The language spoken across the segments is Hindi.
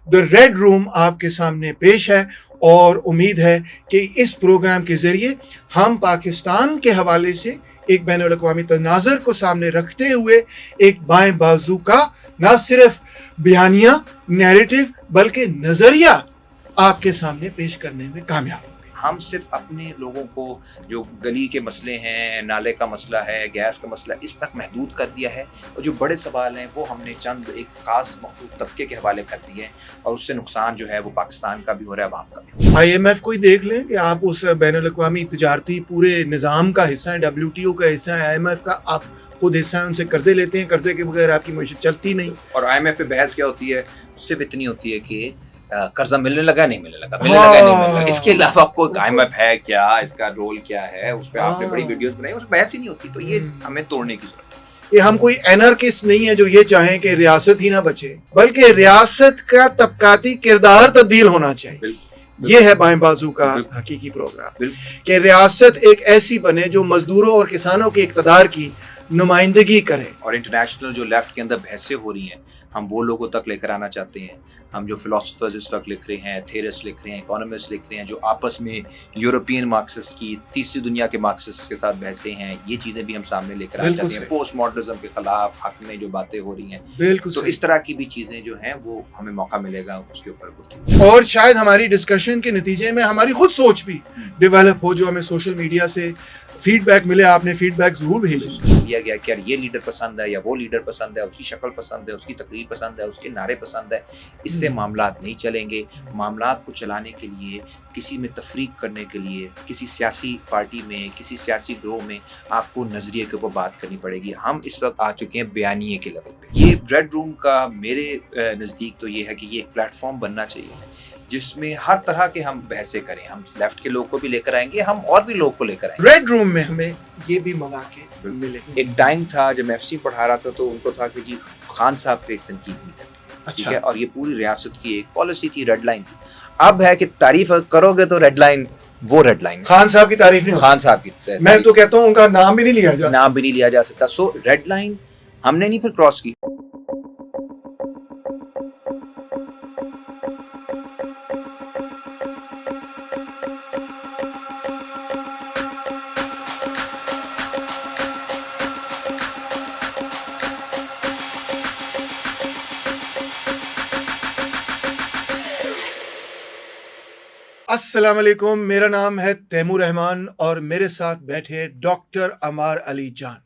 द रेड रूम आपके सामने पेश है और उम्मीद है कि इस प्रोग्राम के ज़रिए हम पाकिस्तान के हवाले से एक बैनुल अक़वामी तनाज़ुर को सामने रखते हुए एक बाएं बाजू का न सिर्फ बयानिया नैरेटिव बल्कि नज़रिया आपके सामने पेश करने में कामयाब होंगे। हम सिर्फ अपने लोगों को जो गली के मसले हैं, नाले का मसला है, गैस का मसला है, इस तक महदूद कर दिया है और जो बड़े सवाल हैं वो हमने चंद एक ख़ास मखसूस तबके के हवाले कर दिए हैं और उससे नुकसान जो है वो पाकिस्तान का भी हो रहा है, अवाम का भी। IMF को ही देख लें कि आप उस बैनुल अक़वामी तजारती पूरे निज़ाम का हिस्सा हैं, WTO का हिस्सा है, IMF का आप खुद हिस्सा हैं, उनसे कर्जे लेते हैं, कर्जे के बगैर आपकी मईशत चलती नहीं। और IMF पे बहस क्या होती है, सिर्फ इतनी होती है कि कर्जा मिलने लगा नहीं मिलने लगा, मिलने लगा नहीं मिलने लगा। इसके अलावा कोई IMF है क्या, इसका रोल क्या है, उस पर आपने बड़ी वीडियोस बनाई, उस बहस ही नहीं होती। तो ये हमें तोड़ने की जरूरत है। ये हम कोई एनार्किस्ट नहीं है जो ये चाहें कि रियासत ही ना बचे, बल्कि रियासत का तबकाती किरदार तब्दील होना चाहिए। ये है बाएं बाजू का हकीकी प्रोग्राम कि रियासत एक ऐसी बने जो मजदूरों और किसानों के इक़्तिदार की नुमाइंदगी करे। और इंटरनेशनल जो लेफ्ट के अंदर बहसें हो रही हैं, हम वो लोगों तक लेकर आना चाहते हैं। हम जो फिलोसफर्स इस वक्त लिख रहे हैं, थेरिस्ट लिख रहे हैं, इकोनॉमिस्ट लिख रहे हैं, जो आपस में यूरोपियन मार्क्सिस्ट की तीसरी दुनिया के मार्क्सिस्ट के साथ बहसें हैं, ये चीज़ें भी हम सामने लेकर आना चाहते हैं। पोस्ट मॉडर्निज्म के खिलाफ हक में जो बातें हो रही हैं, तो इस तरह की भी चीज़ें जो हैं वो हमें मौका मिलेगा उसके ऊपर गुफ्तगू। और शायद हमारी डिस्कशन के नतीजे में हमारी खुद सोच भी डेवलप हो, जो हमें सोशल मीडिया से फीडबैक मिले। आपने फीडबैक जरूर भेजें। दिया गया कि यार ये लीडर पसंद है या वो लीडर पसंद है, उसकी शक्ल पसंद है, उसकी तकरीर पसंद है, उसके नारे पसंद है। इससे मामलात नहीं चलेंगे। मामलात को चलाने के लिए, किसी में तफरीक करने के लिए, किसी सियासी पार्टी में, किसी सियासी ग्रोह में आपको नज़रिए के ऊपर बात करनी पड़ेगी। हम इस वक्त आ चुके हैं बयानिए के लेवल पे। ये रेड रूम का मेरे नज़दीक तो ये है कि ये एक प्लेटफॉर्म बनना चाहिए जिसमें हर तरह के हम बहसें करें। हम लेफ्ट के लोग को भी लेकर आएंगे, हम और भी लोग को लेकर आएंगे। रेड रूम में हमें ये भी मौके मिले। एक टाइम था जब मैं FC पढ़ा रहा था तो उनको था कि जी खान साहब पे एक तनकीद नहीं करनी, ठीक है, और ये पूरी रियासत की एक पॉलिसी थी, रेड लाइन थी। अब है कि तारीफ करोगे तो रेड लाइन, वो रेड लाइन खान साहब की तारीफ नहीं, खान साहब की मैं तो कहता हूँ उनका नाम भी नहीं लिया जा सकता। सो रेड लाइन हमने नहीं फिर क्रॉस की। अस्सलाम वालेकुम, मेरा नाम है तैमूर रहमान और मेरे साथ बैठे डॉक्टर अमार अली जान।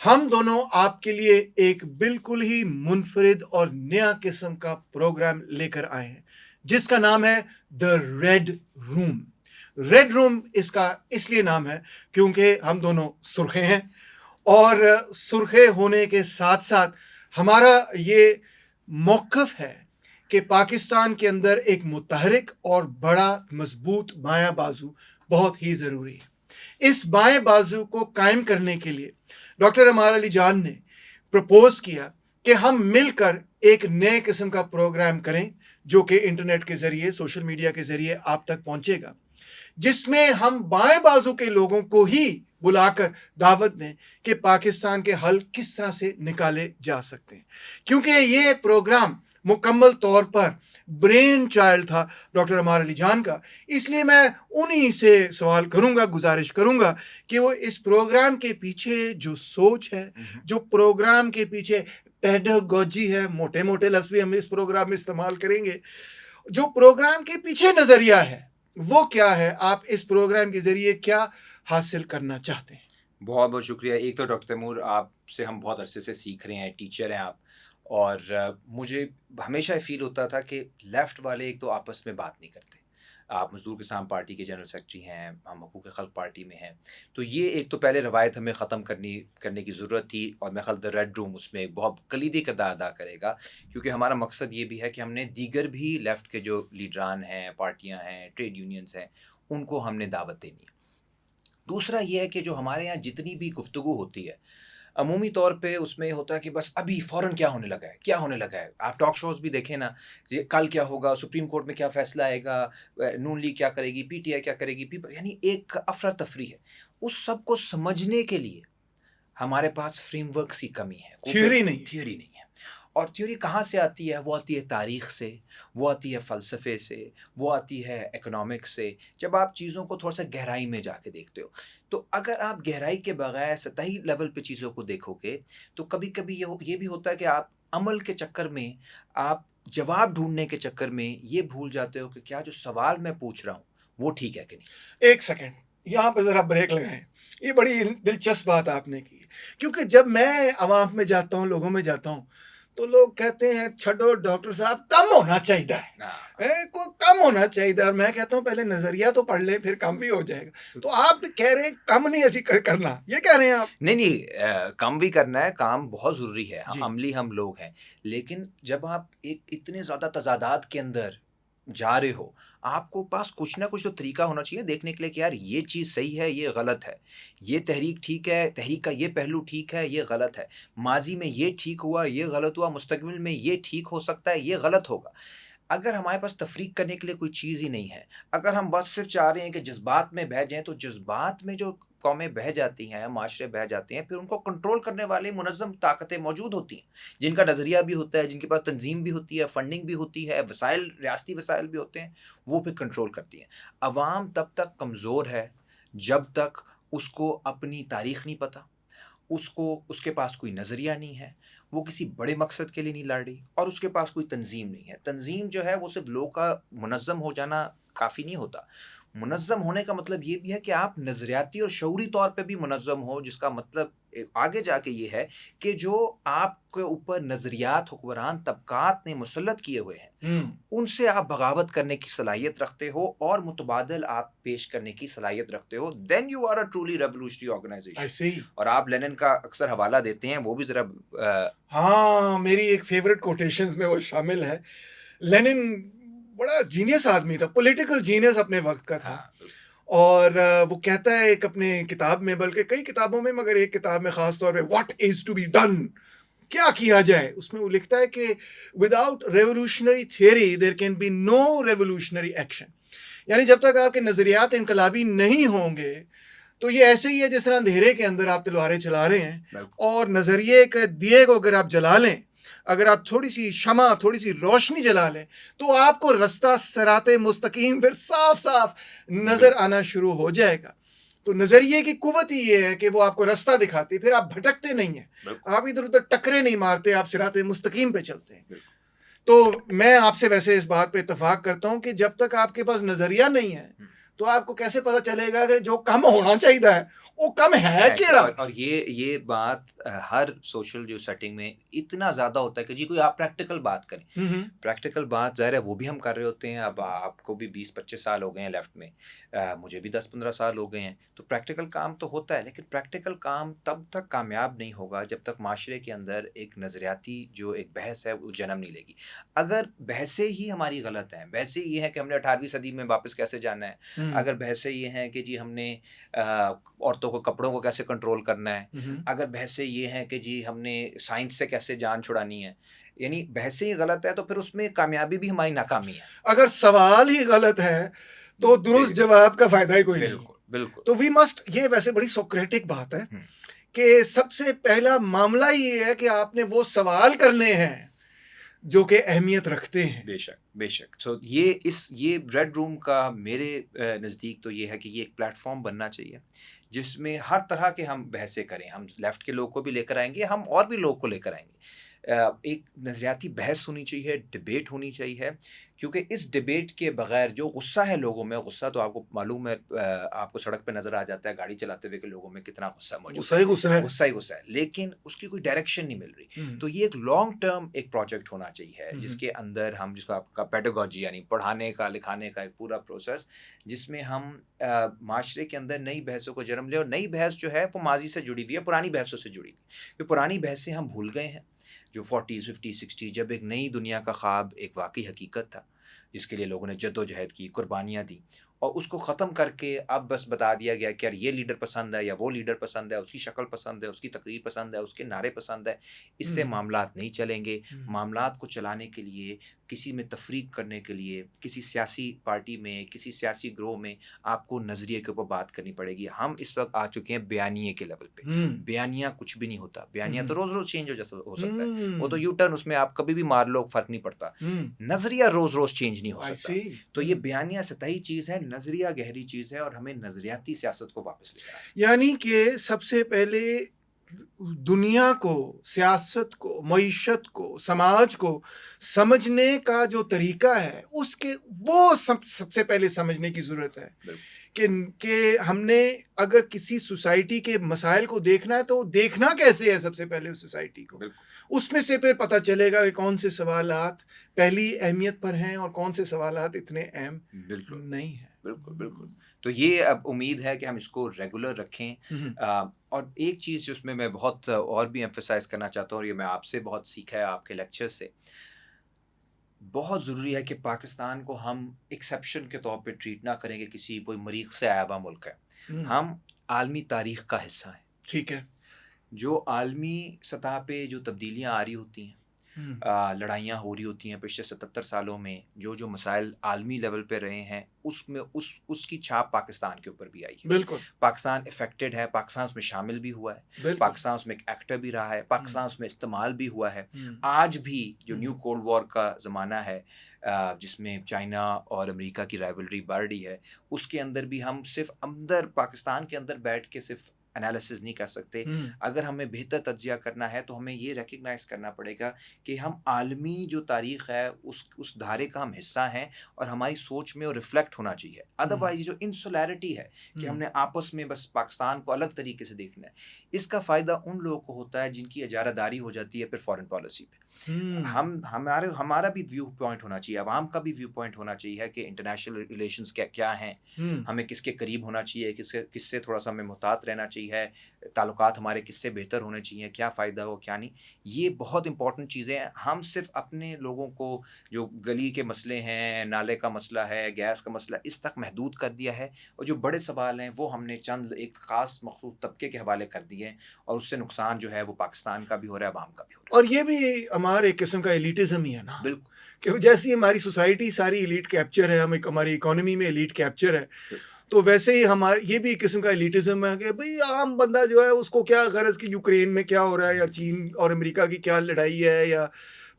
हम दोनों आपके लिए एक बिल्कुल ही मुनफरिद और नया किस्म का प्रोग्राम लेकर आए हैं जिसका नाम है the red room. Red room इसका इसलिए नाम है क्योंकि हम दोनों सुर्खे हैं और सुर्खे होने के साथ साथ हमारा ये मौक़िफ़ है कि पाकिस्तान के अंदर एक मुतहरिक और बड़ा मजबूत बायां बाजू बहुत ही ज़रूरी है। इस बाएं बाजू को कायम करने के लिए डॉक्टर अमार अली जान ने प्रपोज किया कि हम मिलकर एक नए किस्म का प्रोग्राम करें जो कि इंटरनेट के ज़रिए, सोशल मीडिया के ज़रिए आप तक पहुंचेगा, जिसमें हम बाएं बाजू के लोगों को ही बुलाकर दावत दें कि पाकिस्तान के हल किस तरह से निकाले जा सकते हैं। क्योंकि ये प्रोग्राम मुकम्मल तौर पर ब्रेन चाइल्ड था डॉक्टर अमार अली जान का, इसलिए मैं उन्हीं से सवाल करूंगा, गुजारिश करूंगा कि वो इस प्रोग्राम के पीछे जो सोच है, जो प्रोग्राम के पीछे पेडागोजी है, मोटे मोटे लफ्ज़ भी हम इस प्रोग्राम में इस्तेमाल करेंगे, जो प्रोग्राम के पीछे नज़रिया है वो क्या है, आप इस प्रोग्राम के ज़रिए क्या हासिल करना चाहते हैं। बहुत बहुत शुक्रिया। एक तो डॉक्टर तैमूर, आपसे हम बहुत अरसे से सीख रहे हैं, टीचर हैं आप, और मुझे हमेशा फ़ील होता था कि लेफ़्ट वाले एक तो आपस में बात नहीं करते। आप मज़दूर किसान पार्टी के जनरल सेक्रेटरी हैं, हम हकूक़ खल्क़ पार्टी में हैं, तो ये एक तो पहले रवायत हमें ख़त्म करने की ज़रूरत थी और मैं ख्याल द रेड रूम उसमें एक बहुत कलीदी किरदार अदा करेगा, क्योंकि हमारा मकसद ये भी है कि हमने दीगर भी लेफ़्ट के जो लीडरान हैं, पार्टियाँ हैं, ट्रेड यूनियंस हैं, उनको हमने दावत देनी है। दूसरा ये है कि जो हमारे यहाँ जितनी भी गुफ्तगू होती है अमूमी तौर पे उसमें होता है कि बस अभी फ़ौरन क्या होने लगा है, क्या होने लगा है। आप टॉक शोज़ भी देखें ना, ये कल क्या होगा, सुप्रीम कोर्ट में क्या फ़ैसला आएगा, नून लीग क्या करेगी, PTI क्या करेगी, यानी एक अफरा तफरी है। उस सब को समझने के लिए हमारे पास फ्रेमवर्क्स की कमी है, थ्योरी नहीं है। और थ्योरी कहाँ से आती है? वो आती है तारीख़ से, वो आती है फ़लसफ़े से, वो आती है इकोनॉमिक्स से। जब आप चीज़ों को थोड़ा-सा गहराई में जाके देखते हो, तो अगर आप गहराई के बगैर सतही लेवल पे चीज़ों को देखोगे, तो कभी-कभी ये भी होता है कि आप अमल के चक्कर में, आप जवाब ढूँढने के चक्कर में ये भूल जाते हो कि क्या जो सवाल मैं पूछ रहा हूँ, वो ठीक है कि नहीं? एक सेकंड, यहाँ पे ज़रा ब्रेक लगाएँ। ये बड़ी दिलचस्प बात आपने की है, क्योंकि जब मैं अवाम में जाता हूँ, लोगों में जाता हूँ, तो लोग कहते हैं, "छड्डो डॉक्टर साहब, कम होना चाहिए है। हाँ। को कम होना चाहिए।" और मैं कहता हूँ, "पहले नज़रिया तो पढ़ लें, फिर कम भी हो जाएगा।" तो आप कह रहे हैं, कम नहीं असी क करना, ये कह रहे हैं आप? नहीं, नहीं कम भी करना है, काम बहुत ज़रूरी है, जी। अमली हम लोग हैं। लेकिन जब आप एक इतने ज़्यादा तज़ादात के अंदर जा रहे हो, आपको पास कुछ ना कुछ तो तरीका होना चाहिए देखने के लिए कि यार ये चीज़ सही है, ये गलत है। ये तहरीक ठीक है, तहरीक का ये पहलू ठीक है, ये गलत है। माज़ी में ये ठीक हुआ, ये गलत हुआ, मुस्तकबिल में ये ठीक हो सकता है, ये गलत होगा। अगर हमारे पास तफ़रीक करने के लिए कोई चीज़ ही नहीं है, अगर हम बस सिर्फ़ चाह रहे हैं कि जज़्बात में बह जाएँ, तो जज़्बात में जो कौमें बह जाती हैं, माशरे बह जाते हैं, फिर उनको कंट्रोल करने वाली मुनज़्ज़म ताकतें मौजूद होती हैं, जिनका नज़रिया भी होता है, जिनके पास तंज़ीम भी होती है, फंडिंग भी होती है, वसाइल रियासती वसाइल भी होते हैं, वो फिर कंट्रोल करती हैं। अवाम तब तक कमज़ोर है, जब तक उसको अपनी तारीख़ नहीं पता, उसको उसके पास कोई नज़रिया नहीं है, वो किसी बड़े मकसद के लिए नहीं लड़ रही और उसके पास कोई तंज़ीम नहीं है। तंज़ीम जो है वो सिर्फ़ लोगों का मुनज़्ज़म हो जाना काफ़ी नहीं होता। मुनज़्ज़म होने का मतलब ये भी है कि आप नज़रियाती और शऊरी तौर पे भी मुनज़्ज़म हो, जिसका मतलब आगे जाके ये है कि जो आपके ऊपर नज़रियात हुक्मरान तबक़ात ने मुसल्लत किए हुए हैं, हुँ। उनसे आप बगावत करने की सलाहियत रखते हो और मुतबादिल आप पेश करने की सलाहियत रखते हो, then you are a truly revolutionary I organization. See. और आप लेनिन का अक्सर हवाला देते हैं, वो भी ज़रा हाँ, मेरी एक फ़ेवरेट कोटेशंस में वो शामिल है। लेनिन बड़ा जीनियस आदमी था, पॉलिटिकल जीनियस अपने वक़्त का था। हाँ, बिल्कुल। और वो कहता है एक अपने किताब में, बल्कि कई किताबों में, मगर एक किताब में ख़ास तौर पे, what is to be done? क्या किया जाए? उसमें वो लिखता है कि without revolutionary theory there can be no revolutionary action. यानी जब तक आपके नज़रियात इनकलाबी नहीं होंगे, तो ये ऐसे ही है जिस तरह अंधेरे के अंदर आप तलवारें चला रहे हैं, बिल्कुल, और नज़रिए के दिए को अगर आप जला लें, अगर आप थोड़ी-सी शमा, थोड़ी-सी रोशनी जला लें, तो आपको रास्ता सिराते मुस्तकीम फिर साफ-साफ नज़र बिल्कुल, आना शुरू हो जाएगा। तो नज़रिए की कुव्वत ही ये है कि वो आपको रास्ता दिखाती है, फिर आप भटकते नहीं हैं। बिल्कुल, आप इधर-उधर टकरे नहीं मारते, आप सिराते मुस्तकीम पे चलते हैं। बिल्कुल। तो मैं आपसे वैसे इस बात पे इत्तेफ़ाक करता हूँ कि जब तक आपके पास नज़रिया नहीं है, हुँ। तो आपको कैसे पता चलेगा कि जो कम होना चाहिए है, वो कम है है कि केड़ा? और ये बात हर सोशल जो सेटिंग में इतना ज़्यादा होता है कि जी कोई आप प्रैक्टिकल बात करें। हुँ, हुँ। प्रैक्टिकल बात ज़ाहिर है वो भी हम कर रहे होते हैं, अब आपको भी 20-25 साल हो गए हैं लेफ्ट में। मुझे भी 10-15 साल हो गए हैं। तो प्रैक्टिकल काम तो होता है, लेकिन प्रैक्टिकल काम तब तक कामयाब नहीं होगा जब तक माशरे के अंदर एक नज़रियाती जो एक बहस है वो जन्म नहीं लेगी। अगर बहसें ही हमारी गलत हैं, बहसें ये हैं कि हमने 18वीं सदी में वापस कैसे जाना है, हुँ। अगर बहसें ये हैं कि जी हमने औरतों को कपड़ों को कैसे कंट्रोल करना है, हुँ, हुँ। अगर बहसें ये हैं कि जी हमने साइंस से कैसे जान छुड़ानी है, यानी बहसें ही गलत है तो फिर उसमें कामयाबी भी हमारी नाकामी है। अगर सवाल ही गलत है, तो दुरुस्त बिल्कुल, जवाब का फ़ायदा ही कोई नहीं। बिल्कुल, बिल्कुल। तो वी मस्ट, ये वैसे बड़ी सोक्रेटिक बात है हुँ, कि सबसे पहला मामला ये है कि आपने वो सवाल करने हैं, जो कि अहमियत रखते हैं। बेशक, बेशक। सो ये रेड रूम का मेरे नज़दीक तो ये है कि ये एक प्लेटफ़ॉर्म बनना चाहिए, जिसमें हर तरह के हम बहसें करें। हम लेफ्ट के लोग को भी लेकर आएँगे, हम और भी लोग को लेकर आएँगे। एक नज़रियाती बहस होनी चाहिए, डिबेट होनी चाहिए, क्योंकि इस डिबेट के बगैर जो गुस्सा है लोगों में, गुस्सा तो आपको मालूम है आपको सड़क पे नज़र आ जाता है, गाड़ी चलाते हुए के लोगों में कितना गुस्सा मौजूद गुस्सा है। ही गुस्सा है। गुस्सा ही गुस्सा है, लेकिन उसकी कोई डायरेक्शन नहीं मिल रही। हुँ, तो ये एक लॉन्ग टर्म एक प्रोजेक्ट होना चाहिए, हुँ, हुँ। जिसके अंदर हम जिसको आपका पेडागॉजी यानी पढ़ाने का, लिखाने का एक पूरा प्रोसेस, जिसमें हम माशरे के अंदर नई बहसों को जन्म दें और नई बहस जो है वो माज़ी से जुड़ी हुई है, पुरानी बहसों से जुड़ी हुई है। तो पुरानी बहसें हम भूल गए हैं, जो 40s, 50s, 60 जब एक नई दुनिया का ख्वाब एक वाक़ई हकीकत था, जिसके लिए लोगों ने जद्दोजहद की, कुर्बानियाँ दी और उसको ख़त्म करके अब बस बता दिया गया कि यार ये लीडर पसंद है या वो लीडर पसंद है, उसकी शक्ल पसंद है, उसकी तकरीर पसंद है, उसके नारे पसंद है, इससे हुँ, मामलात नहीं चलेंगे। हुँ, मामलात को चलाने के लिए, किसी में तफरीक करने के लिए, किसी सियासी पार्टी में, किसी सियासी ग्रोह में आपको नज़रिए के ऊपर बात करनी पड़ेगी। हम इस वक़्त आ चुके हैं बयानिए के लेवल पे। हुँ, बयानिया कुछ भी नहीं होता, हुँ, बयानिया तो हुँ, रोज़-रोज़ चेंज हो सकता है। वो तो हुँ, यू टर्न, उसमें आप कभी भी मार लो, फ़र्क नहीं पड़ता। हुँ, नज़रिया रोज़-रोज़ चेंज नहीं हो आई सकता। सी। तो ये हुँ। बयानिया सतही चीज़ है, नज़रिया गहरी चीज़ है और हमें नज़रियाती सियासत को वापस लेकर आना है। यानी कि सबसे पहले दुनिया को, सियासत को, मईशत को, समाज को समझने का जो तरीका है, उसके वो सबसे पहले समझने की ज़रूरत है बिल्कुल, कि हमने अगर किसी सोसाइटी के मसाइल को देखना है, तो देखना कैसे है सबसे पहले उस सोसाइटी को। बिल्कुल, उसमें से फिर पता चलेगा कि कौन से सवालात पहली अहमियत पर हैं और कौन से सवालात इतने अहम बिल्कुल। नहीं हैं। बिल्कुल, बिल्कुल। हुँ, तो ये अब उम्मीद है कि हम इसको रेगुलर रखें। हुँ, हुँ, और एक चीज़ जिसमें मैं बहुत और भी एम्फ़साइज़ करना चाहता हूँ और ये मैं आपसे बहुत सीखा है आपके लेक्चर से। बहुत ज़रूरी है कि पाकिस्तान को हम एक्सेप्शन के तौर पे ट्रीट ना करें कि किसी कोई मरीख़ से आया हुआ मुल्क है। हुँ, हम आलमी तारीख़ का हिस्सा हैं। ठीक है। जो आलमी सतह पे जो तब्दीलियाँ आ रही होती हैं, हुँ, लड़ाइयाँ हो रही होती हैं पिछले 77 सालों में, जो मसाइल आलमी लेवल पे रहे हैं, उसमें उसकी छाप पाकिस्तान के ऊपर भी आई है। बिल्कुल, पाकिस्तान अफ़ेक्टेड है, पाकिस्तान उसमें शामिल भी हुआ है, बिल्कुल। पाकिस्तान उसमें एक एक्टर भी रहा है, हुँ, पाकिस्तान उसमें इस्तेमाल भी हुआ है। हुँ, आज भी जो न्यू हुँ, कोल्ड वॉर का ज़माना है, जिसमें चाइना और अमेरिका की राइवलरी बढ़ रही है, उसके अंदर भी हम सिर्फ़ अंदर पाकिस्तान के अंदर बैठ के सिर्फ़ एनालिसिस नहीं कर सकते। हुँ, अगर हमें बेहतर तज्ज़िया करना है, तो हमें ये रिकॉग्नाइज़ करना पड़ेगा कि हम आलमी जो तारीख़ है उस धारे का हम हिस्सा हैं और हमारी सोच में वो रिफ्लेक्ट होना चाहिए। हुँ, अदरवाइज़ ये जो इंसुलैरिटी है कि हुँ, हमने आपस में बस पाकिस्तान को अलग तरीके से देखना है, इसका फ़ायदा उन लोगों को होता है जिनकी इजारादारी हो जाती है फिर फ़ॉरेन पॉलिसी पे। हुँ, हम हमारे हमारा भी व्यू पॉइंट होना चाहिए, अवाम का भी व्यू पॉइंट होना चाहिए कि इंटरनेशनल रिलेशंस क्या क्या हैं, हुँ, हमें किसके करीब होना चाहिए, किससे किससे थोड़ा-सा हमें मुहतात रहना चाहिए, ताल्लुकात हमारे किससे बेहतर होने चाहिए, क्या फ़ायदा हो, क्या नहीं। ये बहुत इम्पोर्टेंट चीज़ें हैं। हम सिर्फ़ अपने लोगों को जो गली के मसले हैं, नाले का मसला है, गैस का मसला है, इस तक महदूद कर दिया है और जो बड़े सवाल हैं, वो हमने चंद एक ख़ास मख़सूस तबके के हवाले कर दिए हैं और उससे नुकसान जो है वो पाकिस्तान का भी हो रहा है, अवाम का भी हो रहा है। और ये भी हमारे एक किस्म का एलिटिज़्म ही है ना, बिल्कुल, कि जैसे ही हमारी सोसाइटी सारी एलीट कैप्चर है, हम एक हमारी इकोनॉमी में एलीट कैप्चर है, बिल तो वैसे ही हमारे ये भी एक किस्म का एलिटिज़्म है कि भई आम बंदा जो है उसको क्या ग़रज़ कि यूक्रेन में क्या हो रहा है या चीन और अमेरिका की क्या लड़ाई है या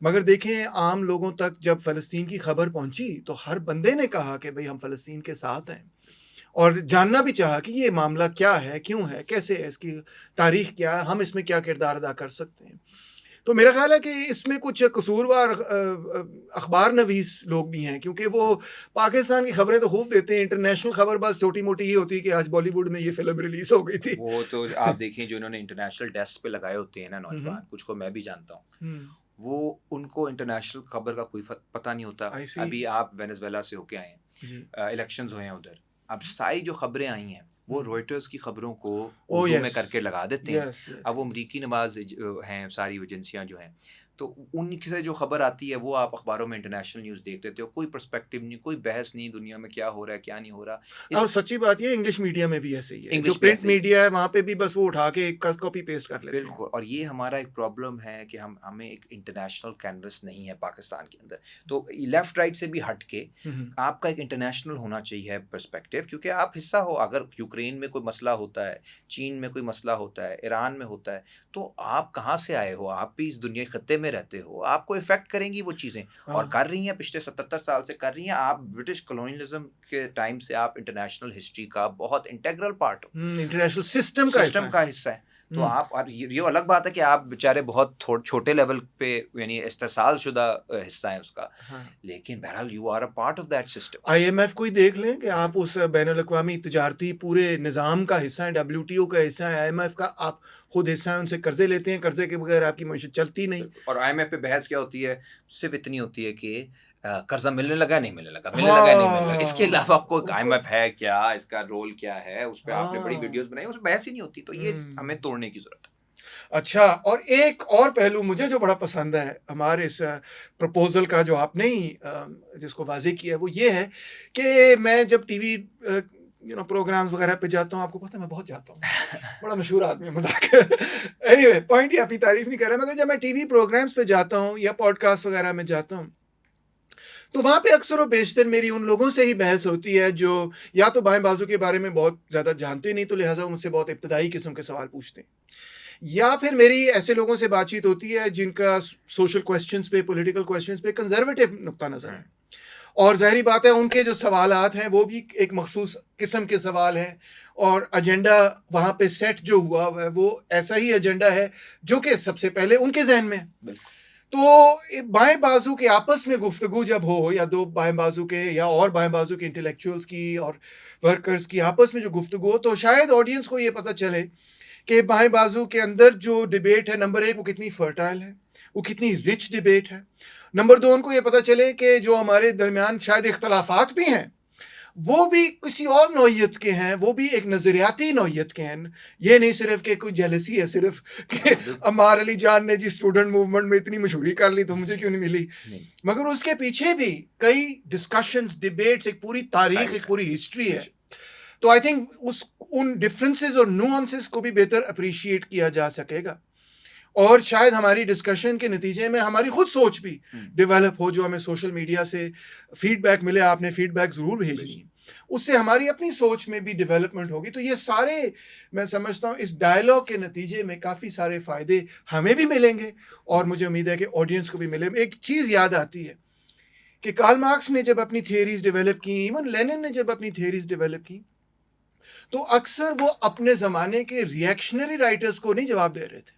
मगर देखें आम लोगों तक जब फ़लस्तीन की खबर पहुँची, तो हर बंदे ने कहा कि भई हम फ़लस्तीन के साथ हैं। और जानना भी चाहा कि ये मामला क्या है, क्यों है, कैसे है, इसकी तारीख़ क्या है, हम इसमें क्या किरदार अदा कर सकते हैं। तो मेरा ख़्याल है कि इसमें कुछ कसूरवार अख़बार-नवीस लोग भी हैं क्योंकि वो पाकिस्तान की ख़बरें तो खूब देते हैं, इंटरनेशनल ख़बर बस छोटी-मोटी ये होती है कि आज बॉलीवुड में ये फ़िल्म रिलीज़ हो गई थी। वो तो आप देखिए जो इन्होंने इंटरनेशनल डेस्क पे लगाए होते हैं ना हुँ, हुँ। नौजवान, कुछ को मैं भी जानता हूँ। हुँ, वो उनको इंटरनेशनल खबर का कोई पता नहीं होता। आई सी। अभी आप वेनेज़ुएला से होके आए हैं, जी। इलेक्शंस हुए हैं उधर। अब सारी जो खबरें आई हैं, वो हुँ। रॉयटर्स की खबरों को ओह उर्दू में येस! करके लगा देते हैं। येस, येस, अब वो येस। अमरीकी नवाज़ हैं सारी एजेंसियाँ जो हैं, तो उनकी से जो खबर आती है वो आप अखबारों में इंटरनेशनल न्यूज़ देख लेते हो। कोई पर्सपेक्टिव नहीं, कोई बहस नहीं दुनिया में क्या हो रहा है, क्या नहीं हो रहा। और इस सच्ची बात ये है इंग्लिश मीडिया में भी ऐसे ही है। जो इंग्लिश भी प्रिंट ऐसे ही है। मीडिया है वहाँ पे भी बस वो उठा के कस कॉपी पेस्ट कर लेते हैं। बिल्कुल, और ये हमारा एक प्रॉब्लम है कि हमें एक इंटरनेशनल कैनवस नहीं है पाकिस्तान के अंदर। तो लेफ्ट राइट से भी हट के हुँ, हुँ। आपका एक इंटरनेशनल होना चाहिए पर्सपेक्टिव, क्योंकि आप हिस्सा हो। अगर यूक्रेन में कोई मसला होता है, चीन में कोई मसला होता है, ईरान में होता है, तो आप कहाँ से आए हो? आप भी इस दुनिया के खत्ते में रहते हो। आपको इफ़ेक्ट करेंगी वो चीज़ें और हाँ। कर रही हैं, पिछले 77 साल से कर रही हैं। आप ब्रिटिश कॉलोनियलिज़्म के टाइम से आप इंटरनेशनल हिस्ट्री का बहुत इंटीग्रल पार्ट हो। हुँ, इंटरनेशनल सिस्टम का हिस्सा सिस्टम है। का हिस्सा है। तो हुँ। आप और ये अलग बात है कि आप बेचारे बहुत छोटे लेवल पे यानी इस्तेसाल-शुदा हिस्सा हैं उसका। हाँ। लेकिन बहरहाल you are a part of that system. IMF को ही देख लें कि आप उस बैनुल-अक़वामी तिजारती पूरे निज़ाम का हिस्सा हैं, डब्ल्यूटीओ का हिस्सा हैं, आईएमएफ का आप खुद हिस्सा हैं, उनसे कर्ज़े लेते हैं, कर्ज़े के बगैर आपकी मईशत चलती नहीं। बिल्कुल, और आईएमएफ पे बहस क्या होती है? सिर्फ़ इतनी होती है कि कर्ज़ा मिलने लगा, नहीं मिलने लगा, मिलने लगा, नहीं मिलने लगा। इसके अलावा हाँ, कोई उसको आईएमएफ है क्या? इसका रोल क्या है? उसपे आपने बड़ी हाँ। वीडियोज़ बनाई, उसमें बहस ही नहीं होती। तो ये हुँ। हमें तोड़ने की ज़रूरत है। अच्छा, और एक और पहलू मुझे जो बड़ा पसंद है हमारे इस प्रपोज़ल का जो आपने ही जिसको वाज़ेह किया है, वो ये है कि मैं जब टीवी प्रोग्राम्स वगैरह पे जाता हूँ, आपको पता है मैं बहुत जाता हूँ। बड़ा मशहूर आदमी है, मज़ाक एनीवे पॉइंट ये अपनी तारीफ़ नहीं कर रहा, मगर जब मैं टीवी प्रोग्राम्स पे जाता हूँ या पॉडकास्ट वगैरह में जाता हूँ, तो वहाँ पे अक्सर और बेशतर मेरी उन लोगों से ही बहस होती है जो या तो बाएँ बाजू के बारे में बहुत ज़्यादा जानते नहीं, तो लिहाज़ा उनसे बहुत इब्तदाई किस्म के सवाल पूछते हैं। या फिर मेरी ऐसे लोगों से बातचीत होती है जिनका सोशल क्वेश्चंस पे, पॉलिटिकल क्वेश्चंस पे कंज़र्वेटिव नुक्ता नज़र हुँ। है। और ज़ाहिर-सी बात है उनके जो सवालात हैं वो भी एक मख़सूस किस्म के सवाल हैं और एजेंडा वहाँ पे सेट जो हुआ हुआ है वो ऐसा ही एजेंडा है जो कि सबसे पहले उनके ज़हन में है। बिल्कुल। तो बाएँ बाजू के आपस में गुफ्तगू जब हो या 2 बाएँ बाजू के या और बाएँ बाजू के इंटेलेक्चुअल्स की और वर्कर्स की आपस में जो गुफ्तगू हो, तो शायद ऑडियंस को ये पता चले कि बाएँ बाजू के अंदर जो डिबेट है, नंबर 1 वो कितनी फर्टाइल है, वो कितनी रिच डिबेट है। नंबर 2 उनको ये पता चले कि जो हमारे दरमियान शायद इख्तलाफात भी हैं, वो भी किसी और नौइयत के हैं, वो भी एक नज़रियाती नौइयत के हैं। ये नहीं सिर्फ़ कि कोई जेलसी है सिर्फ़ कि बिल्कुल। अम्मार अली जान ने जी स्टूडेंट मूवमेंट में इतनी मशहूरी कर ली तो मुझे क्यों नहीं मिली? नहीं, मगर उसके पीछे भी कई डिस्कशंस, डिबेट्स, एक पूरी तारीख, एक तारीख है। पूरी हिस्ट्री है। जी, तो आई थिंक उस उन डिफरेंसेस और नुआंसेस को भी बेहतर अप्रिशिएट किया जा सकेगा और शायद हमारी डिस्कशन के नतीजे में हमारी खुद सोच भी हुँ, डेवलप हो। जो हमें सोशल मीडिया से फीडबैक मिले, आपने फीडबैक ज़रूर भेजनी बेशक। है, उससे हमारी अपनी सोच में भी डेवलपमेंट होगी। तो ये सारे मैं समझता हूँ इस डायलॉग के नतीजे में काफ़ी सारे फ़ायदे हमें भी मिलेंगे और मुझे उम्मीद है कि ऑडियंस को भी मिले। एक चीज़ याद आती है कि कार्ल मार्क्स ने जब अपनी थियरीज डेवलप की, इवन लेनिन ने जब अपनी थियरीज डेवलप की, तो अक्सर वो अपने ज़माने के रिएक्शनरी राइटर्स को नहीं जवाब दे रहे थे,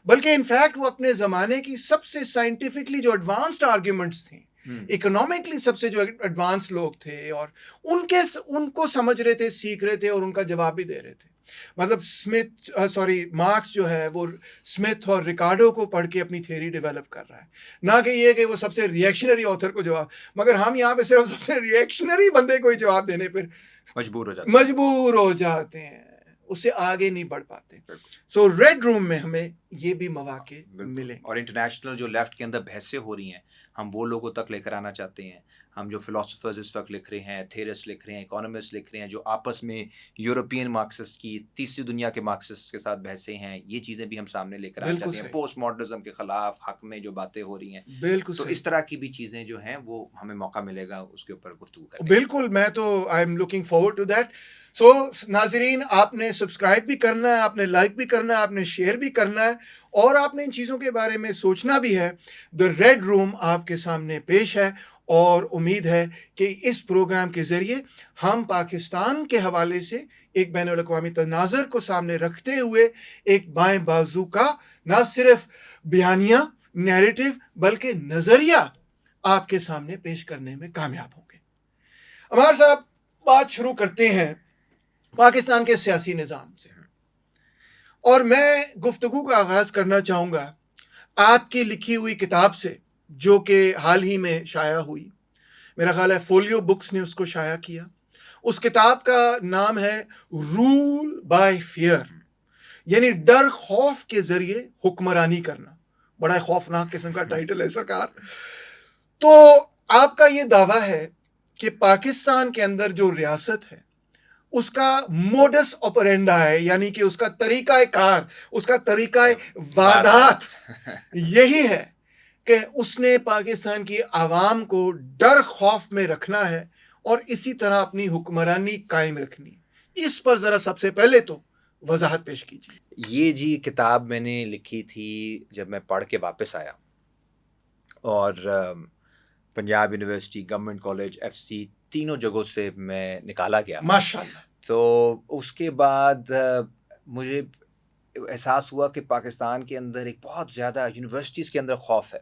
बल्कि इनफैक्ट वो अपने ज़माने की सबसे साइंटिफिकली जो एडवांस्ड आर्ग्यूमेंट्स थी, हुँ, इकोनॉमिकली सबसे जो एडवांस लोग थे और उनको समझ रहे थे, सीख रहे थे और उनका जवाब भी दे रहे थे। मतलब मार्क्स जो है वो स्मिथ और रिकार्डो को पढ़ के अपनी थ्योरी डेवलप कर रहा है, ना कि ये कि वो सबसे रिएक्शनरी ऑथर को जवाब। मगर हम यहाँ पे सिर्फ सबसे रिएक्शनरी बंदे को ही जवाब देने पर मजबूर हो जाते हैं। मजबूर हो जाते हैं, उससे आगे नहीं बढ़ पाते। बिल्कुल। सो रेड रूम में हमें ये भी मौके बिल्कुल, मिलेंगे। और इंटरनेशनल जो लेफ्ट के अंदर बहसें हो रही हैं, हम वो लोगों तक लेकर आना चाहते हैं। हम जो फिलोसोफर्स इस वक़्त लिख रहे हैं, थेरिस्ट लिख रहे हैं, इकोनॉमिस्ट लिख रहे हैं, जो आपस में यूरोपियन मार्क्सिस्ट की तीसरी दुनिया के मार्क्सिस्ट के साथ बहसें हैं, ये चीज़ें भी हम सामने लेकर आना बिल्कुल चाहते हैं। सही, पोस्ट मॉडर्निज़्म के खिलाफ हक़ में जो बातें हो रही हैं, बिल्कुल तो सही। इस तरह की भी चीज़ें जो हैं, वो हमें मौका मिलेगा उसके ऊपर गुफ्तगू करने का। बिल्कुल, मैं तो I am looking forward to that. So नाज़रीन, आपने सब्सक्राइब भी करना है, आपने लाइक भी करना है, आपने शेयर भी करना है और आपने इन चीज़ों के बारे में सोचना भी है। द रेड रूम आपके सामने पेश है और उम्मीद है कि इस प्रोग्राम के ज़रिए हम पाकिस्तान के हवाले से एक बैनुल-अक़वामी तनाज़ुर को सामने रखते हुए एक बाएँ बाज़ू का ना सिर्फ़ बयानिया, नैरेटिव बल्कि नज़रिया आपके सामने पेश करने में कामयाब होंगे। अमार साहब, बात शुरू करते हैं पाकिस्तान के सियासी निज़ाम से और मैं गुफ्तगू का आगाज़ करना चाहूँगा आपकी लिखी हुई किताब से, जो कि हाल ही में शाया हुई। मेरा ख़्याल है फ़ोलियो बुक्स ने उसको शाया किया। उस किताब का नाम है रूल बाय फ़ियर, यानी डर खौफ के ज़रिए हुक्मरानी करना। बड़ा खौफनाक किस्म का टाइटल है सरकार। तो आपका ये दावा है कि पाकिस्तान के अंदर जो रियासत है, उसका मोडस ऑपरेंडाई यानी कि उसका तरीका कार, उसका तरीका वारदात वारदात। यही है कि उसने पाकिस्तान की आवाम को डर खौफ में रखना है और इसी तरह अपनी हुक्मरानी कायम रखनी। इस पर ज़रा सबसे पहले तो वजाहत पेश कीजिए। ये जी किताब मैंने लिखी थी जब मैं पढ़ के वापस आया, और Punjab university, government college, FC, तीनों जगहों से मैं निकाला गया। माशाल्लाह। तो उसके बाद मुझे एहसास हुआ कि पाकिस्तान के अंदर एक बहुत ज़्यादा यूनिवर्सिटीज़ के अंदर खौफ है।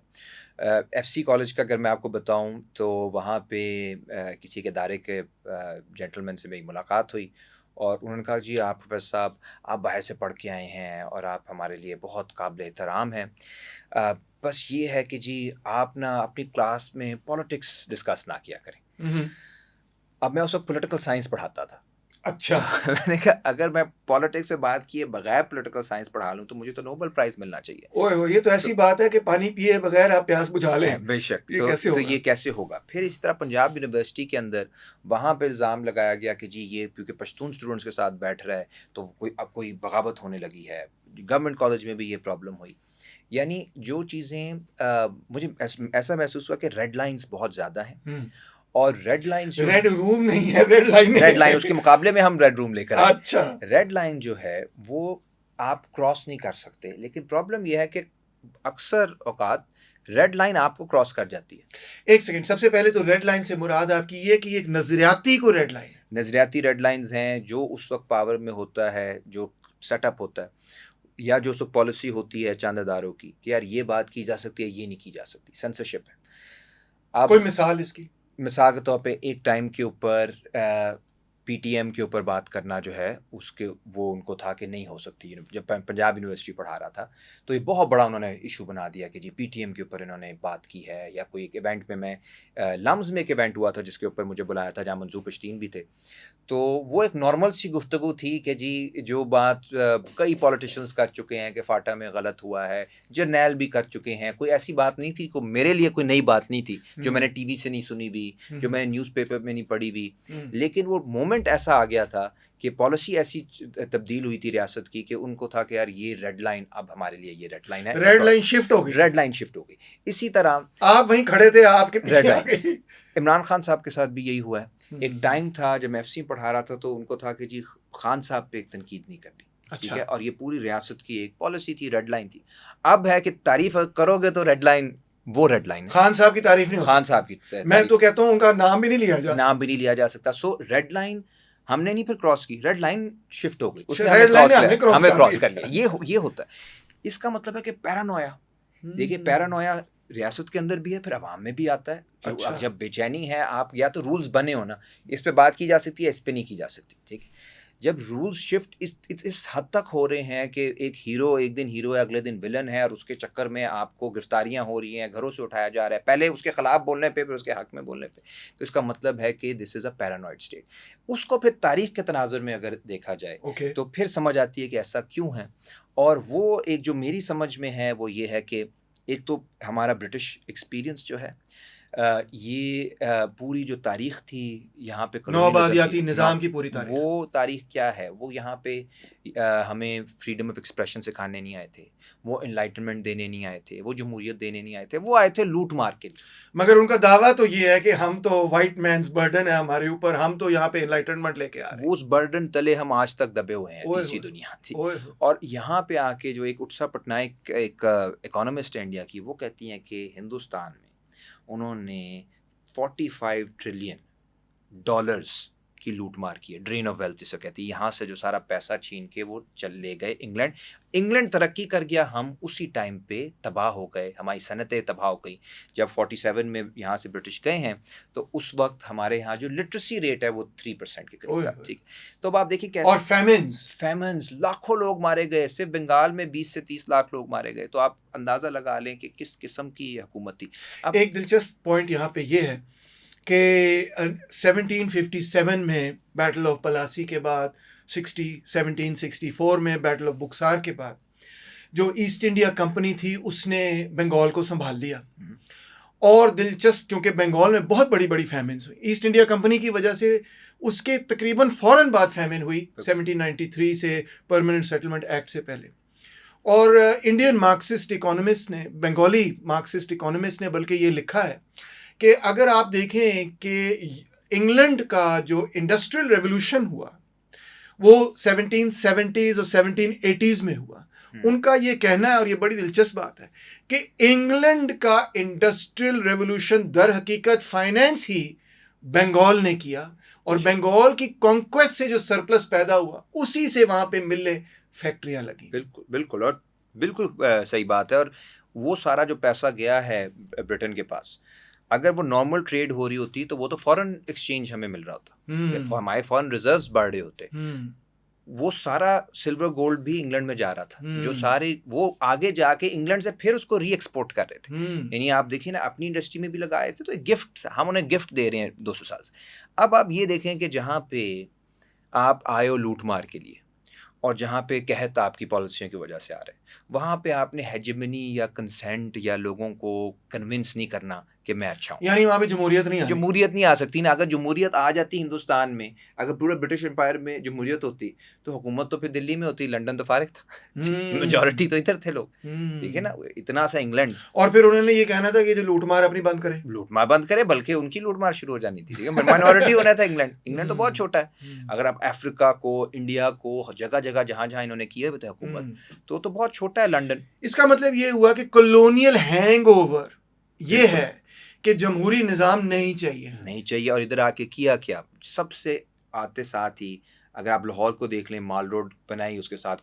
एफसी कॉलेज का अगर मैं आपको बताऊं तो वहाँ पे किसी के इदारे के जेंटलमैन से मेरी मुलाकात हुई और उन्होंने कहा, जी आप प्रोफेसर साहब, आप बाहर से पढ़ के आए हैं और आप हमारे लिए बहुत काबिल एहतराम हैं। बस ये है कि जी आप ना अपनी क्लास में पॉलिटिक्स डिस्कस ना किया करें। अब मैं उस वक्त पॉलिटिकल साइंस पढ़ाता था। अच्छा। तो मैंने कहा अगर मैं पॉलिटिक्स से बात किए बगैर पॉलिटिकल साइंस पढ़ा लूँ तो मुझे तो नोबेल प्राइज़ मिलना चाहिए। ओए हो, ये तो ऐसी तो बात है कि पानी पिए बगैर आप प्यास बुझा लें। बेशक, ये कैसे तो ये होगा? कैसे होगा? फिर इसी तरह पंजाब यूनिवर्सिटी के अंदर वहाँ पे इल्ज़ाम लगाया गया कि जी ये क्योंकि पश्तून स्टूडेंट्स के साथ बैठ रहा है, तो कोई बगावत होने लगी है। गवर्नमेंट कॉलेज में भी ये प्रॉब्लम हुई। यानी जो चीज़ें मुझे ऐसा महसूस हुआ कि रेड लाइन्स बहुत ज़्यादा हैं हुँ। और रेड लाइन्स जो रेड हैं, रूम नहीं है, रेड लाइनें रेड लाइन उसके हैं। मुकाबले में हम रेड रूम लेकर आएँगे। अच्छा। रेड लाइन जो है वो आप क्रॉस नहीं कर सकते, लेकिन प्रॉब्लम ये है कि अक्सर औक़ात रेड लाइन आपको क्रॉस कर जाती है। 1 सेकंड, सबसे पहले तो रेड लाइन से मुराद आपकी ये है कि एक नज़रियाती को रेड लाइन है। नज़रियाती रेड लाइन्स हैं जो उस वक़्त पावर में होता है, जो सेटअप होता है या जो उस वक़्त पॉलिसी होती है चंदादारों की कि यार ये बात की जा सकती है, ये नहीं की जा सकती, सेंसरशिप है। कोई अब मिसाल इसकी? मिसाल के तौर पे एक टाइम के ऊपर पीटीएम के ऊपर बात करना जो है उसके वो उनको था कि नहीं हो सकती। जब पंजाब यूनिवर्सिटी पढ़ा रहा था तो ये बहुत बड़ा उन्होंने इशू बना दिया कि जी पीटीएम के ऊपर इन्होंने बात की है। या कोई एक इवेंट में मैं लम्स में एक इवेंट हुआ था जिसके ऊपर मुझे बुलाया था जहाँ मंजूर पश्तीन भी थे। तो वो एक नॉर्मल सी गुफ्तगू थी कि जी जो बात कई पॉलिटिशियंस कर चुके हैं कि फाटा में गलत हुआ है, जर्नैल भी कर चुके हैं, कोई ऐसी बात नहीं थी, को मेरे लिए कोई नई बात नहीं थी जो मैंने टीवी से नहीं सुनी हुई, जो मैंने न्यूज़पेपर में नहीं पढ़ी हुई। लेकिन वो मोमेंट ऐसा आ गया था कि पॉलिसी ऐसी तब्दील हुई थी रियासत की कि उनको था कि यार ये रेड लाइन अब हमारे लिए ये रेड लाइन है, रेड लाइन शिफ्ट हो गई थी। रेड लाइन शिफ्ट हो गई। इसी तरह आप वहीं खड़े थे, आपके रेड पीछे आ लाइन गई। इमरान खान साहब के साथ भी यही हुआ है। एक हुँ। टाइम था जब मैं एफसी पढ़ा रहा था तो उनको था कि जी खान साहब पे एक तनकीद नहीं करनी, ठीक अच्छा। है, और ये पूरी रियासत की एक पॉलिसी थी, रेड लाइन थी। अब है कि तारीफ करोगे तो रेड लाइन वो रेड लाइन है, खान साहब की तारीफ नहीं हो खान सकती। साहब की मैं तो तारीफ कहता हूँ उनका नाम भी नहीं लिया जा नाम सकता। भी नहीं लिया जा सकता। सो रेड लाइन हमने नहीं फिर क्रॉस की, रेड लाइन शिफ्ट हो गई, उसने रेड लाइन हमने क्रॉस हमें कर दी। क्रॉस कर लिया। ये होता है। इसका मतलब है कि पैरानोया, देखिए हुँ। पैरानोया रियासत के अंदर भी है, फिर अवाम में भी आता है कि अब अच्छा। जब बेचैनी है, आप या तो रूल्स बने हो ना, इस पे बात की जा सकती है, इस पे नहीं की जा सकती, ठीक है। जब रूल्स शिफ्ट इस हद तक हो रहे हैं कि एक हीरो एक दिन हीरो है, अगले दिन विलन है और उसके चक्कर में आपको गिरफ्तारियां हो रही हैं, घरों से उठाया जा रहा है, पहले उसके खिलाफ बोलने पे फिर उसके हक में बोलने पे, तो इसका मतलब है कि this is a paranoid state. उसको फिर तारीख के तनाजुर में अगर देखा जाए ओके। तो फिर समझ आती है कि ऐसा क्यों है। और वो एक जो मेरी समझ में है वो ये है कि एक तो हमारा ब्रिटिश एक्सपीरियंस जो है, ये पूरी जो तारीख़ थी यहाँ पे कॉलोनियलिज़्म की, नौआबादियाती नौ निज़ाम की पूरी तारीख। वो तारीख़ क्या है, वो यहाँ पे हमें फ्रीडम ऑफ एक्सप्रेशन सिखाने नहीं आए थे, वो एनलाइटनमेंट देने नहीं आए थे, वो जमहूरियत देने नहीं आए थे, वो आए थे लूट मार के लिए। मगर उनका दावा तो ये है कि हम तो व्हाइट मैन्स बर्डन है हमारे ऊपर, हम तो यहाँ पे एनलाइटनमेंट लेके आ रहे हैं। वो उस बर्डन तले हम आज तक दबे हुए हैं, ओए तीसरी होए! दुनिया थी। ओए होए! और यहाँ पे आके जो एक उत्सा पटनायक एक इकोनॉमिस्ट है इंडिया की, वो कहती हैं कि हिंदुस्तान में उन्होंने 45 ट्रिलियन डॉलर्स की लूट मार की है, ड्रेन ऑफ वेल्थ जिसे कहती है। यहाँ से जो सारा पैसा छीन के वो चले गए इंग्लैंड। इंग्लैंड तरक्की कर गया, हम उसी टाइम पे तबाह हो गए, हमारी सनतें तबाह हो गई। जब 47 में यहाँ से ब्रिटिश गए हैं तो उस वक्त हमारे यहाँ जो लिटरेसी रेट है वो 3% के करीब ओए था, होए! ठीक। तो अब आप देखिए और कैसे फैमिन्स। फैमिन्स, लाखों लोग मारे गए, सिर्फ बंगाल में 20 से 30 लाख लोग मारे गए। तो आप अंदाज़ा लगा लें कि किस किस्म की ये हुकूमत थी। अब एक दिलचस्प पॉइंट यहाँ पे ये है कि 1757 में बैटल ऑफ पलासी के बाद, 1764 में बैटल ऑफ बुक्सार के बाद, जो ईस्ट इंडिया कंपनी थी उसने बंगाल को संभाल लिया। और दिलचस्प, क्योंकि बंगाल में बहुत बड़ी बड़ी फैमिन्स हुई ईस्ट इंडिया कंपनी की वजह से, उसके तकरीबन फ़ौरन बाद फैमिन हुई 1793 से, परमानेंट सेटलमेंट एक्ट से पहले। और इंडियन मार्क्सिस्ट इकोनॉमिस्ट ने, बंगाली मार्क्सिस्ट इकोनॉमिस्ट ने बल्कि ये लिखा है कि अगर आप देखें कि इंग्लैंड का जो इंडस्ट्रियल रेवोल्यूशन हुआ वो 1770s और 1780s में हुआ। उनका ये कहना है, और ये बड़ी दिलचस्प बात है, कि इंग्लैंड का इंडस्ट्रियल रेवोल्यूशन दर हकीकत फाइनेंस ही बंगाल ने किया, और बंगाल की कॉन्क्वेस्ट से जो सरप्लस पैदा हुआ उसी से वहाँ पे मिलने फैक्ट्रियाँ लगी। बिल्कुल, बिल्कुल, और बिल्कुल सही बात है। और वो सारा जो पैसा गया है ब्रिटेन के पास, अगर वो नॉर्मल ट्रेड हो रही होती तो वो तो फॉरेन एक्सचेंज हमें मिल रहा होता, हमारे फॉरेन रिजर्व्स बढ़ रहे होते। वो सारा सिल्वर गोल्ड भी इंग्लैंड में जा रहा था, जो सारे वो आगे जाके इंग्लैंड से फिर उसको री एक्सपोर्ट कर रहे थे। यानी आप देखिए ना, अपनी इंडस्ट्री में भी लगाए थे तो एक गिफ्ट, हम उन्हें गिफ्ट दे रहे हैं 200 साल से। अब आप ये देखें कि जहाँ पे आप आए हो लूट मार के लिए, और जहाँ पे कहत आपकी पॉलिसियों की वजह से आ रहे हैं, वहाँ पे आपने हेजेमनी या कंसेंट या लोगों को कन्विंस नहीं करना कि मैं अच्छा हूँ। यानी वहाँ पे जमहूरियत नहीं आनी। जमहूरियत नहीं आ सकती ना। अगर जमहूरियत आ जाती हिंदुस्तान में, अगर पूरे ब्रिटिश एम्पायर में जमहूरियत होती, तो हुकूमत तो फिर दिल्ली में होती, लंदन तो फारिग था। मेजॉरिटी तो इधर थे लोग, ठीक है ना। इतना सा इंग्लैंड, और फिर उन्होंने ये कहना था कि जो लूटमार अपनी बंद करे, लूटमार बंद करे, बल्कि उनकी लूटमार शुरू हो जानी थी, ठीक है। माइनॉरिटी होना था इंग्लैंड। इंग्लैंड तो बहुत छोटा है। अगर आप अफ्रीका को, इंडिया को, जगह जगह जहाँ जहाँ इन्होंने किए हुए थे हुकूमत, तो बहुत छोटा है लंदन। इसका मतलब ये हुआ कि कॉलोनियल हैंगओवर ये है कि जमहूरी निज़ाम नहीं चाहिए। और इधर आके किया क्या, सबसे आते साथ ही अगर आप लाहौर को देख लें, माल रोड बनाई, उसके साथ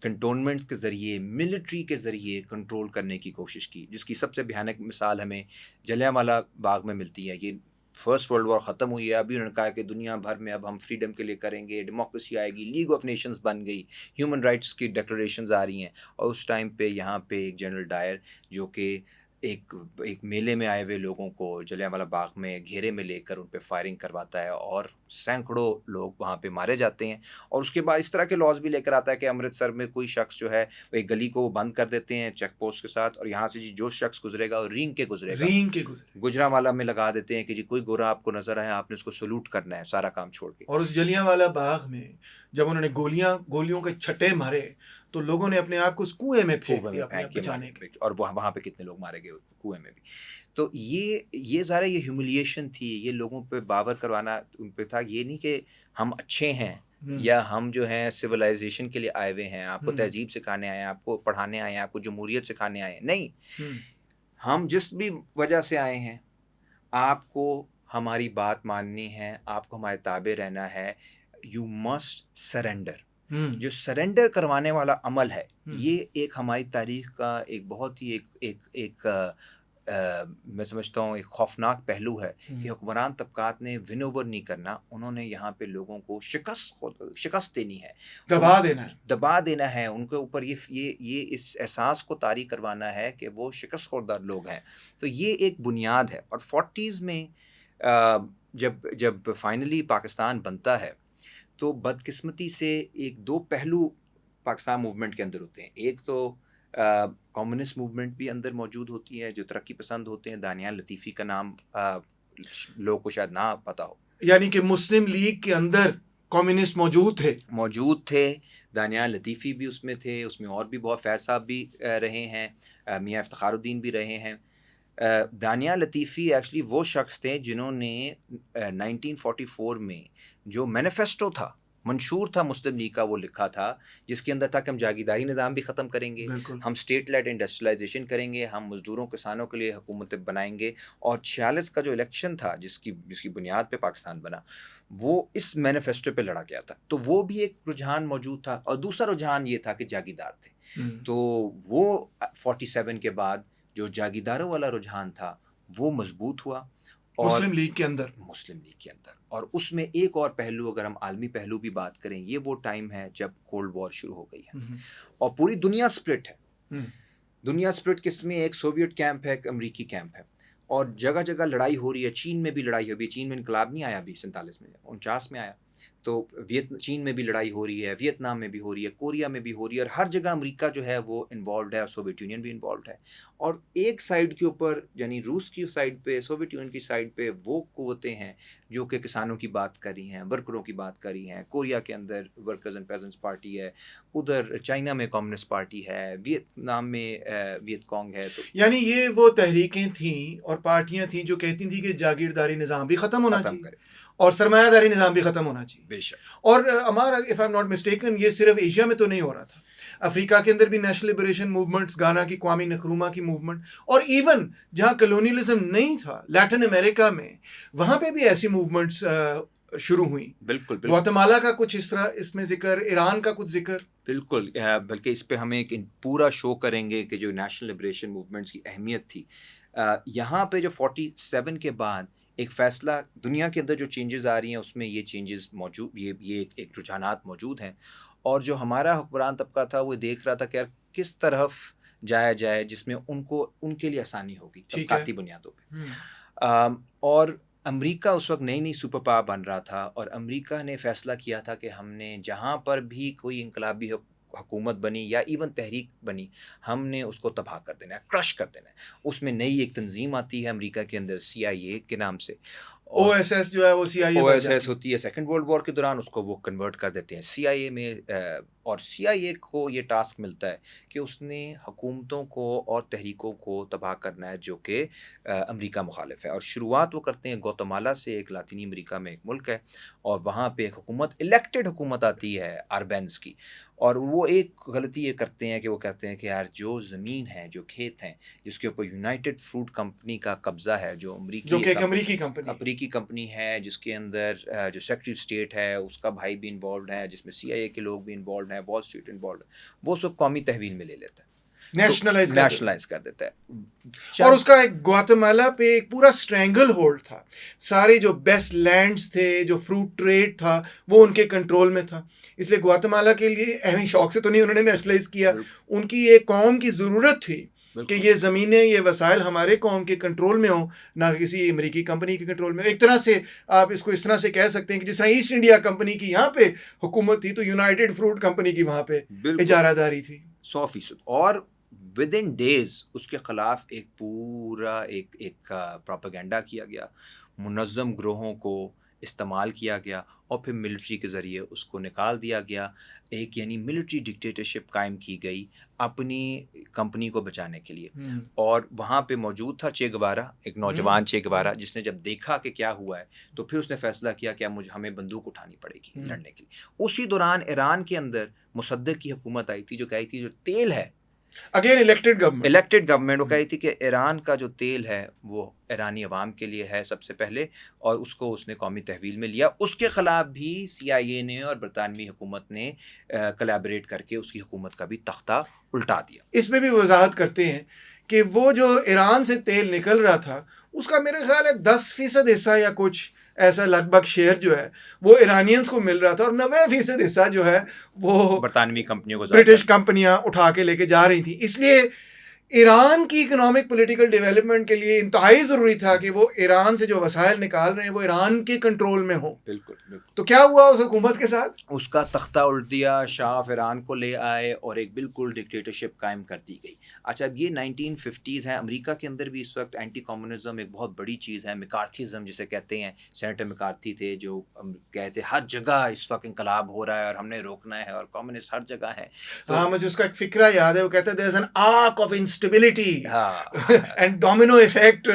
कंटोनमेंट्स के ज़रिए, मिलिट्री के ज़रिए कंट्रोल करने की कोशिश की, जिसकी सबसे भयानक मिसाल हमें जलियांवाला बाग में मिलती है। ये फर्स्ट वर्ल्ड वॉर ख़त्म हुई है, अभी उन्होंने कहा कि दुनिया भर में अब हम फ्रीडम के लिए करेंगे, डेमोक्रेसी आएगी, लीग ऑफ नेशंस बन गई, ह्यूमन राइट्स की डिक्लेरेशंस आ रही हैं। और उस टाइम पे यहाँ पे एक जनरल डायर, जो कि एक मेले में आए हुए लोगों को जलियांवाला बाग में घेरे में लेकर उन पे फायरिंग करवाता है, और सैकड़ों लोग वहाँ पे मारे जाते हैं। और उसके बाद इस तरह के लॉज भी लेकर आता है कि अमृतसर में कोई शख्स जो है वो एक गली को बंद कर देते हैं चेक पोस्ट के साथ, और यहाँ से जी जो शख्स गुजरेगा वो रींग के गुजरेगा, गुजरांवाला में लगा देते हैं कि जी कोई गोरा आपको नजर आया, आपने उसको सलूट करना है सारा काम छोड़ के। और उस जलियांवाला बाग में जब उन्होंने गोलियों के छट्टे मारे, तो लोगों ने अपने आप को उस कुएं में फेंक दिया अपने बचाने के। और वहाँ पे कितने लोग मारे गए कुएं में भी। तो ये सारा ये ह्यूमिलिएशन थी, ये लोगों पे बावर करवाना उन पे था। ये नहीं कि हम अच्छे हैं या हम जो हैं सिविलाइजेशन के लिए आए हुए हैं, आपको तहजीब सिखाने आए हैं, आपको पढ़ाने आए हैं, आपको जमहूरियत सिखाने आए हैं, नहीं। हम जिस भी वजह से आए हैं, आपको हमारी बात माननी है, आपको हमारे ताबे रहना है, यू मस्ट सरेंडर। जो सरेंडर करवाने वाला अमल है, ये एक हमारी तारीख का एक बहुत ही मैं समझता हूँ एक खौफनाक पहलू है कि हुक्मरान तबकात ने विन ओवर नहीं करना, उन्होंने यहाँ पे लोगों को शिकस्त देनी है, दबा देना है उनके ऊपर। ये इस एहसास को तारी करवाना है कि वो शिकस्त खुर्दा लोग हैं। तो ये एक बुनियाद है। और 40s में जब फाइनली पाकिस्तान बनता है, तो बदकिस्मती से एक दो पहलू पाकिस्तान मूवमेंट के अंदर होते हैं। एक तो कम्युनिस्ट मूवमेंट भी अंदर मौजूद होती है, जो तरक्की पसंद होते हैं। दानियाल लतीफ़ी का नाम लोगों को शायद ना पता हो, यानी कि मुस्लिम लीग के अंदर कम्युनिस्ट मौजूद थे। दानियाल लतीफ़ी भी उसमें थे, उसमें और भी बहुत फैज़ साहब भी रहे हैं, मियाँ इफ्तिखारुद्दीन भी रहे हैं। दानियाल लतीफ़ी एक्चुअली वो शख्स थे जिन्होंने 1944 में जो मैनिफेस्टो था, मंशूर था मुस्लिम लीग का, वो लिखा था, जिसके अंदर था कि हम जागीरदारी निज़ाम भी ख़त्म करेंगे, हम स्टेट लेड इंडस्ट्रियलाइजेशन करेंगे, हम मज़दूरों किसानों के लिए हुकूमतें बनाएंगे। और 46 का जो इलेक्शन था, जिसकी बुनियाद पे पाकिस्तान बना, वो इस मैनिफेस्टो पे लड़ा गया था। तो वो भी एक रुझान मौजूद था। और दूसरा रुझान ये था कि जागीरदार थे, तो वो 47 के बाद जो जागीरदारों वाला रुझान था वो मजबूत हुआ मुस्लिम लीग के अंदर। और उसमें एक और पहलू, अगर हम आलमी पहलू भी बात करें, ये वो टाइम है जब कोल्ड वॉर शुरू हो गई है और पूरी दुनिया स्प्लिट है। दुनिया स्प्लिट किसमें, एक सोवियत कैंप है, एक अमेरिकी कैंप है, और जगह जगह लड़ाई हो रही है। चीन में भी लड़ाई हो रही है। चीन में इनकलाब नहीं आया अभी 47 में, 49 में आया। तो चीन में भी लड़ाई हो रही है, वियतनाम में भी हो रही है, कोरिया में भी हो रही है, और हर जगह अमेरिका जो है वो इन्वॉल्व है, और सोवियत यूनियन भी इन्वॉल्व है। और एक साइड के ऊपर, यानी रूस की साइड पे, सोवियत यूनियन की साइड पे वो कुव्वतें हैं जो कि किसानों की बात कर रही हैं, वर्करों की बात कर रही हैं। कोरिया के अंदर वर्कर्स एंड पेजेंट्स पार्टी है, उधर चाइना में कम्युनिस्ट पार्टी है, वियतनाम में वियतकॉन्ग है। तो यानी ये वो तहरीकें थीं और पार्टियां थीं जो कहती थी कि जागीरदारी निज़ाम भी ख़त्म होना चाहिए और सरमायादारी निज़ाम भी ख़त्म होना चाहिए। बेशक। और हमारा, if I am not mistaken, ये सिर्फ एशिया में तो नहीं हो रहा था, अफ्रीका के अंदर भी नेशनल लिबरेशन मूवमेंट्स, गाना की क्वामी नक्रूमा की मूवमेंट, और इवन जहाँ कलोनियलिज्म नहीं था, लैटिन अमेरिका में, वहाँ पे भी ऐसी मूवमेंट्स शुरू हुई। बिल्कुल। ग्वाटेमाला का कुछ इस तरह इसमें जिक्र, ईरान का कुछ जिक्र। बिल्कुल, बल्कि इस पे हमें एक पूरा शो करेंगे कि जो नेशनल लिबरेशन मूवमेंट्स की अहमियत थी। यहाँ पे जो 47 के बाद एक फ़ैसला, दुनिया के अंदर जो चेंजेस आ रही हैं उसमें ये चेंजेस मौजूद, ये एक रुझानात मौजूद हैं। और जो हमारा हुक्मरान तबका था वो देख रहा था कि यार किस तरफ जाया जाए जिसमें उनके लिए आसानी होगी तबकाती बुनियादों पे। और अमेरिका उस वक़्त नई-नई सुपर पावर बन रहा था और अमेरिका ने फ़ैसला किया था कि हमने जहाँ पर भी कोई इनकलाबी हुकूमत बनी या इवन तहरीक बनी, हमने उसको तबाह कर देना है, क्रश कर देना है। उसमें नई एक तंज़ीम आती है अमेरिका के अंदर CIA के नाम से और ओएसएस जो है वो CIA बन जाती ओएसएस है। होती है सेकंड वर्ल्ड वॉर के दौरान, उसको वो कन्वर्ट कर देते हैं CIA में और CIA को ये टास्क मिलता है कि उसने हुकूमतों को और तहरीकों को तबाह करना है जो कि अमेरिका मुखालिफ है और शुरुआत वो करते हैं गौतमाला से, एक लातीनी अमेरिका में एक मुल्क है और वहाँ पे एक हुकूमत इलेक्टेड हुकूमत आती है अरबेन्स की और वो एक गलती ये करते हैं कि वो कहते हैं कि यार जो ज़मीन है, जो खेत हैं, जिसके ऊपर यूनाइटेड फ्रूट कंपनी का कब्ज़ा है, जो जो अमरीकी कि एक एक अमेरिकी कंपनी है। अफ्रीकी कंपनी है जिसके अंदर जो सेक्रेटरी स्टेट है उसका भाई भी इन्वॉल्व है, जिसमें CIA के लोग भी इन्वॉल्व हैं, वॉल स्ट्रीट इन्वॉल्व है, वो सब कौमी तहवील में ले लेता है, तो नेशनलाइज कर देता है। नेशनलाइज कर देता है। और चंद उसका एक ग्वाटेमाला पे एक पूरा स्ट्रैंगल होल्ड था। सारे जो बेस्ट लैंड्स थे, जो फ्रूट ट्रेड था, वो उनके कंट्रोल में था। इसलिए ग्वाटेमाला के लिए ऐसे शौक से तो नहीं उन्होंने नेशनलाइज किया। बिल्कुल, उनकी एक कौम की ज़रूरत थी कि बिल्कुल, ये ज़मीनें, ये वसाइल हमारे कौम के कंट्रोल में हो, ना कि किसी अमेरिकी कंपनी के कंट्रोल में। एक तरह से आप इसको इस तरह से कह सकते हैं कि जिस तरह ईस्ट इंडिया कंपनी की यहाँ पे हुकूमत थी, तो यूनाइटेड फ्रूट कंपनी की वहाँ पे बिल्कुल, इजारादारी थी। 100% और विदिन डेज़ उसके खिलाफ एक पूरा एक एक प्रोपेगेंडा किया गया, मुनज़्ज़म ग्रोहों को इस्तेमाल किया गया और फिर मिलिट्री के ज़रिए उसको निकाल दिया गया। एक यानी मिलिट्री डिक्टेटरशिप कायम की गई अपनी कंपनी को बचाने के लिए हम्म, और वहाँ पे मौजूद था चे गवारा, एक नौजवान चे गवारा हम्म, जिसने जब देखा कि क्या हुआ है, तो फिर उसने फ़ैसला किया कि अब हमें बंदूक उठानी पड़ेगी हम्म। लड़ने के लिए। उसी दौरान ईरान के अंदर मुसद्दक़ की हुकूमत आई थी जो कही थी जो तेल है, again elected government. Elected government वो कही थी कि ईरान का जो तेल है वो ईरानी अवाम के लिए है सबसे पहले और उसको उसने कौमी तहवील में लिया। उसके ख़िलाफ़ भी CIA ने और बरतानवी हुकूमत ने कोलैबोरेट करके उसकी हुकूमत का भी तख्ता उल्टा दिया। इसमें भी वजाहत करते हैं कि वो जो ईरान से तेल निकल रहा था, उसका मेरे ख्याल है 10% हिस्सा या कुछ ऐसा लगभग शेयर जो है वो ईरानियंस को मिल रहा था और 90% हिस्सा जो है वो बरतानवी कंपनियों को ब्रिटिश ज़्यादातर कंपनियां उठा के लेके जा रही थी। इसलिए ईरान की इकोनॉमिक पॉलिटिकल डेवलपमेंट के लिए इंतहाई ज़रूरी था कि वो ईरान से जो वसाइल निकाल रहे हैं वो ईरान के कंट्रोल में हो। बिल्कुल, बिल्कुल। तो क्या हुआ उस हुकूमत के साथ? उसका तख्ता उल्ट दिया, शाह ऑफ ईरान को ले आए और एक बिल्कुल डिक्टेटरशिप कायम कर दी गई। अच्छा, अब ये 1950s हैं, अमेरिका के अंदर भी इस वक़्त एंटी कम्युनिज़्म एक बहुत बड़ी चीज़ है, मैकार्थीज़्म जिसे कहते हैं। सेनेटर मैकार्थी थे जो कहते हर जगह इस वक़्त इंकलाब हो रहा है और हमने रोकना है और कम्युनिस्ट हर जगह हैं। तो हाँ, मुझे उसका एक फ़िक्रा याद है, वो कहता है there is an arc of instability हाँ, एंड डोमिनो इफ़ेक्ट,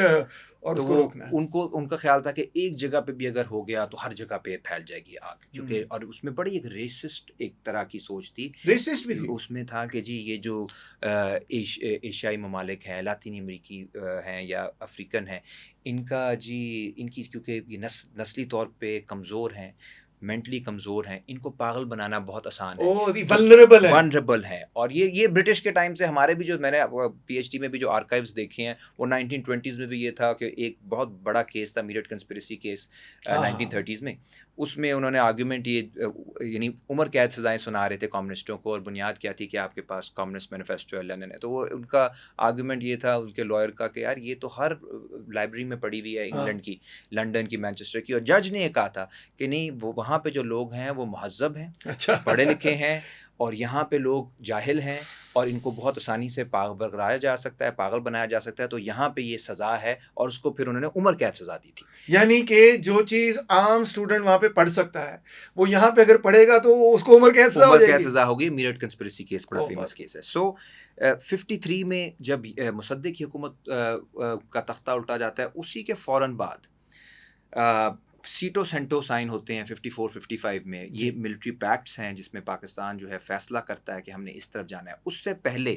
और तो उसको वो रोकना है। उनको उनका ख़्याल था कि एक जगह पे भी अगर हो गया तो हर जगह पे फैल जाएगी आग, क्योंकि हुँ, और उसमें बड़ी एक रेसिस्ट एक तरह की सोच थी। रेसिस्ट भी थी। उसमें था कि जी ये जो एशियाई ममालिक हैं, लातीनी अमेरिकी हैं या अफ्रीकन हैं, इनका जी इनकी क्योंकि ये नस्ली तौर पे कमज़ोर हैं, मेंटली कमज़ोर हैं, इनको पागल बनाना बहुत आसान है। ओह! दी तो वल्नरेबल है। वल्नरेबल हैं और ये ब्रिटिश के टाइम से हमारे भी जो मैंने PhD में भी जो आर्काइव्स देखे हैं, वो 1920s में भी ये था कि एक बहुत बड़ा केस था मीरठ कंस्पिरेसी केस हाँ, हाँ, हाँ। 1930s में। उसमें उन्होंने आर्गुमेंट ये यानी उम्र कैद सज़ाएँ सुना रहे थे कम्युनिस्टों को और बुनियाद क्या थी कि आपके पास कम्युनिस्ट मैनिफेस्टो है, लेनिन है। तो वो उनका आर्गुमेंट ये था उनके लॉयर का कि यार ये तो हर लाइब्रेरी में पड़ी हुई है हाँ, इंग्लैंड की, लंदन की, मैनचेस्टर की, और जज ने ये कहा था कि नहीं वो वहाँ पे जो लोग हैं वो महज़्ज़ब हैं, अच्छा। पढ़े लिखे हैं और यहाँ पे लोग जाहिल हैं और इनको बहुत आसानी से बरगलाया जा सकता है, पागल बनाया जा सकता है, तो यहाँ पे ये सज़ा है और उसको फिर उन्होंने उम्र कैद सज़ा दी थी। यानी कि जो चीज़ आम स्टूडेंट वहाँ पे पढ़ सकता है, वो यहाँ पे अगर पढ़ेगा तो उसको उम्र कैद सज़ा हो उम्र कैद जाएगी। सज़ा होगी, मीरठ कंस्पिरेसी केस बड़ा ओह बात! फ़ेमस केस है। 53 में जब मुसद्दिक़ की हुकूमत का तख्ता उल्टा जाता है, उसी के फ़ौरन बाद सीटो सेंटो साइन होते हैं 54-55 में। ये जी। मिलिट्री पैक्ट्स हैं जिसमें पाकिस्तान जो है फ़ैसला करता है कि हमने इस तरफ जाना है। उससे पहले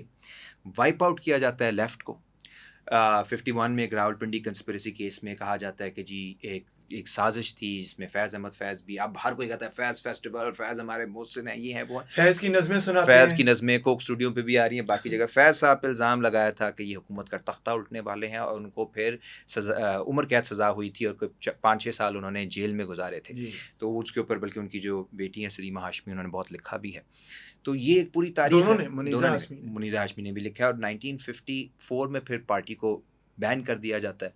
वाइप आउट किया जाता है लेफ़्ट को। 51 में एक रावलपिंडी कंस्पिरेसी केस में कहा जाता है कि जी एक एक साजिश थी जिसमें फैज़ अहमद फैज़ भी, अब हर कोई कहता है फैज़ फेस्टिवल, फैज़ हमारे मोहसिन हैं, ये हैं, वो हैं। फैज़ की नज़में सुनाते फैज़ हैं। की नज़में कोक स्टूडियो पे भी आ रही हैं, बाकी जगह। फैज़ साहब पे इल्ज़ाम लगाया था कि ये हुकूमत का तख्ता उल्टने वाले हैं और उनको फिर उम्र कैद सज़ा हुई थी और कोई 5-6 साल उन्होंने जेल में गुजारे थे। जी। तो उसके ऊपर बल्कि उनकी जो बेटी हैं सलीमा हाशमी, उन्होंने बहुत लिखा भी है। तो ये एक पूरी तारीख़ दोनों है। ने, मुनीज़ा दोनों ने, हाशमी ने। मुनीज़ा हाशमी ने भी लिखा है और 1954 में फिर पार्टी को बैन कर दिया जाता है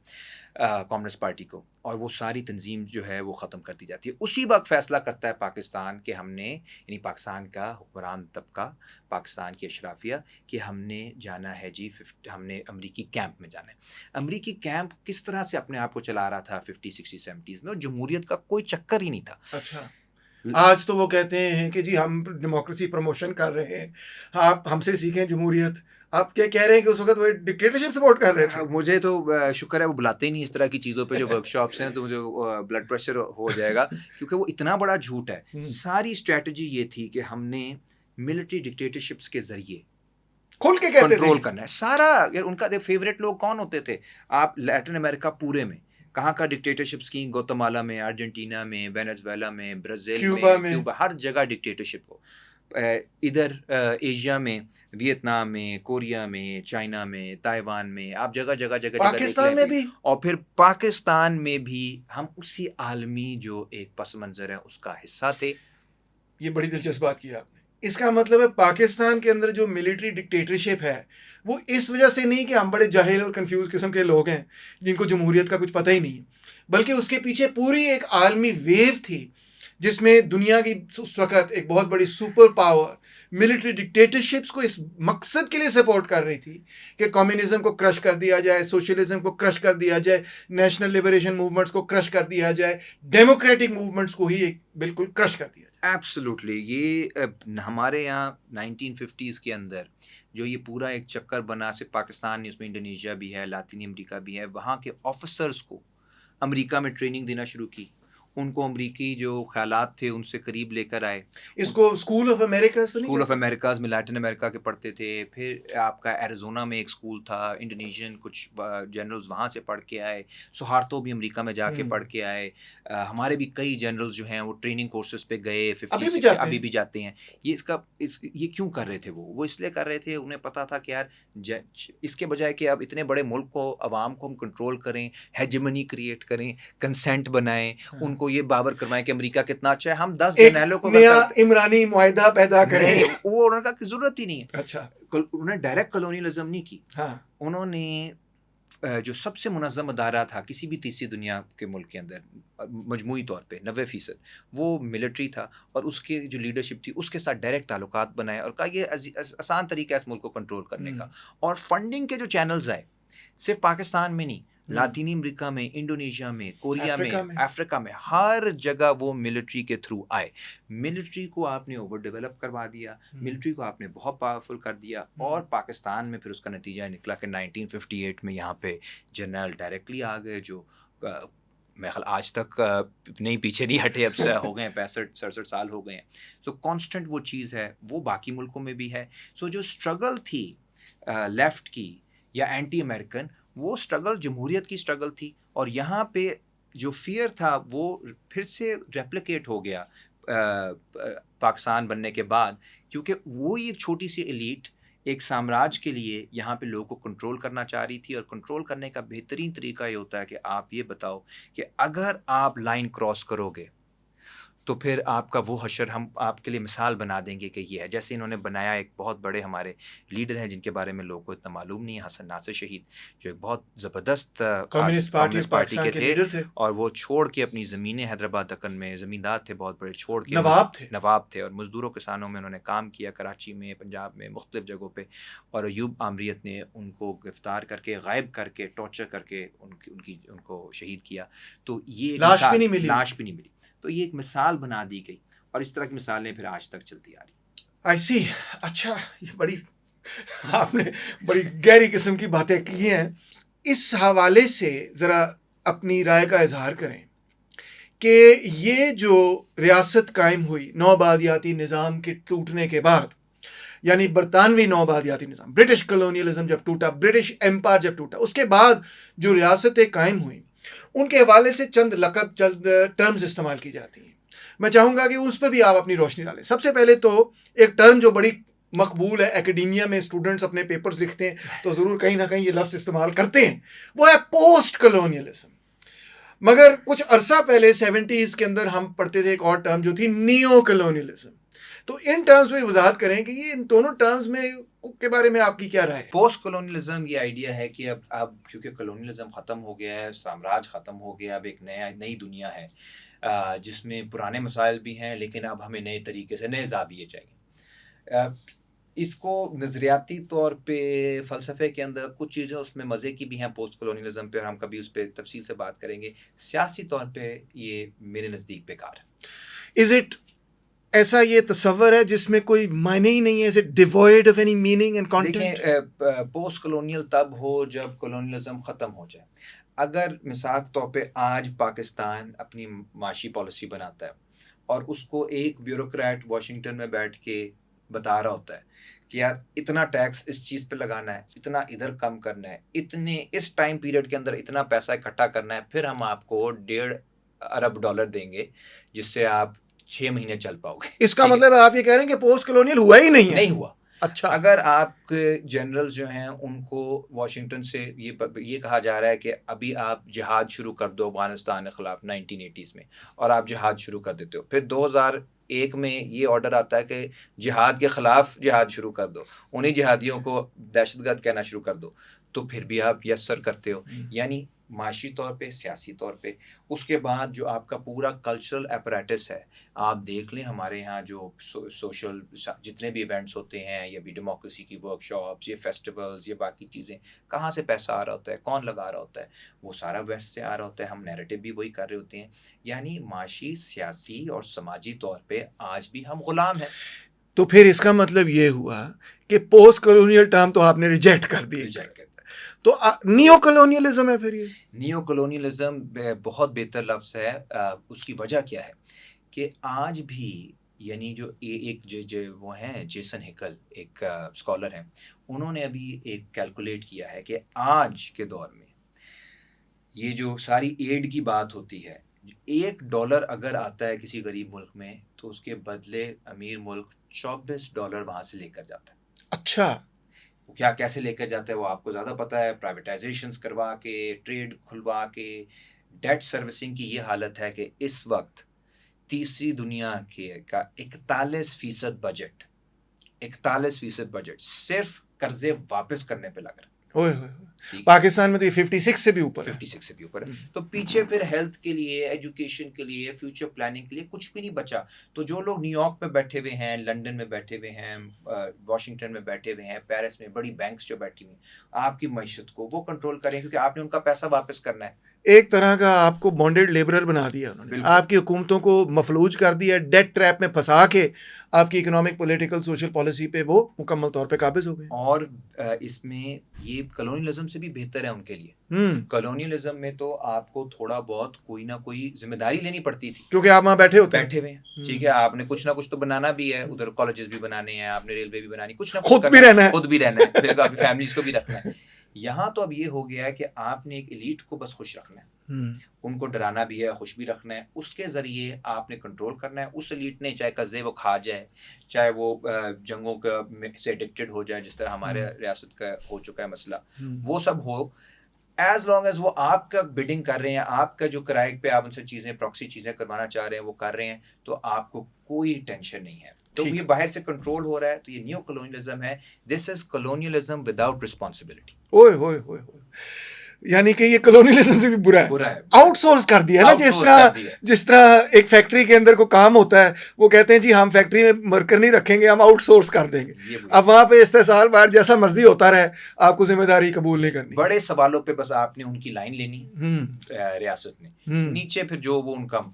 कम्युनिस्ट पार्टी को, और वो सारी तंजीम जो है वो ख़त्म कर दी जाती है। उसी वक्त फ़ैसला करता है पाकिस्तान कि हमने, यानी पाकिस्तान का हुक्मरान तबका, पाकिस्तान की अशराफिया, कि हमने जाना है जी, हमने अमरीकी कैंप में जाना है। अमरीकी कैंप किस तरह से अपने आप को चला रहा था 50 60 70s में, और जमहूरियत का कोई चक्कर ही नहीं था। अच्छा, आज तो वो कहते हैं कि जी हम डेमोक्रेसी प्रमोशन कर रहे हैं, आप हमसे सीखें जमहूरियत। आप क्या कह रहे हैं कि उस वक्त वो डिक्टेटरशिप सपोर्ट कर रहे थे? मुझे तो शुक्र है वो बुलाते ही नहीं इस तरह की चीज़ों पे जो वर्कशॉप्स हैं, तो मुझे ब्लड प्रेशर हो जाएगा क्योंकि वो इतना बड़ा झूठ है। सारी स्ट्रैटेजी ये थी कि हमने मिलिट्री डिक्टेटरशिप्स के ज़रिए खुल के कहते थे। कंट्रोल करना है सारा। यार उनका फेवरेट लोग कौन होते थे? आप लैटिन अमेरिका पूरे में कहाँ का डिक्टेटरशिप्स की, गुआतेमाला में, अर्जेंटीना में, वेनेजुएला में, ब्राज़ील क्यूबा में, में। क्यूबा, हर जगह डिक्टेटरशिप हो। इधर एशिया में, वियतनाम में, कोरिया में, चाइना में, ताइवान में, आप जगह जगह जगह जगह देख पाकिस्तान लें में अभी। भी। और फिर पाकिस्तान में भी हम उसी आलमी जो एक पस मंज़र है उसका हिस्सा थे। ये बड़ी दिलचस्प बात की आपने। इसका मतलब है पाकिस्तान के अंदर जो मिलिट्री डिक्टेटरशिप है वो इस वजह से नहीं कि हम बड़े जाहिल और कंफ्यूज किस्म के लोग हैं जिनको जमहूरियत का कुछ पता ही नहीं है, बल्कि उसके पीछे पूरी एक आलमी वेव थी जिसमें दुनिया की उस वक्त एक बहुत बड़ी सुपर पावर मिलिट्री डिक्टेटरशिप्स को इस मकसद के लिए सपोर्ट कर रही थी कि कम्युनिज्म को क्रश कर दिया जाए, सोशलिज्म को क्रश कर दिया जाए, नेशनल लिबरेशन मूवमेंट्स को क्रश कर दिया जाए, डेमोक्रेटिक मूवमेंट्स को ही एक बिल्कुल क्रश कर दिया जाए। एब्सोल्युटली। ये हमारे यहाँ 1950s के अंदर जो ये पूरा एक चक्कर बना, सिर्फ पाकिस्तान नहीं, उसमें इंडोनेशिया भी है, लातिन अमेरिका भी है, वहाँ के ऑफिसर्स को अमेरिका में ट्रेनिंग देना शुरू की, उनको अमरीकी जो ख़यालात थे उनसे करीब लेकर आए। इसको स्कूल ऑफ अमेरिका से नहीं स्कूल ऑफ कहते? अमेरिकाज़ में लैटिन अमेरिका के पढ़ते थे। फिर आपका एरिज़ोना में एक स्कूल था, इंडोनेशियन कुछ जनरल्स वहाँ से पढ़ के आए। सुहार्तो भी अमेरिका में जाके पढ़ के आए। हमारे भी कई जनरल्स जो हैं वो ट्रेनिंग कोर्सेज़ पे गए, 50 अभी भी 60 जाते अभी हैं। भी जाते हैं। ये क्यों कर रहे थे वो इसलिए कर रहे थे, उन्हें पता था कि यार इसके बजाय कि अब इतने बड़े मुल्क को, अवाम को हम कंट्रोल करें, हेजेमनी क्रिएट करें, कंसेंट बनाएं, उनको ये बावर करवाएं कि अमेरिका कितना अच्छा है, हम 10 एक जर्नैलों को नया इमरानी मुआहिदा पैदा नहीं, करें। वो उन्होंने कहा कि ज़रूरत ही नहीं है। अच्छा। उन्होंने डायरेक्ट कॉलोनियलिज्म नहीं की। हाँ। उन्होंने जो सबसे मुनज़्ज़म अदारा था किसी भी तीसरी दुनिया के मुल्क के अंदर, मजमूई तौर पे 90% वो मिलिट्री था, और उसके जो लीडरशिप थी उसके साथ डायरेक्ट ताल्लुकात बनाए और कहा ये आसान तरीका है इस मुल्क को कंट्रोल करने का। और फंडिंग के जो चैनल्स आए, सिर्फ पाकिस्तान में नहीं, लातीनी अमेरिका में, इंडोनेशिया में, कोरिया में, अफ्रीका में, हर जगह वो मिलिट्री के थ्रू आए। मिलिट्री को आपने ओवर डेवलप करवा दिया, मिलिट्री को आपने बहुत पावरफुल कर दिया, और पाकिस्तान में फिर उसका नतीजा निकला कि 1958 में यहाँ पे जनरल डायरेक्टली आ गए जो मेरे ख्याल आज तक नहीं, पीछे नहीं हटे, अब से हो गए हैं 65-67 साल हो गए हैं। सो कांस्टेंट वो चीज़ है, वो बाकी मुल्कों में भी है। सो जो स्ट्रगल थी लेफ़्ट की या एंटी अमेरिकन, वो स्ट्रगल जमहूरियत की स्ट्रगल थी, और यहाँ पे जो फियर था वो फिर से रेप्लिकेट हो गया पाकिस्तान बनने के बाद, क्योंकि वो ही एक छोटी सी एलीट एक साम्राज्य के लिए यहाँ पे लोगों को कंट्रोल करना चाह रही थी। और कंट्रोल करने का बेहतरीन तरीका ये होता है कि आप ये बताओ कि अगर आप लाइन क्रॉस करोगे तो फिर आपका वो हशर हम आपके लिए मिसाल बना देंगे कि ये है। जैसे इन्होंने बनाया, एक बहुत बड़े हमारे लीडर हैं जिनके बारे में लोगों को इतना मालूम नहीं है, हसन नासिर शहीद, जो एक बहुत ज़बरदस्त कम्युनिस्ट पार्टी के लीडर थे, और वो छोड़ के अपनी ज़मीनें, हैदराबाद दक्कन में ज़मींदार थे बहुत बड़े, छोड़ के नवाब थे और मज़दूरों किसानों में उन्होंने काम किया, कराची में, पंजाब में, मुख्तलिफ जगहों पर। और अयूब आमरीत ने उनको गिरफ़्तार करके, गायब करके, टॉर्चर करके उनको शहीद किया। तो ये लाश भी नहीं मिली। तो ये एक मिसाल बना दी गई, और इस तरह की मिसालें फिर आज तक चलती आ रही। आई सी। अच्छा, ये बड़ी आपने बड़ी गहरी किस्म की बातें की हैं। इस हवाले से ज़रा अपनी राय का इजहार करें कि ये जो रियासत कायम हुई नौबादियाती निज़ाम के टूटने के बाद, यानी बरतानवी नौबादियाती निज़ाम, ब्रिटिश कॉलोनियलिज्म जब टूटा, ब्रिटिश एम्पायर जब टूटा, उसके बाद जो रियासतें कायम हुई, उनके हवाले से चंद लक़ब, चंद टर्म्स इस्तेमाल की जाती हैं। मैं चाहूँगा कि उस पर भी आप अपनी रोशनी डालें। सबसे पहले तो एक टर्म जो बड़ी मकबूल है, एकेडेमिया में स्टूडेंट्स अपने पेपर्स लिखते हैं तो ज़रूर कहीं ना कहीं ये लफ्ज़ इस्तेमाल करते हैं, वो है पोस्ट कॉलोनियलिज्म। मगर कुछ अरसा पहले 70s के अंदर हम पढ़ते थे एक और टर्म जो थी नियो कॉलोनियलिज्म। तो इन टर्म्स में वजाहत करें कि ये इन दोनों टर्म्स में के बारे में आपकी क्या राय है? पोस्ट कॉलोनियलिज्म ये आइडिया है कि अब क्योंकि कॉलोनियलिज्म ख़त्म हो गया है, साम्राज्य ख़त्म हो गया, अब एक नई दुनिया है जिसमें पुराने मसाइल भी हैं, लेकिन अब हमें नए तरीके से नए ज़ाविये चाहिए। इसको नज़रियाती तौर पे फ़लसफ़े के अंदर कुछ चीज़ें उसमें मज़े की भी हैं पोस्ट कॉलोनियलिज्म पे, और हम कभी उस पर तफसील से बात करेंगे। सियासी तौर पे ये मेरे नज़दीक बेकार है। इज इट ऐसा ये तस्वर है जिसमें कोई मायने ही नहीं है? Is it devoid of any meaning and content? देखें, पोस्ट कॉलोनियल तब हो जब कॉलोनियलिज्म ख़त्म हो जाए। अगर मिसाल के तौर पे आज पाकिस्तान अपनी माशी पॉलिसी बनाता है और उसको एक ब्यूरोक्रेट वाशिंगटन में बैठ के बता रहा होता है कि यार इतना टैक्स इस चीज़ पे लगाना है, इतना इधर कम करना है, इतने इस टाइम पीरियड के अंदर इतना पैसा इकट्ठा करना है, फिर हम आपको $1.5 अरब देंगे जिससे आप 6 महीने चल पाओगे। इसका मतलब आप ये कह रहे हैं कि पोस्ट कॉलोनियल हुआ ही नहीं है? नहीं हुआ। अच्छा, अगर आपके जनरल्स जो हैं उनको वाशिंगटन से ये कहा जा रहा है कि अभी आप जिहाद शुरू कर दो अफगानिस्तान के ख़िलाफ़ 1980s में, और आप जिहाद शुरू कर देते हो, फिर 2001 में ये ऑर्डर आता है कि जिहाद के ख़िलाफ़ जिहाद शुरू कर दो, उन्हीं जिहादियों को दहशतगर्द कहना शुरू कर दो, तो फिर भी आप यस सर करते हो। यानी माशी तौर पे, सियासी तौर पे, उसके बाद जो आपका पूरा कल्चरल अपैरेटस है, आप देख लें हमारे यहाँ जो सोशल जितने भी इवेंट्स होते हैं, या भी डेमोक्रेसी की वर्कशॉप्स, ये फेस्टिवल्स, ये बाकी चीज़ें, कहाँ से पैसा आ रहा होता है, कौन लगा रहा होता है? वो सारा वेस्ट से आ रहा होता है, हम नैरेटिव भी वही कर रहे होते हैं। यानी माशी, सियासी और समाजी तौर पे आज भी हम गुलाम हैं। तो फिर इसका मतलब ये हुआ कि पोस्ट कॉलोनियल टर्म तो आपने रिजेक्ट कर दिए। रिजेक्ट कर। तो नियो कॉलोनियलिज्म है फिर ये? नियो कॉलोनियलिज्म बहुत बेहतर लफ्ज़ है। उसकी वजह क्या है कि आज भी, यानी जो एक जो वो हैं जेसन हिकल, एक स्कॉलर हैं, उन्होंने अभी एक कैलकुलेट किया है कि आज के दौर में ये जो सारी एड की बात होती है, $1 अगर आता है किसी गरीब मुल्क में, तो उसके बदले अमीर मुल्क $24 वहाँ से लेकर जाता है। अच्छा, वो क्या कैसे लेकर जाता है वो आपको ज़्यादा पता है। प्राइवेटाइजेशंस करवा के, ट्रेड खुलवा के, डेट सर्विसिंग की ये हालत है कि इस वक्त तीसरी दुनिया का 41% बजट सिर्फ कर्जे वापस करने पे लग रहा है। ओए पाकिस्तान में तो ये 56 से भी ऊपर है। 56 से भी ऊपर है। तो पीछे फिर हेल्थ के लिए, एजुकेशन के लिए, फ्यूचर प्लानिंग के लिए कुछ भी नहीं बचा। तो जो लोग न्यूयॉर्क में बैठे हुए हैं, लंदन में बैठे हुए हैं, वाशिंगटन में बैठे हुए हैं, पेरिस में बड़ी बैंक्स जो बैठी हुई हैं, आपकी मईशत को वो कंट्रोल करें, क्योंकि आपने उनका पैसा वापस करना है। एक तरह का आपको बॉन्डेड लेबरर बना दिया उन्होंने, आपकी हुकूमतों को मफलूज कर दिया, डेट ट्रैप में फंसा के आपकी इकोनॉमिक, पॉलिटिकल, सोशल पॉलिसी पे वो मुकम्मल तौर पे काबिज हो गए। और इसमें ये कॉलोनियलिज्म से भी बेहतर है उनके लिए। कॉलोनियलिज्म में तो आपको थोड़ा बहुत कोई ना कोई जिम्मेदारी लेनी पड़ती थी, क्योंकि आप वहाँ बैठे हुए हैं। ठीक है, आपने कुछ ना कुछ तो बनाना भी है, उधर कॉलेजेस भी बनाने हैं, आपने रेलवे भी बनानी, कुछ ना कुछ खुद भी रहना है, फिर आपकी फैमिलीज को भी रखना है। यहाँ तो अब ये हो गया है कि आपने एक एलीट को बस खुश रखना है, उनको डराना भी है, खुश भी रखना है, उसके ज़रिए आपने कंट्रोल करना है। उस एलीट ने चाहे कर्जे वो खा जाए, चाहे वो जंगों का से एडिक्टेड हो जाए, जिस तरह हमारे रियासत का हो चुका है मसला, वो सब हो, एज लॉन्ग एज वो आपका बिडिंग कर रहे हैं, आपका जो किराए पे आप उनसे चीज़ें, प्रॉक्सी चीज़ें करवाना चाह रहे हैं, वो कर रहे हैं, तो आपको कोई टेंशन नहीं है। तो ये बाहर से कंट्रोल हो रहा है, तो ये न्यू कॉलोनियलिज्म है। This is colonialism without responsibility. ओए होए होए, यानी कि ये कॉलोनियलिज्म से भी बुरा है। आउटसोर्स कर दिया ना, जिस तरह एक फैक्ट्री के अंदर को काम होता है, वो कहते हैं जी हम फैक्ट्री में वर्कर नहीं रखेंगे, हम आउटसोर्स कर देंगे। अब वहाँ पे इस्तेसाल बाहर जैसा मर्जी होता रहे, आपको जिम्मेदारी कबूल नहीं करनी। बड़े सवालों पे बस आपने उनकी लाइन लेनी रियासत ने, नीचे फिर जो वो उनका।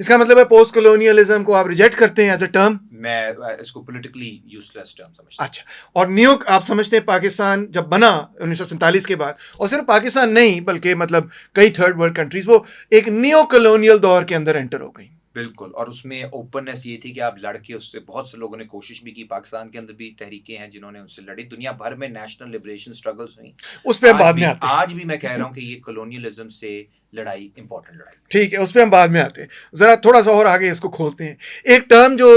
इसका मतलब है पोस्ट कॉलोनियलिज्म को आप रिजेक्ट करते हैं एज अ टर्म? मैं इसको पॉलिटिकली यूजलेस टर्म समझता हूं। अच्छा, और न्यू आप समझते हैं पाकिस्तान जब बना 1947 के बाद, और सिर्फ पाकिस्तान नहीं बल्कि मतलब कई थर्ड वर्ल्ड कंट्रीज वो एक नियो कॉलोनियल दौर के अंदर एंटर हो गई? बिल्कुल, और उसमें ओपननेस ये थी कि आप लड़के उससे, बहुत से लोगों ने कोशिश भी की, पाकिस्तान के अंदर भी तहरीकें हैं जिन्होंने उससे लड़ी, दुनिया भर में नेशनल लिबरेशन स्ट्रगल्स हुई, उस पर बाद में आते हैं। आज भी मैं कह रहा हूँ कि ये कॉलोनियलिज्म से लड़ाई इंपॉर्टेंट लड़ाई। ठीक है, उस पर हम बाद में आते हैं, ज़रा थोड़ा सा और आगे इसको खोलते हैं। एक टर्म जो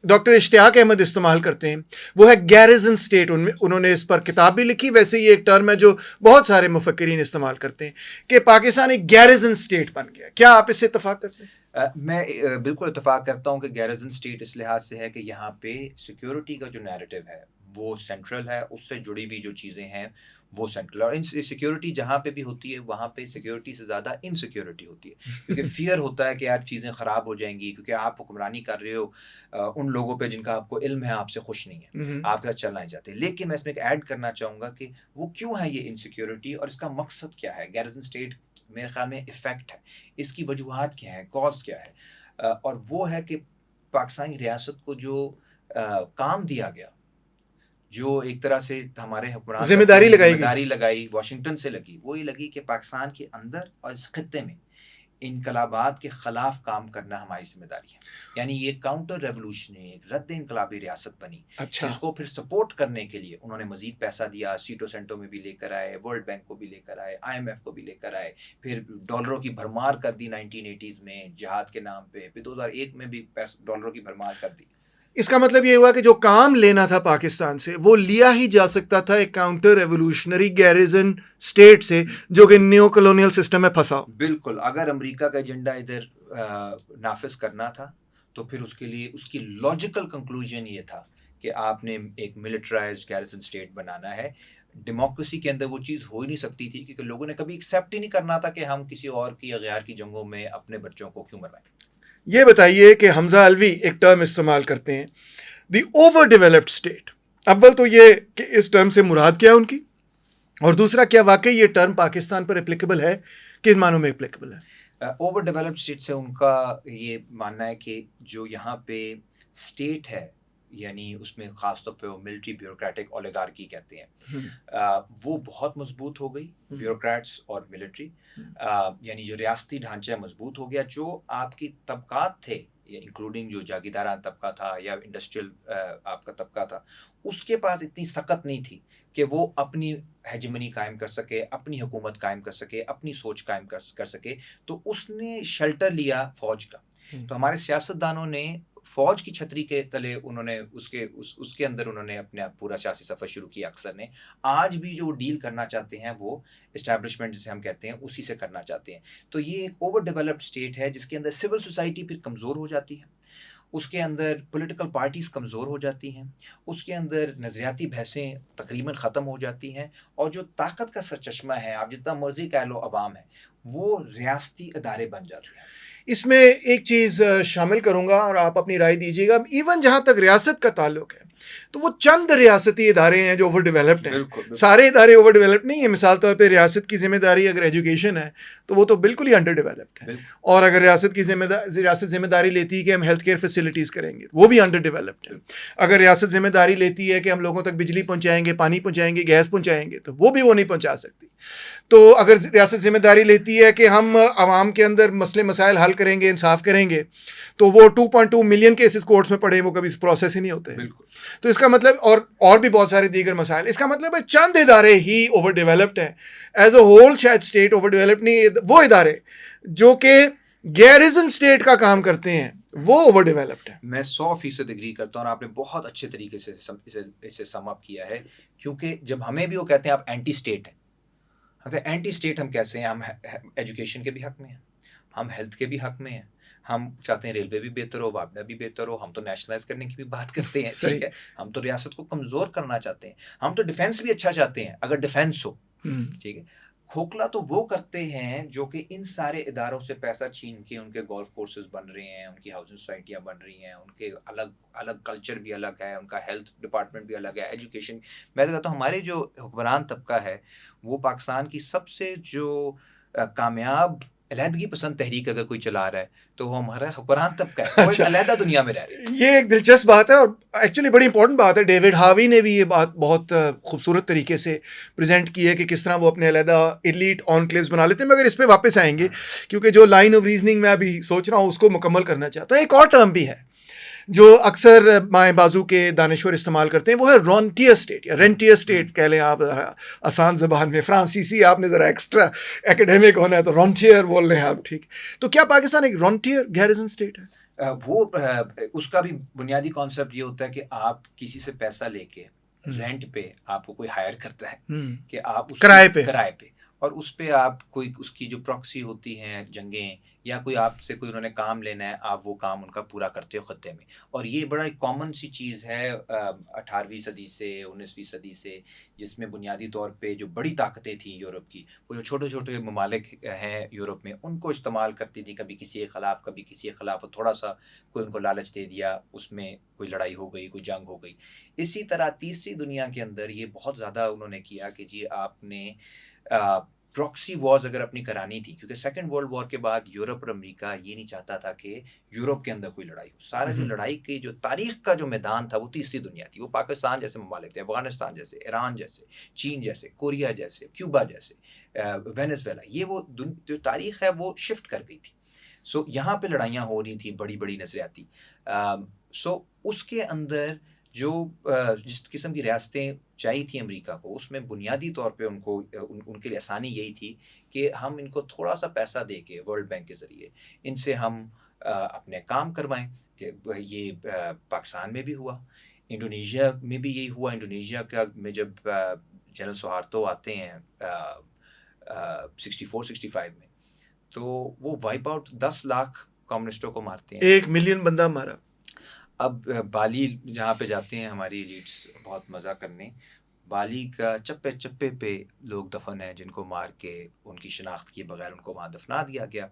डॉक्टर इश्तियाक अहमद इस्तेमाल करते हैं वो है गैरिजन स्टेट। उन्होंने इस पर किताब भी लिखी। वैसे ही एक टर्म है जो बहुत सारे मुफक्किरीन इस्तेमाल करते हैं कि पाकिस्तान एक गैरिजन स्टेट बन गया। क्या आप इससे इत्तेफाक करते हैं? मैं बिल्कुल इत्तेफाक करता हूँ कि गैरिजन स्टेट इस लिहाज से है कि यहाँ पे सिक्योरिटी का जो नैरेटिव है वो सेंट्रल है, उससे जुड़ी हुई जो चीज़ें हैं वो सेंट्रल, और इन सिक्योरिटी जहाँ पे भी होती है वहाँ पे सिक्योरिटी से ज़्यादा इनसिक्योरिटी होती है, क्योंकि फियर होता है कि यार चीज़ें ख़राब हो जाएंगी, क्योंकि आप हुक्मरानी कर रहे हो उन लोगों पे जिनका आपको इल्म है आपसे खुश नहीं है, आपके साथ चलना नहीं चाहते। लेकिन मैं इसमें एक ऐड करना चाहूँगा कि वो क्यों है ये इनसिक्योरिटी और इसका मकसद क्या है। गैरिजन स्टेट मेरे ख्याल में इफ़ेक्ट है, इसकी वजूहात क्या है, कॉज क्या है, और वो है कि पाकिस्तानी रियासत को जो काम दिया गया, जो एक तरह से हमारे हुक्मरान जिम्मेदारी लगाई वाशिंगटन से लगी, वो ये लगी कि पाकिस्तान के अंदर और इस खत्ते में इनकलाबात के ख़िलाफ़ काम करना हमारी ज़िम्मेदारी है। यानी ये काउंटर रेवोल्यूशनरी एक रद्द इनकलाबी रियासत बनी, जिसको फिर सपोर्ट करने के लिए उन्होंने मज़ीद पैसा दिया, सीटो सेंटो में भी लेकर आए, वर्ल्ड बैंक को भी लेकर आए, IMF को भी लेकर आए, फिर डॉलरों की भरमार कर दी 1980s में जिहाद के नाम पे, फिर 2001 में भी डॉलरों की भरमार कर दी। इसका मतलब ये हुआ कि जो काम लेना था पाकिस्तान से वो लिया ही जा सकता था एक काउंटर रेवोल्यूशनरी गैरिजन स्टेट से जो कि न्यो कॉलोनियल सिस्टम में फंसा। बिल्कुल, अगर अमेरिका का एजेंडा इधर नाफिज करना था तो फिर उसके लिए उसकी लॉजिकल कंक्लूजन ये था कि आपने एक मिलिटराइज्ड गैरिजन स्टेट बनाना है। डेमोक्रेसी के अंदर वो चीज़ हो ही नहीं सकती थी, क्योंकि लोगों ने कभी एक्सेप्ट ही नहीं करना था कि हम किसी और की या गैर की जंगों में अपने बच्चों को क्यों मरवाएं। ये बताइए कि हमजा अलवी एक टर्म इस्तेमाल करते हैं, द ओवर डेवलप्ड स्टेट। अव्वल तो ये कि इस टर्म से मुराद क्या है उनकी, और दूसरा क्या वाकई ये टर्म पाकिस्तान पर एप्लीकेबल है, किस मानों में एप्लीकेबल है? ओवर डेवलप्ड स्टेट से उनका ये मानना है कि जो यहाँ पे स्टेट है, यानी उसमें ख़ास तौर पे वो मिलिट्री ब्यूरोक्रेटिक ओलिगार्की कहते हैं, वो बहुत मजबूत हो गई, ब्यूरोक्रेट्स और मिलिट्री, यानी जो रियासती ढांचा मजबूत हो गया। जो आपकी तबकात थे, इंक्लूडिंग जो जागीरदाराना तबका था या इंडस्ट्रियल आपका तबका था, उसके पास इतनी सख्त नहीं थी कि वो अपनी हेजेमनी कायम कर सके, अपनी हुकूमत कायम कर सके, अपनी सोच कायम कर सके। तो उसने शेल्टर लिया फ़ौज का। तो हमारे सियासतदानों ने फ़ौज की छतरी के तले उन्होंने उसके अंदर उन्होंने अपना पूरा सियासी सफ़र शुरू किया। अक्सर ने आज भी जो डील करना चाहते हैं वो इस्टेब्लिशमेंट जिसे हम कहते हैं उसी से करना चाहते हैं। तो ये एक ओवर डेवलप्ड स्टेट है जिसके अंदर सिविल सोसाइटी फिर कमज़ोर हो जाती है, उसके अंदर पॉलिटिकल पार्टीज़ कमज़ोर हो जाती हैं, उसके अंदर नज़रियाती बहसें तकरीबन ख़त्म हो जाती हैं, और जो ताकत का सरचश्मा है, आप जितना मर्ज़ी कह लो अवाम है, वो रियासती अदारे बन जाते हैं। इसमें एक चीज़ शामिल करूंगा और आप अपनी राय दीजिएगा। इवन जहां तक रियासत का ताल्लुक है तो वो चंद रियासती इदारे हैं जो ओवर डेवलप्ड हैं। बिल्कुल। सारे इदारे ओवर डेवलप्ड नहीं है। मिसाल तौर पे रियासत की जिम्मेदारी अगर एजुकेशन है तो वो तो बिल्कुल ही अंडर डेवलप्ड है, और अगर रियासत जिम्मेदारी लेती है कि हम हेल्थ केयर फैसिलिटीज़ करेंगे वो भी अंडर डेवलप्ड है। अगर रियासत जिम्मेदारी लेती है कि हम लोगों तक बिजली पहुँचाएंगे, पानी पहुँचाएंगे, गैस पहुँचाएंगे, तो वो भी वो नहीं पहुँचा सकती। तो अगर रियासत जिम्मेदारी लेती है कि हम आवाम के अंदर मसले मसाइल हल करेंगे, इंसाफ करेंगे, तो वो 2.2 मिलियन केसेस कोर्ट्स में पड़े, वो कभी प्रोसेस ही नहीं होते हैं। तो इसका मतलब और भी बहुत सारे दीगर मसाइल। इसका मतलब है चंद इदारे ही ओवर डेवलप्ड हैं। एज अ होल शायद स्टेट ओवर डेवलप्ड नहीं। वो इदारे जो कि गैरिजन स्टेट का काम करते हैं वो ओवर डेवलप्ड है। मैं 100% एग्री करता हूँ, और आपने बहुत अच्छे तरीके से इसे सम अप किया है। क्योंकि जब हमें भी वो कहते हैं आप एंटी स्टेट हैं, एंटी स्टेट हम कैसे हैं? हम एजुकेशन के भी हक में हैं, हम हेल्थ के भी हक में हैं, हम चाहते हैं रेलवे भी बेहतर हो, वापडा भी बेहतर हो, हम तो नेशनलाइज करने की भी बात करते हैं, ठीक है। हम तो रियासत को कमज़ोर करना चाहते हैं, हम तो डिफेंस भी अच्छा चाहते हैं अगर डिफेंस हो, ठीक है। खोखला तो वो करते हैं जो कि इन सारे इदारों से पैसा छीन के उनके गोल्फ कोर्सेज बन रहे हैं, उनकी हाउसिंग सोसाइटियाँ बन रही हैं, उनके अलग अलग कल्चर भी अलग है, उनका हेल्थ डिपार्टमेंट भी अलग है, एजुकेशन। मैं तो कहता हूँ हमारे जो हुक्मरान तबका है वो पाकिस्तान की सबसे जो कामयाब अलहदगी पसंद तहरीक अगर कोई चला रहा है तो वो हमारा हुक्मरान तबका है। वो एक अलहदा दुनिया में रह रहे हैं। ये एक दिलचस्प बात है और एक्चुअली बड़ी इंपॉर्टेंट बात है। डेविड हावी ने भी ये बात बहुत खूबसूरत तरीके से प्रेजेंट की है कि किस तरह वो अपने अलहदा एलीट ऑनक्लेव्स बना लेते हैं। मगर इस पर वापस आएंगे क्योंकि जो लाइन ऑफ रीजनिंग मैं अभी सोच रहा हूँ उसको मुकम्मल करना चाहता हूँ। एक और टर्म भी है जो अक्सर बाएं बाजू के दानिश्वर इस्तेमाल करते हैं वो है रॉन्टियर स्टेट या रेंटियर स्टेट कह लें आप, आसान ज़बान में। फ्रांसीसी आपने ज़रा एक्स्ट्रा एकेडमिक होना है तो रॉन्टियर बोल रहे हैं आप, ठीक। तो क्या पाकिस्तान एक रॉन्टियर गैरिजन स्टेट है? उसका भी बुनियादी कॉन्सेप्ट ये होता है कि आप किसी से पैसा लेके रेंट पे आपको कोई हायर करता है कि आप किराए पे किराए पे और उस पे आप कोई उसकी जो प्रॉक्सी होती हैं जंगें या कोई आपसे कोई उन्होंने काम लेना है, आप वो काम उनका पूरा करते हो खत्ते में। और ये बड़ा एक कॉमन सी चीज़ है 18वीं सदी से 19वीं सदी से, जिसमें बुनियादी तौर पे जो बड़ी ताकतें थी यूरोप की, वो जो छोटे छोटे ममालिक हैं यूरोप में, उनको इस्तेमाल करती थी, कभी किसी के ख़िलाफ़ कभी किसी के ख़िलाफ़, और थोड़ा सा कोई उनको लालच दे दिया, उसमें कोई लड़ाई हो गई, कोई जंग हो गई। इसी तरह तीसरी दुनिया के अंदर ये बहुत ज़्यादा उन्होंने किया कि जी आपने प्रॉक्सी वॉर्स अगर अपनी करानी थी, क्योंकि सेकंड वर्ल्ड वॉर के बाद यूरोप और अमेरिका ये नहीं चाहता था कि यूरोप के अंदर कोई लड़ाई हो। सारा जो लड़ाई की जो तारीख का जो मैदान था वो तीसरी दुनिया थी। वो पाकिस्तान जैसे ममालिक थे, अफगानिस्तान जैसे, ईरान जैसे, चीन जैसे, कोरिया जैसे, क्यूबा जैसे, वेनेजुएला, ये वो जो तारीख है वो शिफ्ट कर गई थी। सो यहाँ पे लड़ाइयाँ हो रही थी बड़ी बड़ी नजरियाती। सो उसके अंदर जो जिस किस्म की रियासतें चाहिए थी अमेरिका को, उसमें बुनियादी तौर पे उनके लिए आसानी यही थी कि हम इनको थोड़ा सा पैसा दे के वर्ल्ड बैंक के ज़रिए इनसे हम अपने काम करवाएं। ये पाकिस्तान में भी हुआ, इंडोनेशिया में भी यही हुआ। इंडोनेशिया का में जब जनरल सुहार्तो आते हैं 64-65 में, तो वो वाइप आउट 10 लाख कम्युनिस्टों को मारते हैं। 1 मिलियन बंदा मारा। अब बाली जहाँ पे जाते हैं हमारी एलिट्स बहुत मज़ा करने, बाली का चप्पे चप्पे पे लोग दफन हैं जिनको मार के उनकी शनाख्त किए बगैर उनको वहाँ दफना दिया गया।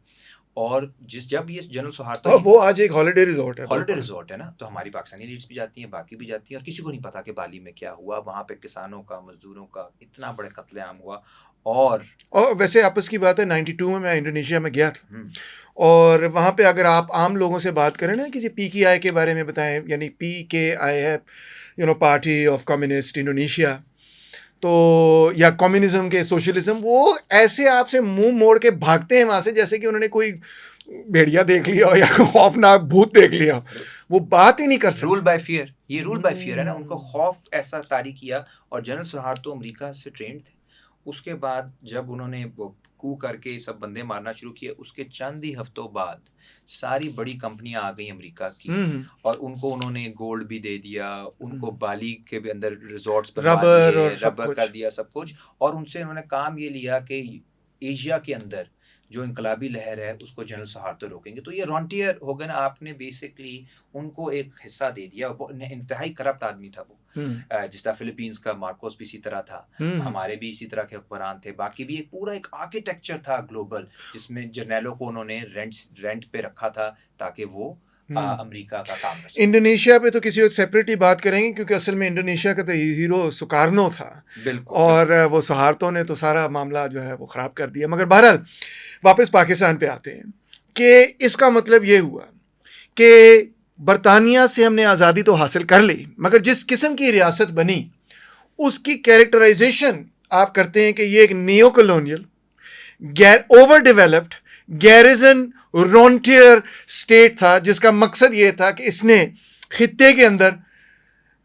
और जब ये जनरल सुहार्तो और वो आज एक हॉलिडे रिजॉर्ट है, हॉलिडे रिजॉर्ट है ना, तो हमारी पाकिस्तानी एलिट्स भी जाती हैं, बाकी भी जाती हैं, और किसी को नहीं पता कि बाली में क्या हुआ। वहाँ पे किसानों का, मजदूरों का इतना बड़ा कत्लेआम हुआ। और वैसे आपस की बात है, 92 में मैं इंडोनेशिया में गया था, और वहाँ पे अगर आप आम लोगों से बात करें ना कि जी PKI के बारे में बताएं, यानी PKI है पार्टी ऑफ कम्युनिस्ट इंडोनेशिया, तो या कम्युनिज्म के सोशलिज्म, वो ऐसे आपसे मुंह मोड़ के भागते हैं वहाँ से जैसे कि उन्होंने कोई भेड़िया देख लिया हो या खौफनाक भूत देख लिया हो। वो बात ही नहीं कर सकते। रूल बाय फियर, ये रूल बाय फियर है ना, उनको खौफ ऐसा तारी किया। और जनरल सुहार्तो अमेरिका से ट्रेंड थे। उसके बाद जब उन्होंने कू करके सब बंदे मारना शुरू किए, उसके चंद ही हफ्तों बाद सारी बड़ी कंपनियां आ गई अमेरिका की, और उनको उन्होंने गोल्ड भी दे दिया, उनको बाली के भी अंदर रिजॉर्ट्स बनवा रबर दिए, और सब रबर कुछ कर दिया सब कुछ। और उनसे उन्होंने काम ये लिया कि एशिया के अंदर जो इनकलाबी लहर है उसको जनरल सुहार्तो रोकेंगे। तो ये रॉन्टियर हो गए ना, आपने बेसिकली उनको एक हिस्सा दे दिया। और इंतहाई करप्ट आदमी था वो। जिस तरह फिलीपींस का मार्कोस भी इसी तरह था, हमारे भी इसी तरह के हुक्मरान थे, बाकी भी एक पूरा एक आर्किटेक्चर था ग्लोबल, जिसमें जर्नैलों को उन्होंने रेंट पे रखा था ताकि वो अमेरिका का काम कर सके। इंडोनेशिया पे तो किसी और सेपरेट ही बात करेंगे, क्योंकि असल में इंडोनेशिया का तो हीरो सुकार्नो था। बिल्कुल, और वो सुहार्तो ने तो सारा मामला जो है वो ख़राब कर दिया। मगर बहरहाल वापस पाकिस्तान पे आते हैं कि इसका मतलब ये हुआ कि बरतानिया से हमने आज़ादी तो हासिल कर ली, मगर जिस किस्म की रियासत बनी उसकी कैरेक्टराइजेशन आप करते हैं कि ये एक neo colonial, over developed, garrison, frontier state था, जिसका मकसद ये था कि इसने खित्ते के अंदर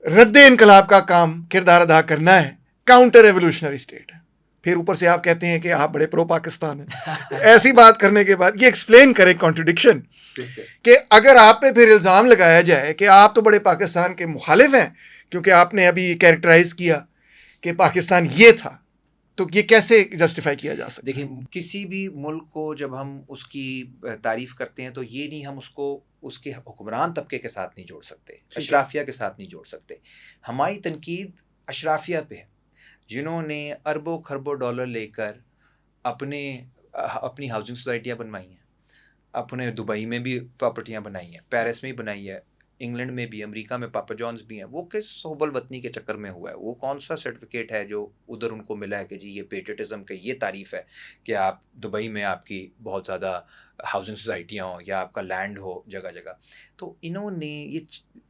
रद्द इनकलाब का काम किरदार अदा करना है, काउंटर रेवोल्यूशनरी स्टेट है। फिर ऊपर से आप कहते हैं कि आप बड़े प्रो पाकिस्तान हैं। ऐसी बात करने के बाद ये एक्सप्लेन करें कॉन्ट्रडिक्शन, कि अगर आप पे फिर इल्ज़ाम लगाया जाए कि आप तो बड़े पाकिस्तान के मुखालिफ हैं, क्योंकि आपने अभी कैरेक्टराइज किया कि पाकिस्तान ये था, तो ये कैसे जस्टिफाई किया जा सकता है? देखिए, किसी भी मुल्क को जब हम उसकी तारीफ करते हैं तो ये नहीं हम उसको उसके हुक्मरान तबके के साथ नहीं जोड़ सकते, अशराफिया के साथ नहीं जोड़ सकते। हमारी तनकीद अशराफिया पे है, जिन्होंने अरबों खरबों डॉलर लेकर अपनी हाउसिंग सोसाइटियाँ बनवाई हैं, अपने दुबई में भी प्रॉपर्टियाँ बनाई हैं, पेरिस में भी बनाई है, इंग्लैंड में भी, अमेरिका में पापा जॉन्स भी हैं। वो किस सोबल वतनी के चक्कर में हुआ है? वो कौन सा सर्टिफिकेट है जो उधर उनको मिला है कि जी ये पेट्रियटिज्म की ये तारीफ़ है कि आप दुबई में आपकी बहुत ज़्यादा हाउसिंग सोसाइटियाँ हों या आपका लैंड हो जगह जगह। तो इन्होंने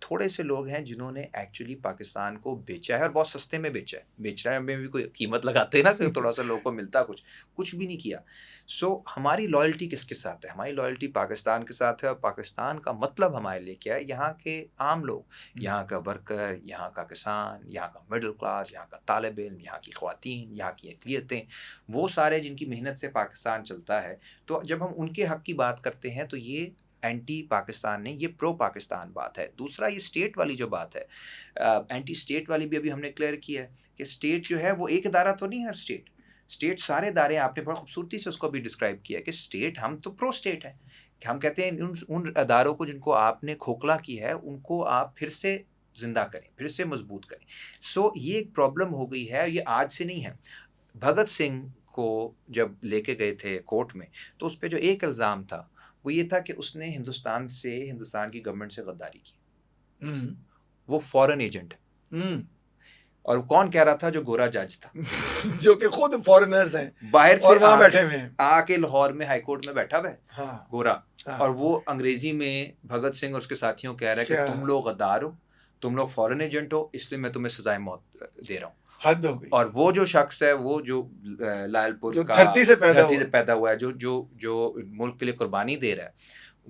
थोड़े से लोग हैं जिन्होंने एक्चुअली पाकिस्तान को बेचा है और बहुत सस्ते में बेचा है। बेचने में भी कोई कीमत लगाते हैं ना कि थोड़ा सा लोगों को मिलता कुछ भी नहीं किया। सो हमारी लॉयल्टी किसके साथ है? हमारी लॉयल्टी पाकिस्तान के साथ है, और पाकिस्तान का मतलब हमारे लिए क्या है? यहाँ के आम लोग, यहाँ का वर्कर, यहाँ का किसान, यहाँ का मिडिल क्लास, यहाँ का तालिब इल्म, यहाँ की ख़वातीन, यहाँ की अक़लियतें, वो सारे जिनकी मेहनत से पाकिस्तान चलता है। तो जब हम उनके हक़ की बात करते हैं तो ये एंटी पाकिस्तान नहीं, ये प्रो पाकिस्तान बात है। दूसरा, ये स्टेट वाली जो बात है, एंटी स्टेट वाली भी अभी हमने क्लियर की है कि स्टेट जो है वो एक इदारा तो नहीं है। स्टेट सारे इदारे, आपने बड़ा खूबसूरती से उसको भी डिस्क्राइब किया कि स्टेट, हम तो प्रो स्टेट हैं। कि हम कहते हैं उन अदारों को जिनको आपने खोखला किया है उनको आप फिर से ज़िंदा करें, फिर से मजबूत करें। सो ये एक प्रॉब्लम हो गई है, ये आज से नहीं है। भगत सिंह को जब लेके गए थे कोर्ट में, तो उस पे जो एक इल्ज़ाम था वो ये था कि उसने हिंदुस्तान की गवर्नमेंट से गद्दारी की। हम्म, वो फॉरेन एजेंट है। हम्म। और कौन कह रहा था? जो गोरा जज था, जो कि खुद फॉरेनर्स हैं बाहर से और वहां बैठे हुए हैं। आके लाहौर में हाई कोर्ट में बैठा हुआ है, हाँ, गोरा। हाँ। और वो अंग्रेजी में भगत सिंह और उसके साथियों कह रहा है कि क्या तुम लोग गद्दार हो, तुम लोग फॉरेन एजेंट हो, इसलिए मैं तुम्हें सजाए मौत दे रहा हूँ। हद हो गई। और वो जो शख्स है, वो जो लालपुर जो का धरती से पैदा हुआ है, जो मुल्क के लिए कुर्बानी दे रहा है,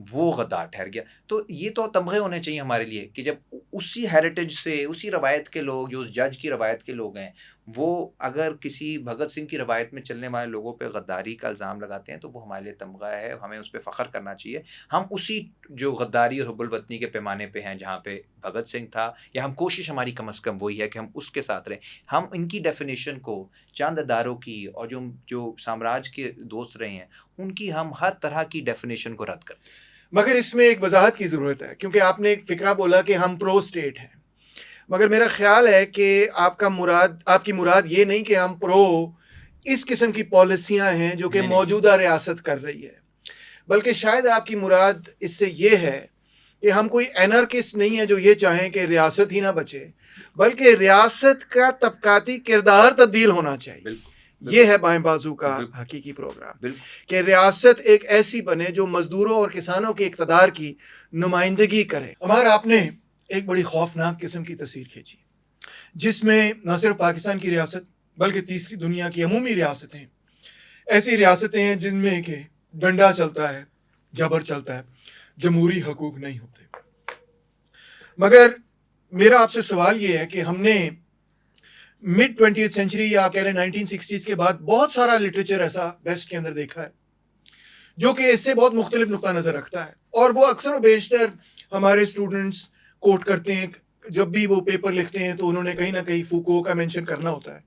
वो गद्दार ठहर गया। तो ये तो तमगे होने चाहिए हमारे लिए कि जब उसी हेरिटेज से, उसी रवायत के लोग, जो उस जज की रवायत के लोग हैं, वो अगर किसी भगत सिंह की रवायत में चलने वाले लोगों पे गद्दारी का इल्ज़ाम लगाते हैं तो वो हमारे लिए तमगा है, हमें उस पर फ़ख्र करना चाहिए। हम उसी जो गद्दारी और हुब्बुल वतनी के पैमाने पे हैं जहाँ पे भगत सिंह था, या हम कोशिश हमारी कम अज़ कम वही है कि हम उसके साथ रहें। हम इनकी डेफिनेशन को, चंद अदारों की और जो साम्राज्य के दोस्त रहे हैं, उनकी हम हर तरह की डेफिनेशन को रद्द कर दें। मगर इसमें एक वजाहत की ज़रूरत है, क्योंकि आपने एक फ़िक्रा बोला कि हम प्रो स्टेट हैं। मगर मेरा ख़्याल है कि आपकी मुराद ये नहीं कि हम प्रो इस किस्म की पॉलिसियाँ हैं जो कि नहीं, नहीं। मौजूदा रियासत कर रही है, बल्कि शायद आपकी मुराद इससे ये है कि हम कोई एनार्किस्ट नहीं है जो ये चाहें कि रियासत ही ना बचे, बल्कि रियासत का तबकाती किरदार तब्दील होना चाहिए। बिल्कुल। ये है बाएं बाजू का बिल्कुल। हकीकी प्रोग्राम, बिल्कुल। कि रियासत एक ऐसी बने जो मजदूरों और किसानों के इक़्तिदार की नुमाइंदगी करे। हमारा आपने एक बड़ी खौफनाक किस्म की तस्वीर खींची, जिसमें न सिर्फ पाकिस्तान की रियासत बल्कि तीसरी दुनिया की अमूमी रियासतें, ऐसी रियासतें हैं जिनमें कि डंडा चलता है, जबर चलता है, जमहूरी हकूक नहीं होते। मगर मेरा आपसे सवाल ये है कि हमने मिड 20th सेंचुरी या कह रहे 1960s के बाद बहुत सारा लिटरेचर ऐसा वेस्ट के अंदर देखा है जो कि इससे बहुत मुख्तलिफ नुक्ता नज़र रखता है, और वो अक्सर बेशतर हमारे स्टूडेंट्स कोट करते हैं। जब भी वो पेपर लिखते हैं तो उन्होंने कहीं ना कहीं फूको का मेंशन करना होता है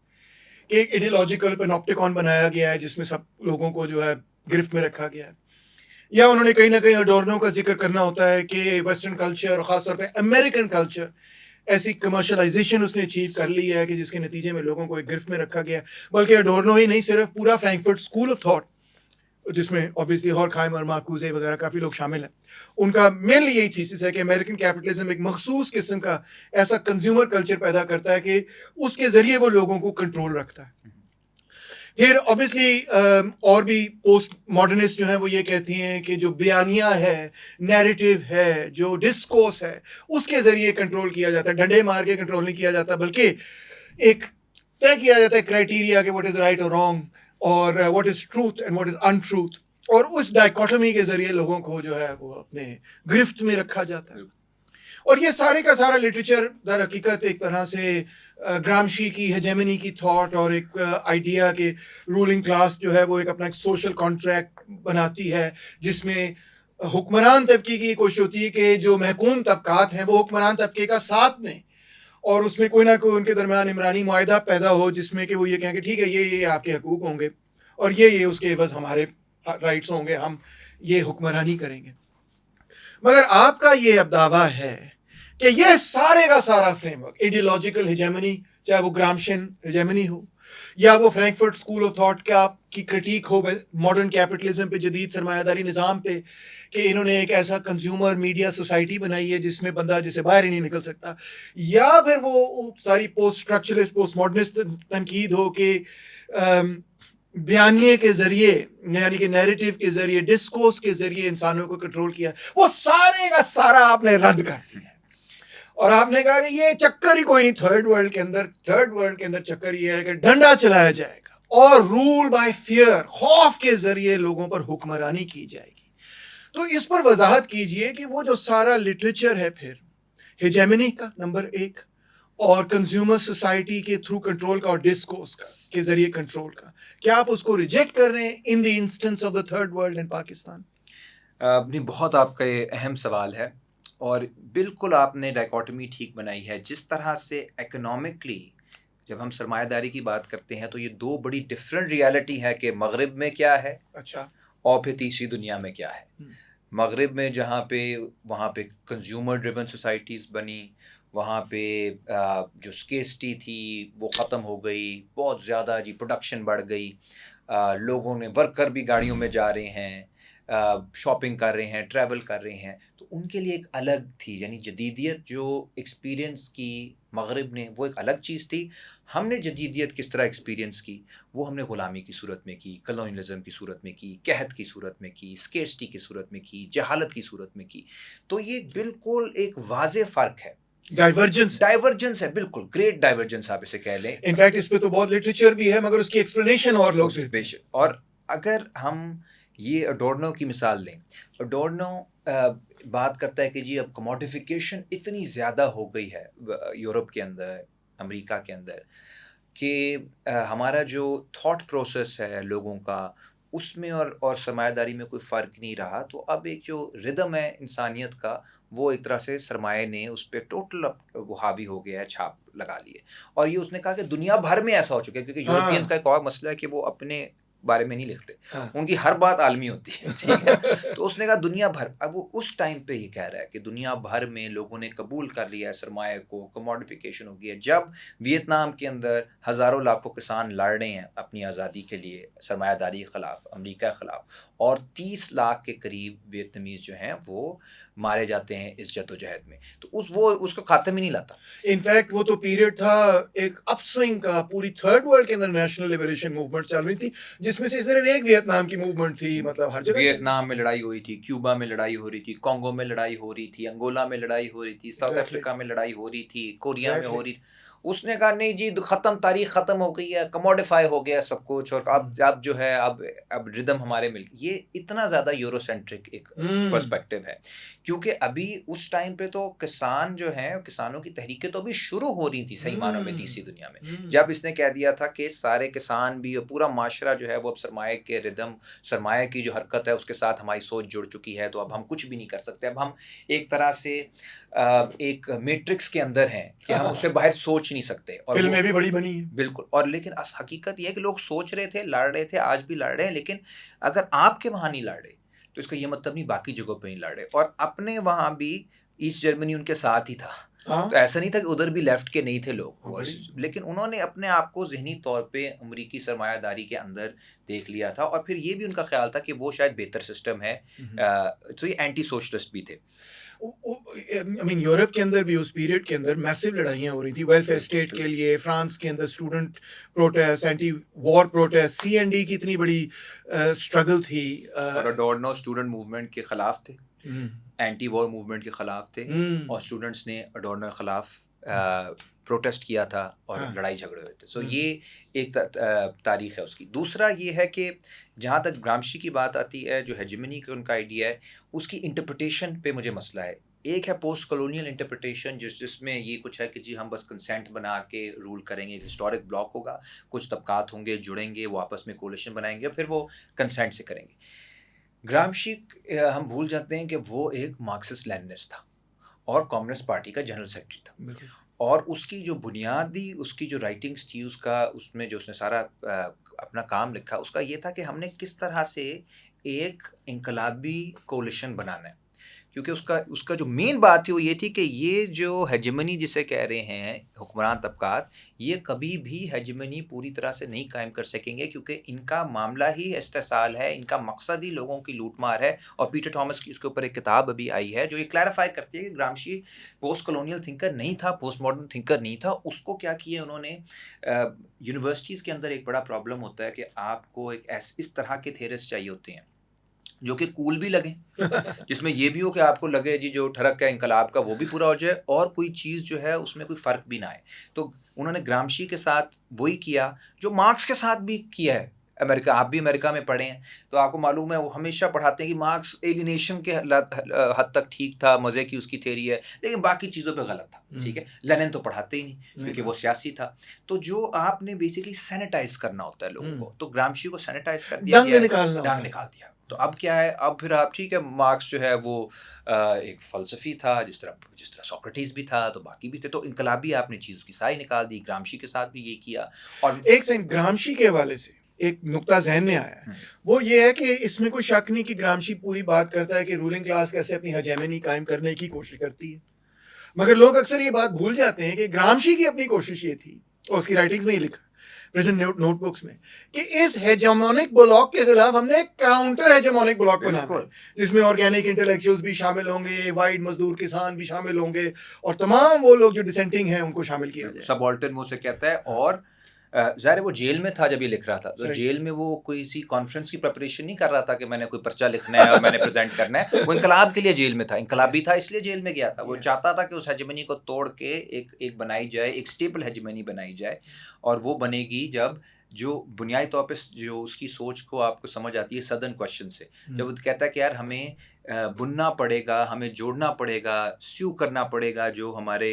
कि एक आइडियोलॉजिकल पैनोप्टिकॉन बनाया गया है जिसमें सब लोगों को जो है गिरफ्त में रखा गया है, या उन्होंने कहीं ना कहीं अडोर्नो का जिक्र करना होता है कि वेस्टर्न कल्चर और ख़ासतौर पे अमेरिकन कल्चर ऐसी कमर्शलाइजेशन उसने अचीव कर ली है कि जिसके नतीजे में लोगों को एक गिरफ्त में रखा गया। बल्कि अडोर्नो ही नहीं, सिर्फ पूरा फ्रैंकफर्ट स्कूल ऑफ थॉट, जिसमें ऑब्वियसली हॉर्खहाइमर, मार्कूजे वगैरह काफ़ी लोग शामिल हैं, उनका मेनली यही थीसिस है कि अमेरिकन कैपिटलिज्म एक मखसूस किस्म का ऐसा कंज्यूमर कल्चर पैदा करता है कि उसके ज़रिए वो लोगों को कंट्रोल रखता है। फिर ऑब्वियसली और भी पोस्ट मॉडर्निस्ट जो हैं वो ये कहती हैं कि जो बयानिया है, नैरेटिव है, जो डिस्कोर्स है, उसके ज़रिए कंट्रोल किया जाता है। डंडे मार के कंट्रोल नहीं किया जाता, बल्कि एक तय किया जाता है क्राइटेरिया कि व्हाट इज़ राइट और रॉन्ग, और what is truth and what is untruth, और उस डायकोटमी के ज़रिए लोगों को जो है वो अपने गिरफ्त में रखा जाता है। और ये सारे का सारा लिटरेचर दर हकीकत एक तरह से ग्रामशी की हेजेमनी की थॉट और एक आइडिया के रूलिंग क्लास जो है वो एक अपना एक सोशल कॉन्ट्रैक्ट बनाती है, जिसमें हुक्मरान तबके की कोशिश होती है कि जो महकूम तबकात हैं वो हुक्मरान तबके का साथ दें, और उसमें कोई ना कोई उनके दरमियान इमरानी मुआहिदा पैदा हो जिसमें कि वो ये कहें कि ठीक है, ये आपके हकूक होंगे और ये उसके एवज हमारे राइट्स होंगे, हम ये हुक्मरानी करेंगे। मगर आपका ये अब दावा है कि ये सारे का सारा फ्रेमवर्क आइडियोलॉजिकल हेजेमनी, चाहे वो ग्रामशियन हेजेमनी हो या वो फ्रैंकफर्ट स्कूल ऑफ थॉट का की क्रिटिक हो मॉडर्न कैपिटलिज्म पे, जदीद सरमायादारी निज़ाम पे, कि इन्होंने एक ऐसा कंज्यूमर मीडिया सोसाइटी बनाई है जिसमें बंदा जिसे बाहर ही नहीं निकल सकता, या फिर वो सारी पोस्ट स्ट्रक्चरलिस्ट पोस्ट मॉडर्निस्ट तनकीद हो कि बयानिए के ज़रिए, यानी कि नैरेटिव के ज़रिए, डिस्कोर्स के ज़रिए इंसानों को कंट्रोल किया, वो सारे का सारा आपने रद्द कर दिया। और आपने कहा कि ये चक्कर ही कोई नहीं, थर्ड वर्ल्ड के अंदर चक्कर ये है कि डंडा चलाया जाएगा और रूल बाय फियर, खौफ के ज़रिए लोगों पर हुक्मरानी की जाएगी। तो इस पर वजाहत कीजिए कि वो जो सारा लिटरेचर है, फिर हेजेमनी का नंबर 1 और कंज्यूमर सोसाइटी के थ्रू कंट्रोल का और डिस्कोर्स का के जरिए कंट्रोल का, क्या आप उसको रिजेक्ट कर रहे हैं in the instance of the third world in Pakistan? नहीं, बहुत आपका ये अहम सवाल है और बिल्कुल आपने डाइकोटमी ठीक बनाई है। जिस तरह से इकोनॉमिकली जब हम सरमायादारी की बात करते हैं तो ये 2 बड़ी डिफरेंट रियलिटी है कि मगरिब में क्या है अच्छा। और फिर तीसरी दुनिया में क्या है। हम्म, मगरिब में जहाँ पे वहाँ पे कंज्यूमर ड्रिवन सोसाइटीज़ बनी, वहाँ पे जो स्केर्सिटी थी वो ख़त्म हो गई, बहुत ज़्यादा जी प्रोडक्शन बढ़ गई, लोगों ने वर्कर भी गाड़ियों में जा रहे हैं, शॉपिंग कर रहे हैं, ट्रैवल कर रहे हैं, तो उनके लिए एक अलग थी, यानी जदीदियत जो एक्सपीरियंस की मगरिब ने वो एक अलग चीज़ थी। हमने जदीदियत किस तरह एक्सपीरियंस की, वो हमने ग़ुलामी की सूरत में की, कलोनियलिज़्म की सूरत में की, कहत की सूरत में की, स्केर्सिटी की सूरत में की, जहालत की सूरत में की। तो ये बिल्कुल एक वाज़ेह फ़र्क है, डाइवर्जेंस। डाइवर्जेंस है, बिल्कुल ग्रेट डाइवर्जेंस आप इसे कह लें। इनफैक्ट इस पे तो बहुत लिटरेचर भी है, मगर उसकी एक्सप्लेनेशन और लोग देते हैं। बेशक। और अगर हम ये अडोर्नो की मिसाल लें, अडोर्नो बात करता है कि जी अब कमोडिफिकेशन इतनी ज़्यादा हो गई है यूरोप के अंदर, अमेरिका के अंदर, कि हमारा जो थॉट प्रोसेस है लोगों का, उसमें और सरमायादारी में कोई फ़र्क नहीं रहा। तो अब एक जो रिदम है इंसानियत का, वो एक तरह से सरमाए ने उस पे टोटल वो हावी हो गया है, छाप लगा ली है। और ये उसने कहा कि दुनिया भर में ऐसा हो चुका है, क्योंकि यूरोपियंस का हाँ, एक और मसला है कि वो अपने बारे में नहीं लिखते, हाँ। उनकी हर बात आलमी होती है, ठीक है? तो उसने कहा दुनिया भर, अब वो उस टाइम पे ये कह रहा है कि दुनिया भर में लोगों ने कबूल कर लिया है सरमाए को, कमोडिफिकेशन हो गई है। जब वियतनाम के अंदर हज़ारों लाखों किसान लड़ रहे हैं अपनी आज़ादी के लिए, सरमायादारी के ख़िलाफ़, अमेरिका के ख़िलाफ़, और 30 लाख के करीब वियतनामीज़ जो हैं वो मारे जाते हैं इस जद्दोजहद में, तो वो उसको खात्मे ही नहीं लाता। इनफैक्ट वो तो पीरियड था एक अपस्विंग का, पूरी थर्ड वर्ल्ड के अंदर नेशनल लिबरेशन मूवमेंट चल रही थी, जिसमें से सिर्फ एक वियतनाम की मूवमेंट थी, मतलब हर जगह चल रही। वियतनाम में लड़ाई हो रही थी, क्यूबा में लड़ाई हो रही थी, कांगो में लड़ाई हो रही थी, अंगोला में लड़ाई हो रही थी, साउथ एग्जैक्टली, अफ्रीका में लड़ाई हो रही थी, कोरिया में हो एग्जैक्टली। रही थी। उसने कहा नहीं जी, खत्म, तारीख खत्म हो गई है, कमोडिफाई हो गया सब कुछ, और अब जो है अब रिदम हमारे मिल, ये इतना ज़्यादा यूरोसेंट्रिक एक हम्म, पर्सपेक्टिव है। क्योंकि अभी उस टाइम पे तो किसान जो हैं, किसानों की तहरीकें तो अभी शुरू हो रही थी सही मानों में तीसरी दुनिया में। जब इसने कह दिया था कि सारे किसान भी और पूरा माशरा जो है वो अब सरमाए के रिदम, सरमाए की जो हरकत है उसके साथ हमारी सोच जुड़ चुकी है, तो अब हम कुछ भी नहीं कर सकते। अब हम एक तरह से एक मैट्रिक्स के अंदर हैं कि हम उससे बाहर सोच नहीं सकते, और वो फिल्में भी बड़ी बनी है। बिल्कुल। और लेकिन हकीकत ये है कि लोग सोच रहे थे, लड़ रहे थे, आज भी लड़ रहे हैं, लेकिन अगर आपके वहाँ नहीं लड़ रहे, तो इसका ये मतलब नहीं बाकी जगहों पे नहीं लड़ रहे। और अपने वहाँ भी ईस्ट जर्मनी उनके साथ ही था, हाँ, तो ऐसा नहीं था कि उधर भी लेफ्ट के नहीं थे लोग, वो बड़ी। लेकिन उन्होंने अपने आप को ज़हनी तौर पे अमरीकी सरमायादारी के अंदर देख लिया था, और फिर ये भी उनका ख्याल था कि वो शायद बेहतर सिस्टम है। तो ये एंटी सोशलिस्ट भी थे। आई मीन यूरोप के अंदर भी उस पीरियड के अंदर मैसिव लड़ाइयाँ हो रही थी वेलफेयर बिल्कुल, स्टेट के बिल्कुल। लिए, फ्रांस के अंदर student protest, anti war protest, C&D की इतनी बड़ी स्ट्रगल थी। और अडोर्नो स्टूडेंट मूवमेंट के खिलाफ थे, हम्म, एंटी वॉर मूवमेंट के खिलाफ थे, और हम्म, स्टूडेंट्स ने अडोर्नो के खिलाफ प्रोटेस्ट किया था और हाँ, लड़ाई झगड़े हुए थे। सो हम्म, ये एक तारीख है उसकी। दूसरा ये है कि जहाँ तक ग्रामशी की बात आती है, जो हेजेमनी का उनका आइडिया है, उसकी इंटरप्रिटेशन पे मुझे मसला है। एक है पोस्ट कॉलोनियल इंटरप्रिटेशन, जिसमें ये कुछ है कि जी हम बस कंसेंट बना के रूल करेंगे, हिस्टोरिक ब्लॉक होगा, कुछ तबकात होंगे, जुड़ेंगे, वो आपस में कोलिशन बनाएंगे, फिर वो कंसेंट से करेंगे। ग्रामशी हम भूल जाते हैं कि वो एक मार्क्सिस्ट लेनिनिस्ट था और कम्युनिस्ट पार्टी का जनरल सेक्रेटरी था, बिल्कुल। और उसकी जो बुनियादी उसकी जो राइटिंग्स थी, उसका उसमें जो उसने सारा अपना काम लिखा, उसका ये था कि हमने किस तरह से एक इनकलाबी कोलिशन बनाना है। क्योंकि उसका उसका जो मेन बात थी वो ये थी कि ये जो हेजेमनी जिसे कह रहे हैं हुक्मरान तबकात, ये कभी भी हेजेमनी पूरी तरह से नहीं कायम कर सकेंगे, क्योंकि इनका मामला ही इस्तेसाल है, इनका मकसद ही लोगों की लूट-मार है। और पीटर थॉमस की उसके ऊपर एक किताब अभी आई है जो ये क्लैरिफ़ाई करती है कि ग्रामशी पोस्ट कॉलोनियल थिंकर नहीं था, पोस्ट मॉडर्न थिंकर नहीं था। उसको क्या किया उन्होंने, यूनिवर्सिटीज़ के अंदर एक बड़ा प्रॉब्लम होता है कि आपको एक इस तरह के थेरिस्ट चाहिए होते हैं जो कि कूल भी लगें, जिसमें ये भी हो कि आपको लगे जी जो ठरक है इनकलाब का वो भी पूरा हो जाए, और कोई चीज़ जो है उसमें कोई फ़र्क भी ना आए। तो उन्होंने ग्रामशी के साथ वही किया जो मार्क्स के साथ भी किया है। अमेरिका, आप भी अमेरिका में पढ़े हैं, तो आपको मालूम है वो हमेशा पढ़ाते हैं कि मार्क्स एलिनेशन के हद तक ठीक था, मज़े की उसकी थ्योरी है, लेकिन बाकी चीज़ों पे गलत था, ठीक है। लेनिन तो पढ़ाते ही नहीं क्योंकि वो सियासी था। तो जो आपने बेसिकली सैनिटाइज़ करना होता है लोगों को, तो ग्रामशी को सैनिटाइज़ कर दिया डंग गया है, निकालना होता डांग है। निकाल दिया। तो अब क्या है, अब फिर आप ठीक है, मार्क्स जो है वो एक फ़लसफ़ी था, जिस तरह सोक्रेटिस भी था, तो बाकी भी थे। तो इनकलाबी आपने चीज़ उसकी सारी निकाल दी, ग्रामशी के साथ भी ये किया। और एक सेकंड, ग्रामशी के हवाले से एक नुक्ता ज़हन में आया है, वो ये है कि इसमें कोई शक नहीं कि ग्रामशी पूरी बात करता है कि रूलिंग क्लास कैसे अपनी हेजेमनी कायम करने की कोशिश करती है। मगर लोग अक्सर ये बात भूल जाते हैं कि ग्रामशी की अपनी कोशिश ये थी, और उसकी राइटिंग्स में ये लिखा, प्रेजेंट नोटबुक्स में, कि इस हेजेमोनिक ब्लॉक के खिलाफ हमने काउंटर हेजेमोनिक ब्लॉक बनाना है, बिल्कुल। जिसमें ऑर्गेनिक इंटेलेक्चुअल्स भी शामिल होंगे, वाइट मजदूर किसान भी शामिल होंगे, और तमाम वो लोग जो डिसेंटिंग हैं उनको शामिल किया जाए। सबाल्टर्न वो उसे कहता है। हाँ। और ज़ाहिर है वो जेल में था जब ये लिख रहा था, तो सही। जेल में वो कोई सी कॉन्फ्रेंस की प्रिपरेशन नहीं कर रहा था कि मैंने कोई पर्चा लिखना है और मैंने प्रेजेंट करना है। वो इनकलाब के लिए जेल में था, इनकलाबी Yes. था इसलिए जेल में गया था। वो Yes. चाहता था कि उस हेजेमनी को तोड़ के एक बनाई जाए, एक स्टेबल हेजेमनी बनाई जाए, और वो बनेगी जब जो बुनियादी तौर पे जो उसकी सोच को आपको समझ आती है सदर्न क्वेश्चन से। जब वो कहता है कि यार हमें बुनना पड़ेगा, हमें जोड़ना पड़ेगा, स्यू करना पड़ेगा जो हमारे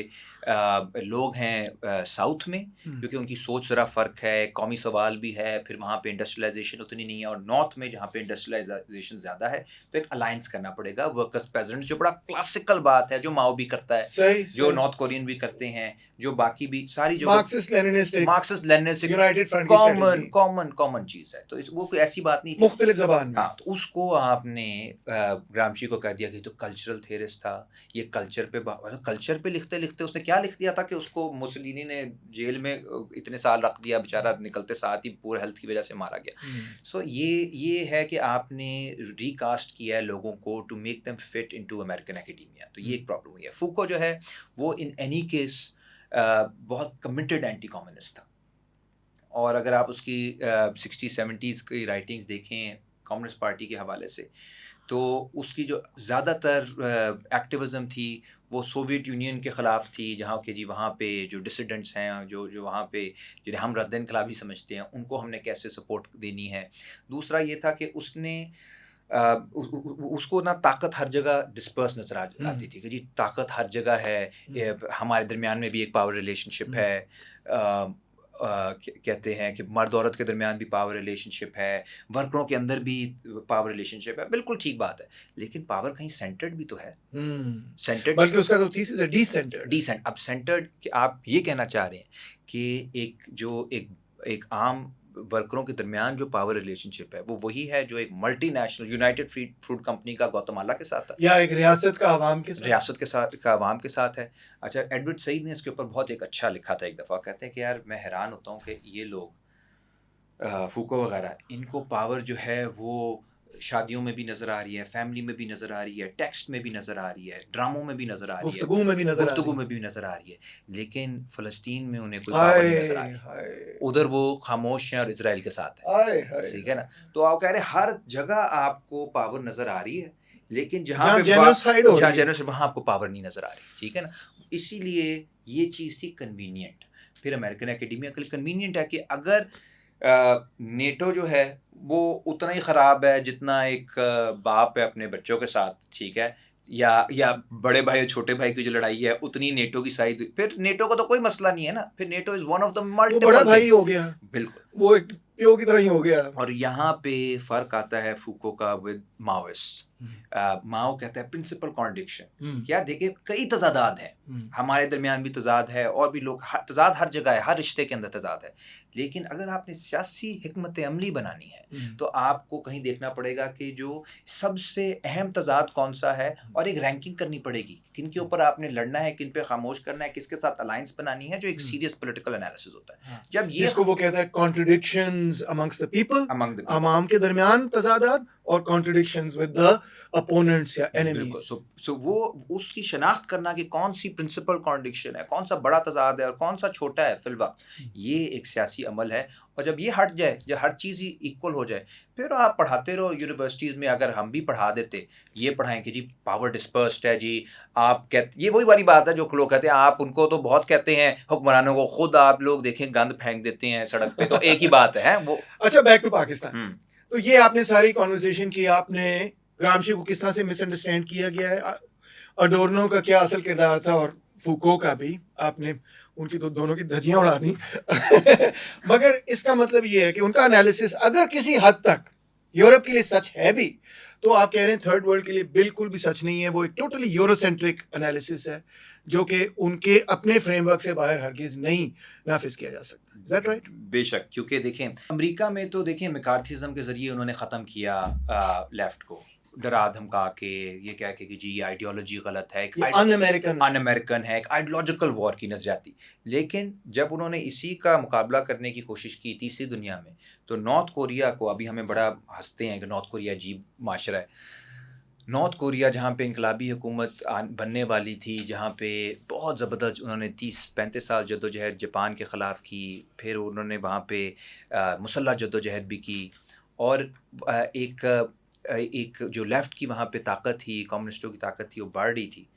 लोग हैं साउथ में, क्योंकि उनकी सोच ज़रा फ़र्क है, कौमी सवाल भी है, फिर वहाँ पे इंडस्ट्रियलाइजेशन उतनी नहीं है, और नॉर्थ में जहाँ पे इंडस्ट्रियलाइजेशन ज़्यादा है, तो एक अलायंस करना पड़ेगा वर्कर्स पेजेंट, जो बड़ा क्लासिकल बात है, जो माओ भी करता है, सही, जो सही। नॉर्थ कोरियन भी करते हैं, जो बाकी भी सारी जो मार्क्सिस्ट लेनिनिस्ट एक मार्क्सिस्ट लेनिनिस्ट यूनाइटेड फ्रंट की कॉमन स्ट्रेटजी, कॉमन कॉमन चीज़ है। तो वो कोई ऐसी बात नहीं थी। मुख्तलिफ ज़बान में। हाँ, तो उसको आपने ग्रामशी को कह दिया कि जो कल्चरल थ्योरिस्ट था, ये कल्चर पे लिखते-लिखते उसने क्या लिख दिया था कि उसको मुसोलिनी ने जेल में इतने साल रख दिया, बेचारा निकलते साथ ही पूरे हेल्थ की वजह से मारा गया। सो ये है कि आपने रिकास्ट किया है लोगों को to make them fit into American academia, तो ये एक प्रॉब्लम हुई है। फूको जो है वो इन एनी केस बहुत कमिटेड एंटी कम्युनिस्ट था, और अगर आप उसकी 60-70s की राइटिंग्स देखें कम्युनिस्ट पार्टी के हवाले से, तो उसकी जो ज़्यादातर एक्टिविज़म थी वो सोवियत यूनियन के ख़िलाफ़ थी, जहाँ के जी वहाँ पे जो डिसिडेंट्स हैं, जो वहाँ पे जिन्हें हम रद्द इनकलाबी समझते हैं, उनको हमने कैसे सपोर्ट देनी है। दूसरा ये था कि उसने उसको ना ताकत हर जगह डिस्पर्स नज़र आती थी कि जी ताकत हर जगह है, हमारे दरमियान में भी एक पावर रिलेशनशिप है, कहते हैं कि मर्द औरत के दरमियान भी पावर रिलेशनशिप है, वर्करों के अंदर भी पावर रिलेशनशिप है। बिल्कुल ठीक बात है, लेकिन पावर कहीं सेंटर्ड भी तो है। सेंटर्ड बल्कि उसका तो थीसिस है डिसेंटर्ड। अब सेंटर्ड कि आप ये कहना चाह रहे हैं कि एक आम वर्करों के दरमियान जो पावर रिलेशनशिप है वो वही है जो एक मल्टीनेशनल यूनाइटेड फ्रूट कंपनी का गौतमाला के साथ था, या एक रियासत का आवाम के साथ। रियासत के साथ का अवाम के साथ है। अच्छा, एडवर्ड सईद ने इसके ऊपर बहुत एक अच्छा लिखा था एक दफ़ा, कहते हैं कि यार मैं हैरान होता हूँ कि ये लोग फूको वगैरह, इनको पावर जो है वो शादियों में भी नज़र आ रही है, फैमिली में भी नज़र आ रही है, टेक्स्ट में भी नज़र आ रही है, ड्रामों में भी नज़र आ रही है, गुफ्तगू में भी नजर आ गुफ्तगू रही में भी नज़र आ रही है, लेकिन फ़लस्तीन में उन्हें कोई पावर नहीं नज़र आ हाय रही। हाय उधर वो खामोश हैं और इज़राइल के साथ हैं, हाय हाय ठीक है ना? तो आप कह रहे हैं हर जगह आपको पावर नज़र आ रही है, लेकिन जहाँ जहाँ पे जेनोसाइड हो जहाँ रही है। जेनोसाइड वहाँ आपको पावर नहीं नज़र आ रही, ठीक है ना? इसीलिए ये चीज़ थी कन्वीनिएंट। फिर अमेरिकन एकेडेमिया के लिए कन्वीनिएंट है कि अगर नेटो जो है वो उतना ही ख़राब है जितना एक बाप है अपने बच्चों के साथ, ठीक है? या बड़े भाई और छोटे भाई की जो लड़ाई है उतनी नेटो की साइड, फिर नेटो का तो कोई मसला नहीं है ना, फिर NATO is one of the वो बड़ा मल्टीपल भाई थिंग। हो गया, बिल्कुल। वो एक प्यो की तरह ही हो गया। और यहाँ पे फ़र्क आता है फूको का विद माओइस्ट। माओ कहता है प्रिंसिपल कॉन्ट्रडिक्शन। क्या देखिए, कई तज़ादात हैं, हमारे दरमियान भी तज़ाद है और भी लोग, तज़ाद हर जगह है, हर रिश्ते के अंदर तज़ाद है। लेकिन अगर आपने सियासी हिकमत अमली बनानी है तो आपको कहीं देखना पड़ेगा कि जो सबसे अहम तज़ाद कौन सा है, और एक रैंकिंग करनी पड़ेगी किन के ऊपर आपने लड़ना है, किन पे खामोश करना है, किसके साथ अलायंस बनानी है, जो एक सीरियस पॉलिटिकल एनालिसिस होता है। जब ये जिसको वो कहता है contradictions amongst the people, among the अवाम के दरमियान तजादात, और कॉन्ट्रडिक्शंस विद द अपोनेंट्स या बिल्कुल। एनिमीज। सो वो उसकी शनाख्त करना कि कौन सी प्रिंसिपल कॉन्ट्रडिक्शन है, कौन सा बड़ा तजाद है और कौन सा छोटा है फिल वक्त, ये एक सियासी अमल है। और जब ये हट जाए, जब हर चीज़ ही इक्वल हो जाए, फिर आप पढ़ाते रहो यूनिवर्सिटीज़ में। अगर हम भी पढ़ा देते, ये पढ़ाएं कि जी पावर डिस्पर्स्ड है जी, आप कहते, ये वही वाली बात है जो लोग कहते हैं, आप उनको तो बहुत कहते हैं हुक्मरानों को, खुद आप लोग देखें गंद फेंक देते हैं सड़क पे, तो एक ही बात है वो। अच्छा, बैक टू पाकिस्तान। हम्म तो ये आपने सारी कॉन्वर्सेशन की, आपने ग्रामशी को किस तरह से मिसअंडरस्टैंड किया गया है, अडोर्नो का क्या असल किरदार था, और फूको का भी आपने उनकी तो दोनों की धज्जियां उड़ा दी। मगर इसका मतलब ये है कि उनका एनालिसिस अगर किसी हद तक यूरोप के लिए सच है भी, तो आप कह रहे हैं थर्ड वर्ल्ड के लिए बिल्कुल भी सच नहीं है। वो एक टोटली यूरोसेंट्रिक एनालिसिस है जो कि उनके अपने फ्रेमवर्क से बाहर हरगिज नहीं नाफिज किया जा सकता। Is that right? बेशक, क्योंकि देखें अमेरिका में तो देखें मैकार्थिज्म के ज़रिए उन्होंने ख़त्म किया लेफ्ट को, डरा धमका के, ये कह के कि जी ये आइडियोलॉजी गलत है, अन अमेरिकन है, एक आइडियोलॉजिकल वॉर की नज़रियाती। लेकिन जब उन्होंने इसी का मुकाबला करने की कोशिश की तीसरी दुनिया में, तो नॉर्थ कोरिया को, अभी हमें बड़ा हंसते हैं कि नॉर्थ कोरिया अजीब माशरा है। नॉर्थ कोरिया जहाँ पे इनकलाबी हुकूमत बनने वाली थी, जहाँ पे बहुत ज़बरदस्त उन्होंने 30-35 साल जद्दोजहद जापान के ख़िलाफ़ की, फिर उन्होंने वहाँ पे मुसल्लह जद्दोजहद भी की, और एक जो लेफ़्ट की वहाँ पे ताकत थी, कम्युनिस्टों की ताकत थी, वो बढ़ रही थी।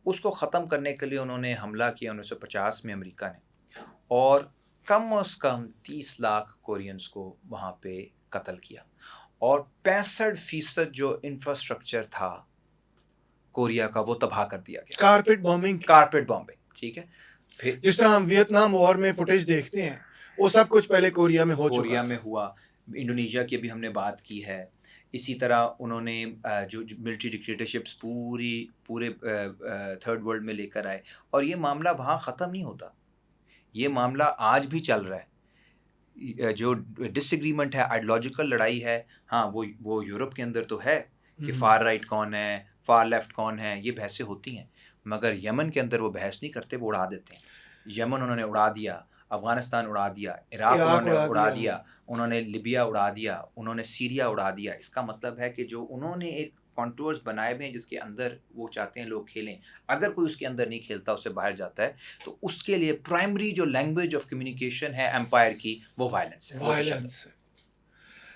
उसको ख़त्म करने के लिए उन्होंने हमला किया 1950 में अमेरिका ने, और कम से कम 30 लाख कोरियंस को वहाँ पे कत्ल किया, और 65% जो इंफ्रास्ट्रक्चर था कोरिया का वो तबाह कर दिया गया। कारपेट बॉम्बिंग, ठीक है। फिर जिस तरह हम वियतनाम वॉर में फुटेज देखते हैं, वो सब कुछ पहले कोरिया में हो चुका कोरिया में हुआ। इंडोनेशिया की अभी हमने बात की है। इसी तरह उन्होंने जो मिलिट्री डिक्टेटरशिप्स पूरे थर्ड वर्ल्ड में लेकर आए, और ये मामला वहाँ ख़त्म नहीं होता, ये मामला आज भी चल रहा है। जो डिसएग्रीमेंट है, आइडियोलॉजिकल लड़ाई है, हाँ वो यूरोप के अंदर तो है कि फार राइट कौन है, फार लेफ्ट कौन है, ये बहसें होती हैं। मगर यमन के अंदर वो बहस नहीं करते, वो उड़ा देते हैं। यमन उन्होंने उड़ा दिया, अफ़गानिस्तान उड़ा दिया, इराक उन्होंने उड़ा दिया, उन्होंने लिबिया उड़ा दिया, उन्होंने सीरिया उड़ा दिया। इसका मतलब है कि जो उन्होंने एक कॉन्टूर्स बनाए हुए हैं जिसके अंदर वो चाहते हैं लोग खेलें, अगर कोई उसके अंदर नहीं खेलता, उससे बाहर जाता है, तो उसके लिए प्राइमरी जो लैंग्वेज ऑफ कम्युनिकेशन है एम्पायर की, वो वायलेंस है।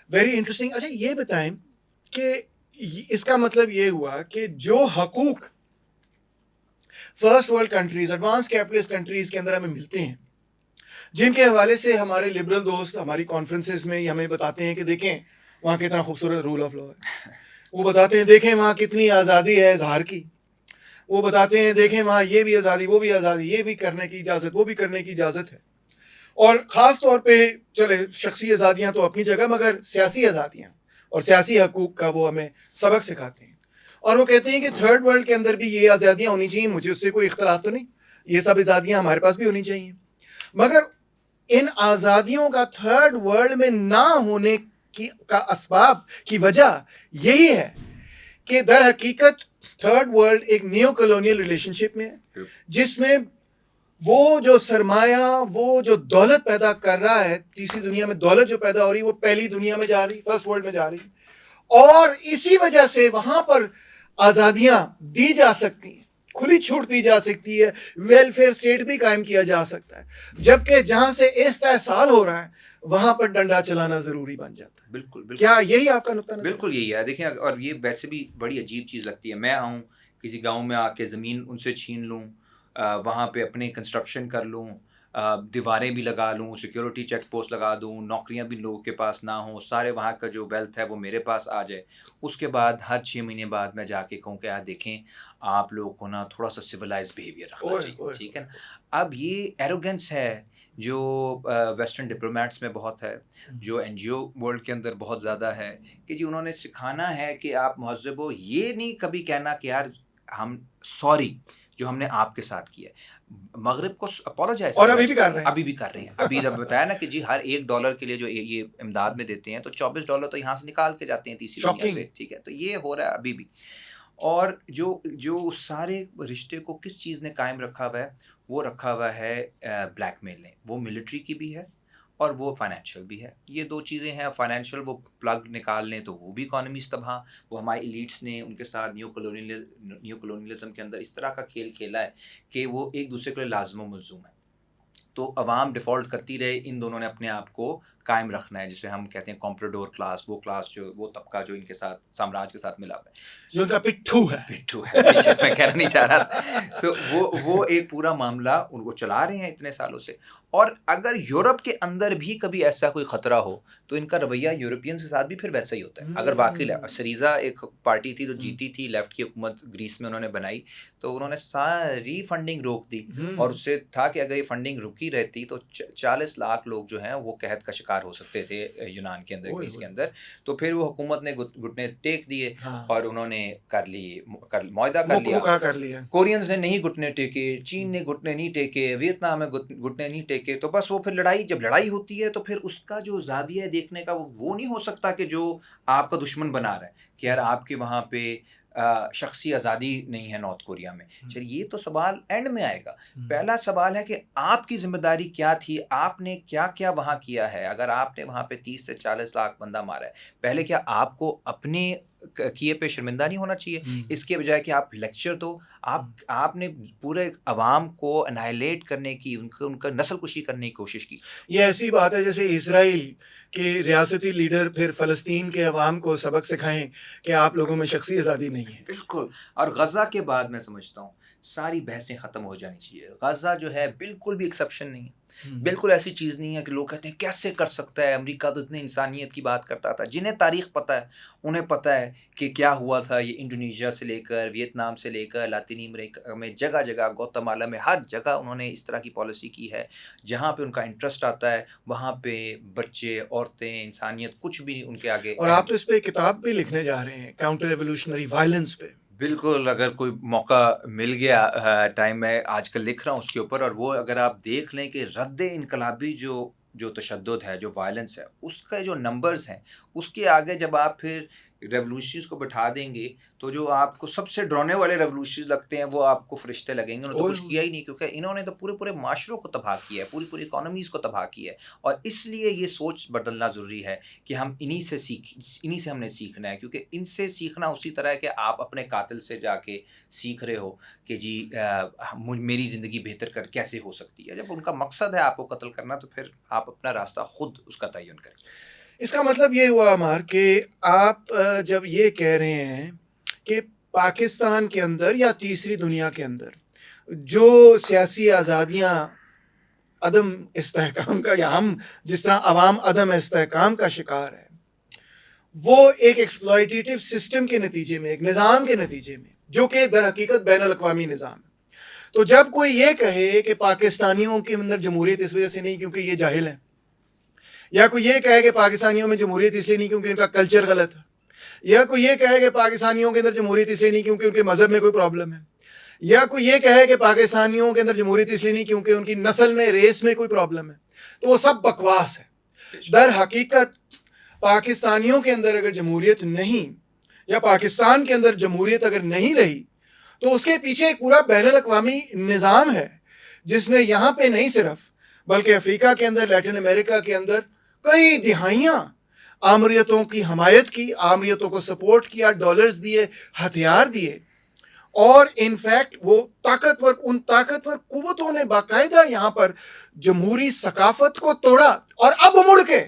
Very interesting. अच्छा, ये बताएं कि इसका मतलब ये हुआ कि जो हकूक first world countries, advance capitalist countries के अंदर हमें मिलते हैं, जिनके हवाले से हमारे लिबरल दोस्त हमारी कॉन्फ्रेंसेस में हमें बताते हैं कि देखें वहाँ कितना खूबसूरत रूल ऑफ लॉ है, वो बताते हैं देखें वहाँ कितनी आज़ादी है इजहार की, वो बताते हैं देखें वहाँ ये भी आज़ादी, वो भी आज़ादी, ये भी करने की इजाज़त, वो भी करने की इजाज़त है। और ख़ास तौर पे चले शख्सी आज़ादियाँ तो अपनी जगह, मगर सियासी आज़ादियाँ और सियासी हकूक़ का वो हमें सबक सिखाते हैं। और वो कहते हैं कि थर्ड वर्ल्ड के अंदर भी ये आज़ादियाँ होनी चाहिए, मुझे उससे कोई इख्तलाफ तो नहीं, ये सब आज़ादियाँ हमारे पास भी होनी चाहिए। मगर इन आज़ादियों का थर्ड वर्ल्ड में ना होने का असबाब की वजह यही है कि दर हकीकत थर्ड वर्ल्ड एक नियो कॉलोनियल रिलेशनशिप में है, जिसमें वो जो सरमाया, वो जो दौलत पैदा कर रहा है, तीसरी दुनिया में दौलत जो पैदा हो रही है, वो पहली दुनिया में जा रही, फर्स्ट वर्ल्ड में जा रही, और इसी वजह से वहां पर आज़ादियां दी जा सकती हैं, खुली छूट दी जा सकती है, वेलफेयर स्टेट भी कायम किया जा सकता है, जबकि जहां से इस्तेहसाल हो रहा है वहां पर डंडा चलाना जरूरी बन जाता है। बिल्कुल बिल्कुल। क्या यही आपका नुक्ता नज़र? बिल्कुल यही है। देखिए, और ये वैसे भी बड़ी अजीब चीज़ लगती है, मैं आऊँ किसी गांव में आके ज़मीन उनसे छीन लूँ, वहाँ पे अपने कंस्ट्रक्शन कर लूँ, दीवारें भी लगा लूँ, सिक्योरिटी चेक पोस्ट लगा दूँ, नौकरियाँ भी लोगों के पास ना हों, सारे वहाँ का जो वेल्थ है वो मेरे पास आ जाए। उसके बाद हर 6 महीने बाद मैं जाके कहूँ कि यार देखें, आप लोगों को ना थोड़ा-सा सिविलाइज़्ड बिहेवियर रखना ओए चाहिए, ओए ठीक है ओए ना? ओए। अब ये एरोगेंस है जो वेस्टर्न डिप्लोमैट्स में बहुत है, जो एनजीओ वर्ल्ड के अंदर बहुत ज़्यादा है, कि जी उन्होंने सिखाना है कि आप महज़्ज़ब हो, ये नहीं कभी कहना कि यार हम सॉरी जो हमने आपके साथ किया है। मग़रिब को अपोलोजाइज़ और करना अभी भी कर चाहिए, रहे हैं। अभी भी कर रहे हैं। अभी जब बताया ना कि जी हर $1 के लिए जो ये इमदाद में देते हैं, तो $24 तो यहाँ से निकाल के जाते हैं तीसरी दुनिया शॉकिंग। से, ठीक है? तो ये हो रहा है अभी भी। और जो जो उस सारे रिश्ते को किस चीज़ ने कायम रखा हुआ है, वो रखा हुआ है ब्लैकमेल ने। वो मिलिट्री की भी है और वो फाइनेंशियल भी है। ये 2 चीज़ें हैं, फाइनेंशियल वो प्लग निकाल लें तो वो भी इकोनॉमीज़ तबाह। वो हमारी एलीट्स ने उनके साथ न्यू कॉलोनियलिज़्म के अंदर इस तरह का खेल खेला है कि वो एक-दूसरे के लिए लाज़िम व मलज़ूम है। तो अवाम डिफ़ॉल्ट करती रहे, इन दोनों ने अपने आप को कायम रखना है, जिसे हम कहते हैं कॉम्प्राडोर क्लास जो वो तबका जो इनके साथ साम्राज्य के साथ मिला हुआ है। जो उनका पिट्ठू है। पिट्ठू है, बेशक मैं कहना नहीं चाह रहा था। तो वो एक पूरा मामला वो चला रहे हैं इतने सालों से। और अगर यूरोप के अंदर भी कभी ऐसा कोई ख़तरा हो, तो इनका रवैया यूरोपियंस के साथ भी फिर वैसा ही होता है। अगर वाक़ई हुँ, सिरीज़ा एक पार्टी थी जो हुँ, जीती थी, लेफ्ट की हुकूमत ग्रीस में उन्होंने बनाई, तो उन्होंने सारी फंडिंग रोक दी और हुँ, उससे था कि अगर ये फंडिंग रुकी रहती तो 40 लाख लोग जो हैं वो कहत का शिकार हो सकते थे यूनान के अंदर, ओए ग्रीस के होए! अंदर। तो फिर वो हुकूमत ने घुटने टेक दिए हाँ, और उन्होंने कर मुआहदा कर लिया। मुका कर लिया। कोरियंस ने नहीं घुटने टेके, चीन ने घुटने नहीं टेके, वियतनाम ने घुटने नहीं टेके, तो बस वो फिर जब लड़ाई होती है तो फिर उसका जो ज़ाविया देखने का वो नहीं हो सकता कि जो आपका दुश्मन बना रहा है, कि यार हुँ, आपके वहाँ पे शख़्सी आज़ादी नहीं है नॉर्थ कोरिया में। हुँ, चलिए ये तो सवाल एंड में आएगा। हुँ, पहला सवाल है कि आपकी ज़िम्मेदारी क्या थी? आपने क्या-क्या वहाँ किया है? अगर आपने वहाँ पे 30 से 40 लाख बंदा मारा है, पहले क्या आपको अपने किए पे शर्मिंदा नहीं होना चाहिए? हुँ, इसके बजाय कि आप लेक्चर दो, हुँ। आपने पूरे अवाम को एनाहिलेट करने की, उनका नस्ल-कुशी करने की कोशिश की। ये ऐसी बात है जैसे इज़राइल के रियासती लीडर फिर फ़लस्तीन के अवाम को सबक सिखाएँ कि आप लोगों में शख़्सी आज़ादी नहीं है। बिल्कुल। और गज़ा के बाद मैं समझता हूँ, सारी बहसें ख़त्म हो जानी चाहिए। गज़ा जो है बिल्कुल भी एक्सेप्शन नहीं है। हुँ, बिल्कुल ऐसी चीज़ नहीं है कि लोग कहते हैं कैसे कर सकता है, अमेरिका तो इतनी इंसानियत की बात करता था। जिन्हें तारीख़ पता है, उन्हें पता है कि क्या हुआ था, ये इंडोनेशिया से लेकर, वियतनाम से लेकर, लातिनी अमेरिका में जगह-जगह, ग्वाटेमाला में, हर जगह उन्होंने इस तरह की पॉलिसी की है। जहाँ पे उनका इंटरेस्ट आता है, वहाँ पे बच्चे, औरतें, इंसानियत कुछ भी उनके आगे और अहम आप तो नहीं। इस पे किताब भी लिखने जा रहे हैं, काउंटर रिवॉल्यूशनरी वायलेंस पे। बिल्कुल, अगर कोई मौका मिल गया टाइम मैं आजकल लिख रहा हूँ उसके ऊपर और वो अगर आप देख लें कि रद्द-ए-इनकलाबी जो तशद्दुद है, जो वायलेंस है, उसके जो नंबर्स हैं, उसके आगे जब आप फिर रेवोल्यूशंस को बिठा देंगे, तो जो आपको सबसे डरावने वाले रेवोल्यूशंस लगते हैं, वो आपको फरिश्ते लगेंगे। उन्होंने तो ओए कुछ होए! किया ही नहीं क्योंकि इन्होंने तो पूरे-पूरे माशरों को तबाह किया है, पूरी-पूरी इकोनॉमीज़ को तबाह किया है और इसलिए ये सोच बदलना ज़रूरी है कि हम इन्हीं से हमने सीखना है क्योंकि इनसे सीखना उसी तरह है कि आप अपने कातिल से जाके सीख रहे हो कि जी मेरी ज़िंदगी बेहतर कर कैसे हो सकती है। जब उनका मकसद है आपको कत्ल करना तो फिर आप अपना रास्ता खुद उसका तयन करें। इसका मतलब ये हुआ अमार कि आप जब ये कह रहे हैं कि पाकिस्तान के अंदर या तीसरी दुनिया के अंदर जो सियासी आज़ादियाँ अदम इस्तेहकाम का या हम जिस तरह अवाम अदम इस्तेहकाम का शिकार है, वो एक एक्सप्लॉयटेटिव सिस्टम के नतीजे में, एक निज़ाम के नतीजे में, जो कि दर हकीकत बैन अल-अक़वामी निज़ाम है। तो जब कोई ये कहे कि पाकिस्तानियों के अंदर जमहूरियत इस वजह से नहीं क्योंकि ये जाहिल हैं, या कोई ये कहे कि पाकिस्तानियों में जमहूरियत इसलिए नहीं क्योंकि इनका कल्चर गलत है, या कोई ये कहे कि पाकिस्तानियों के अंदर जमहूरियत इसलिए नहीं क्योंकि उनके मज़हब में कोई प्रॉब्लम है, या कोई ये कहे कि पाकिस्तानियों के अंदर जमहूरियत इसलिए नहीं क्योंकि उनकी नस्ल में, रेस में कोई प्रॉब्लम है, तो वो सब बकवास है। बेशक। दर हकीकत पाकिस्तानियों के अंदर अगर जमहूरियत नहीं, या पाकिस्तान के अंदर जमहूरियत अगर नहीं रही, तो उसके पीछे एक पूरा बैन अल-अक़वामी निज़ाम है, जिसने यहाँ पे नहीं सिर्फ, बल्कि अफ्रीका के अंदर, लैटिन अमेरिका के अंदर कई दिहाइयाँ आमरीतों की हमायत की, आमरीतों को सपोर्ट किया, डॉलर्स दिए, हथियार दिए, और इनफैक्ट वो उन ताकतवर कुव्वतों ने बाकायदा यहाँ पर जमहूरी सकाफत को तोड़ा, और अब मुड़ के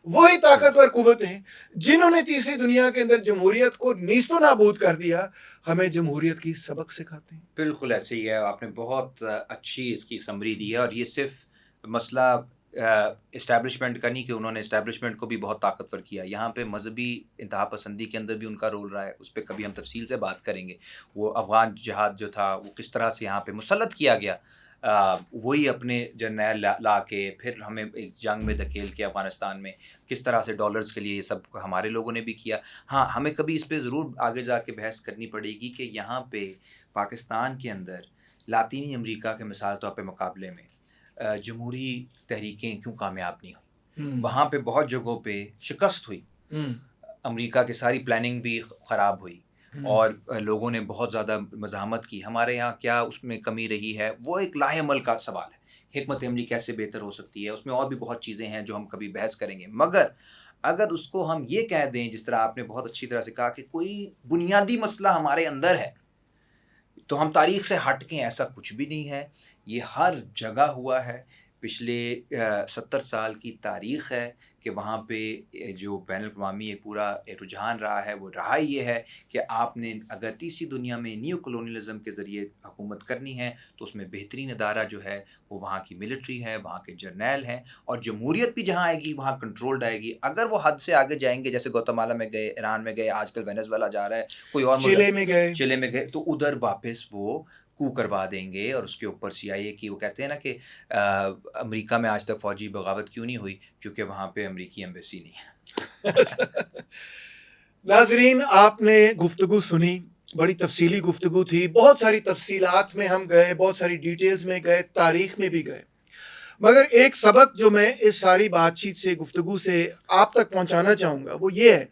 वही ताकतवर कुव्वतें जिन्होंने तीसरी दुनिया के अंदर जमहूरियत को नीस्तो नाबूद कर दिया, हमें जमहूरियत की सबक सिखाते हैं। बिल्कुल ऐसे ही है, आपने बहुत अच्छी इसकी समरी दी है और ये सिर्फ़ मसला इस्टेब्लिशमेंट का नहीं कि उन्होंने इस्टेब्लिशमेंट को भी बहुत ताकतवर किया। यहाँ पे मज़हबी इंतहा पसंदी के अंदर भी उनका रोल रहा है, उस पे कभी हम तफसील से बात करेंगे। वो अफ़गान जिहाद जो था वो किस तरह से यहाँ पे मुसल्लत किया गया, वही अपने जर्नैल ला के फिर हमें एक जंग में धकेल के अफ़गानिस्तान में किस तरह से डॉलर्स के लिए ये सब हमारे लोगों ने भी किया। हाँ, हमें कभी इस पे ज़रूर आगे जाके बहस करनी पड़ेगी कि यहाँ पे पाकिस्तान के अंदर लातीनी अमेरिका के मिसाल तौर पे मुकाबले में जमहूरी तहरीकें क्यों कामयाब नहीं हुई। वहाँ पे बहुत जगहों पे शिकस्त हुई, अमेरिका की सारी प्लानिंग भी ख़राब हुई और लोगों ने बहुत ज़्यादा मज़ाहमत की। हमारे यहाँ क्या उसमें कमी रही है, वो एक लाहेअमल का सवाल है। हिकमत अमली कैसे बेहतर हो सकती है, उसमें और भी बहुत चीज़ें हैं जो हम कभी बहस करेंगे। मगर अगर उसको हम ये कह दें, जिस तरह आपने बहुत अच्छी तरह से कहा कि कोई बुनियादी मसला हमारे अंदर है, तो हम तारीख़ से हट के, ऐसा कुछ भी नहीं है। ये हर जगह हुआ है। पिछले 70 साल की तारीख़ है कि वहाँ पे जो बैनुल-अक़वामी एक पूरा रुझान रहा है, वो रहा ये है कि आपने अगर तीसरी दुनिया में न्यू कॉलोनियलिज़म के ज़रिए हुकूमत करनी है, तो उसमें बेहतरीन अदारा जो है वो वहाँ की मिलिट्री है, वहाँ के जर्नैल हैं, और जमहूरियत भी जहाँ आएगी वहाँ कंट्रोल्ड आएगी। अगर वो हद से आगे जाएँगे, जैसे ग्वाटेमाला में गए, ईरान में गए, आजकल वेनेज़ुएला जा रहा है, कोई और चिले में गए, तो उधर वापस वो कू करवा देंगे। और उसके ऊपर CIA की, वो कहते हैं ना कि अमेरिका में आज तक फ़ौजी बगावत क्यों नहीं हुई, क्योंकि वहाँ पे अमेरिकी एम्बेसी नहीं है। नाज़रीन, आपने गुफ्तगू सुनी, बड़ी तफसीली गुफ्तगू थी, बहुत सारी तफसीलात में हम गए, बहुत सारी डिटेल्स में गए, तारीख में भी गए। मगर एक सबक जो मैं इस सारी बातचीत से, गुफ्तगू से आप तक पहुंचाना चाहूँगा, वो ये है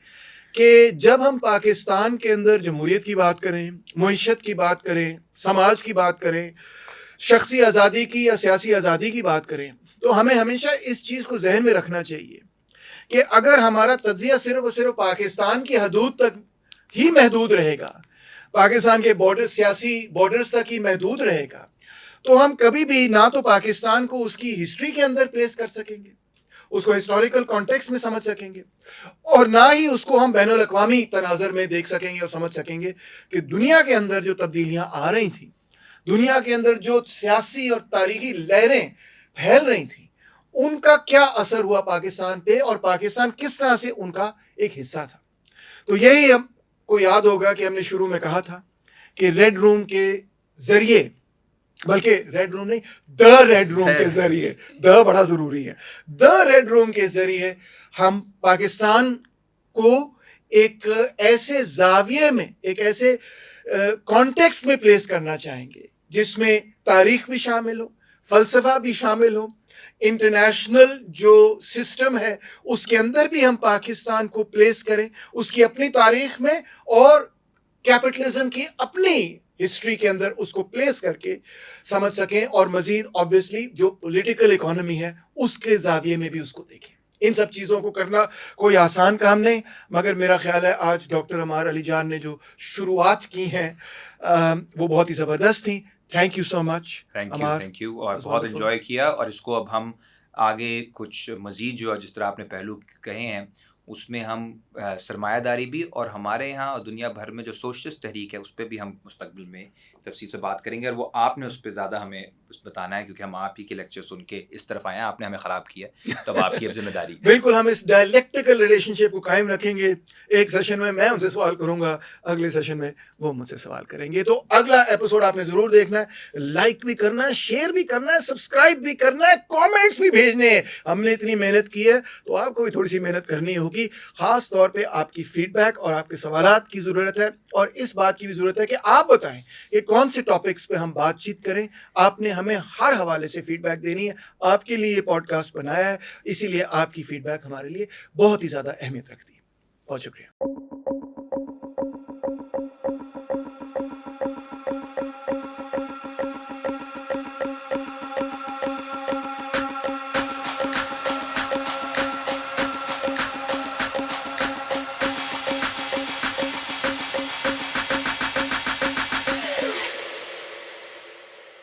कि जब हम पाकिस्तान के अंदर जमहूरियत की बात करें, मईशत की बात करें, समाज की बात करें, शख्सी आज़ादी की या सियासी आज़ादी की बात करें, तो हमें हमेशा इस चीज़ को जहन में रखना चाहिए कि अगर हमारा तज्ज़िया सिर्फ और सिर्फ पाकिस्तान की हदूद तक ही महदूद रहेगा, पाकिस्तान के बॉर्डर, सियासी बॉर्डर्स तक ही महदूद रहेगा, तो हम कभी भी ना तो पाकिस्तान को उसकी हिस्ट्री के अंदर प्लेस कर सकेंगे, उसको हिस्टोरिकल कॉन्टेक्स्ट में समझ सकेंगे, और ना ही उसको हम बैनुल अक़वामी तनाज़र में देख सकेंगे और समझ सकेंगे कि दुनिया के अंदर जो तब्दीलियाँ आ रही थी, दुनिया के अंदर जो सियासी और तारीखी लहरें फैल रही थी, उनका क्या असर हुआ पाकिस्तान पे, और पाकिस्तान किस तरह से उनका एक हिस्सा था। तो यही हमको याद होगा कि हमने शुरू में कहा था कि रेड रूम के जरिए, बल्कि रेड रूम नहीं, द रेड रूम के जरिए, द बड़ा जरूरी है, द रेड रूम के जरिए हम पाकिस्तान को एक ऐसे जाविये में, एक ऐसे कॉन्टेक्स्ट में प्लेस करना चाहेंगे जिसमें तारीख भी शामिल हो, फलसफा भी शामिल हो, इंटरनेशनल जो सिस्टम है उसके अंदर भी हम पाकिस्तान को प्लेस करें, उसकी अपनी तारीख में, और कैपिटलिज्म की अपनी हिस्ट्री के अंदर उसको प्लेस करके समझ सकें, और मजीद ऑब्वियसली जो पॉलिटिकल इकोनॉमी है उसके जाविये में भी उसको देखें। इन सब चीज़ों को करना कोई आसान काम नहीं, मगर मेरा ख्याल है आज डॉक्टर अमार अली जान ने जो शुरुआत की हैं वो बहुत ही ज़बरदस्त थी। Thank you so much. Thank you, और बहुत इन्जॉय किया। और इसको अब हम आगे कुछ मज़ीद जो जिस तरह आपने पहलू कहे हैं, उसमें हम सरमायादारी भी, और हमारे यहाँ और दुनिया भर में जो सोशलिस्ट तहरीक है उस पर भी हम मुस्तकबिल में तफसील से बात करेंगे। और वो आपने उस पर ज़्यादा हमें बताना है, क्योंकि हम आप ही के लेक्चर सुन के इस तरफ आए हैं, आपने हमें ख़राब किया, तो अब आपकी अब जिम्मेदारी। बिल्कुल, हम इस डायलेक्टिकल रिलेशनशिप को कायम रखेंगे। एक सेशन में मैं उनसे सवाल करूंगा, अगले सेशन में वो मुझसे सवाल करेंगे। तो अगला एपिसोड आपने ज़रूर देखना है, लाइक भी करना है, शेयर भी करना है, सब्सक्राइब भी करना है, कॉमेंट्स भी भेजने हैं। हमने इतनी मेहनत की है तो आपको भी थोड़ी सी मेहनत करनी होगी। ख़ास तौर पर आपकी फीडबैक और आपके सवालात की ज़रूरत है, और इस बात की भी ज़रूरत है कि आप बताएं कि कौन से टॉपिक्स पे हम बातचीत करें। आपने हमें हर हवाले से फीडबैक देनी है, आपके लिए ये पॉडकास्ट बनाया है, इसीलिए आपकी फीडबैक हमारे लिए बहुत ही ज़्यादा अहमियत रखती है। बहुत शुक्रिया।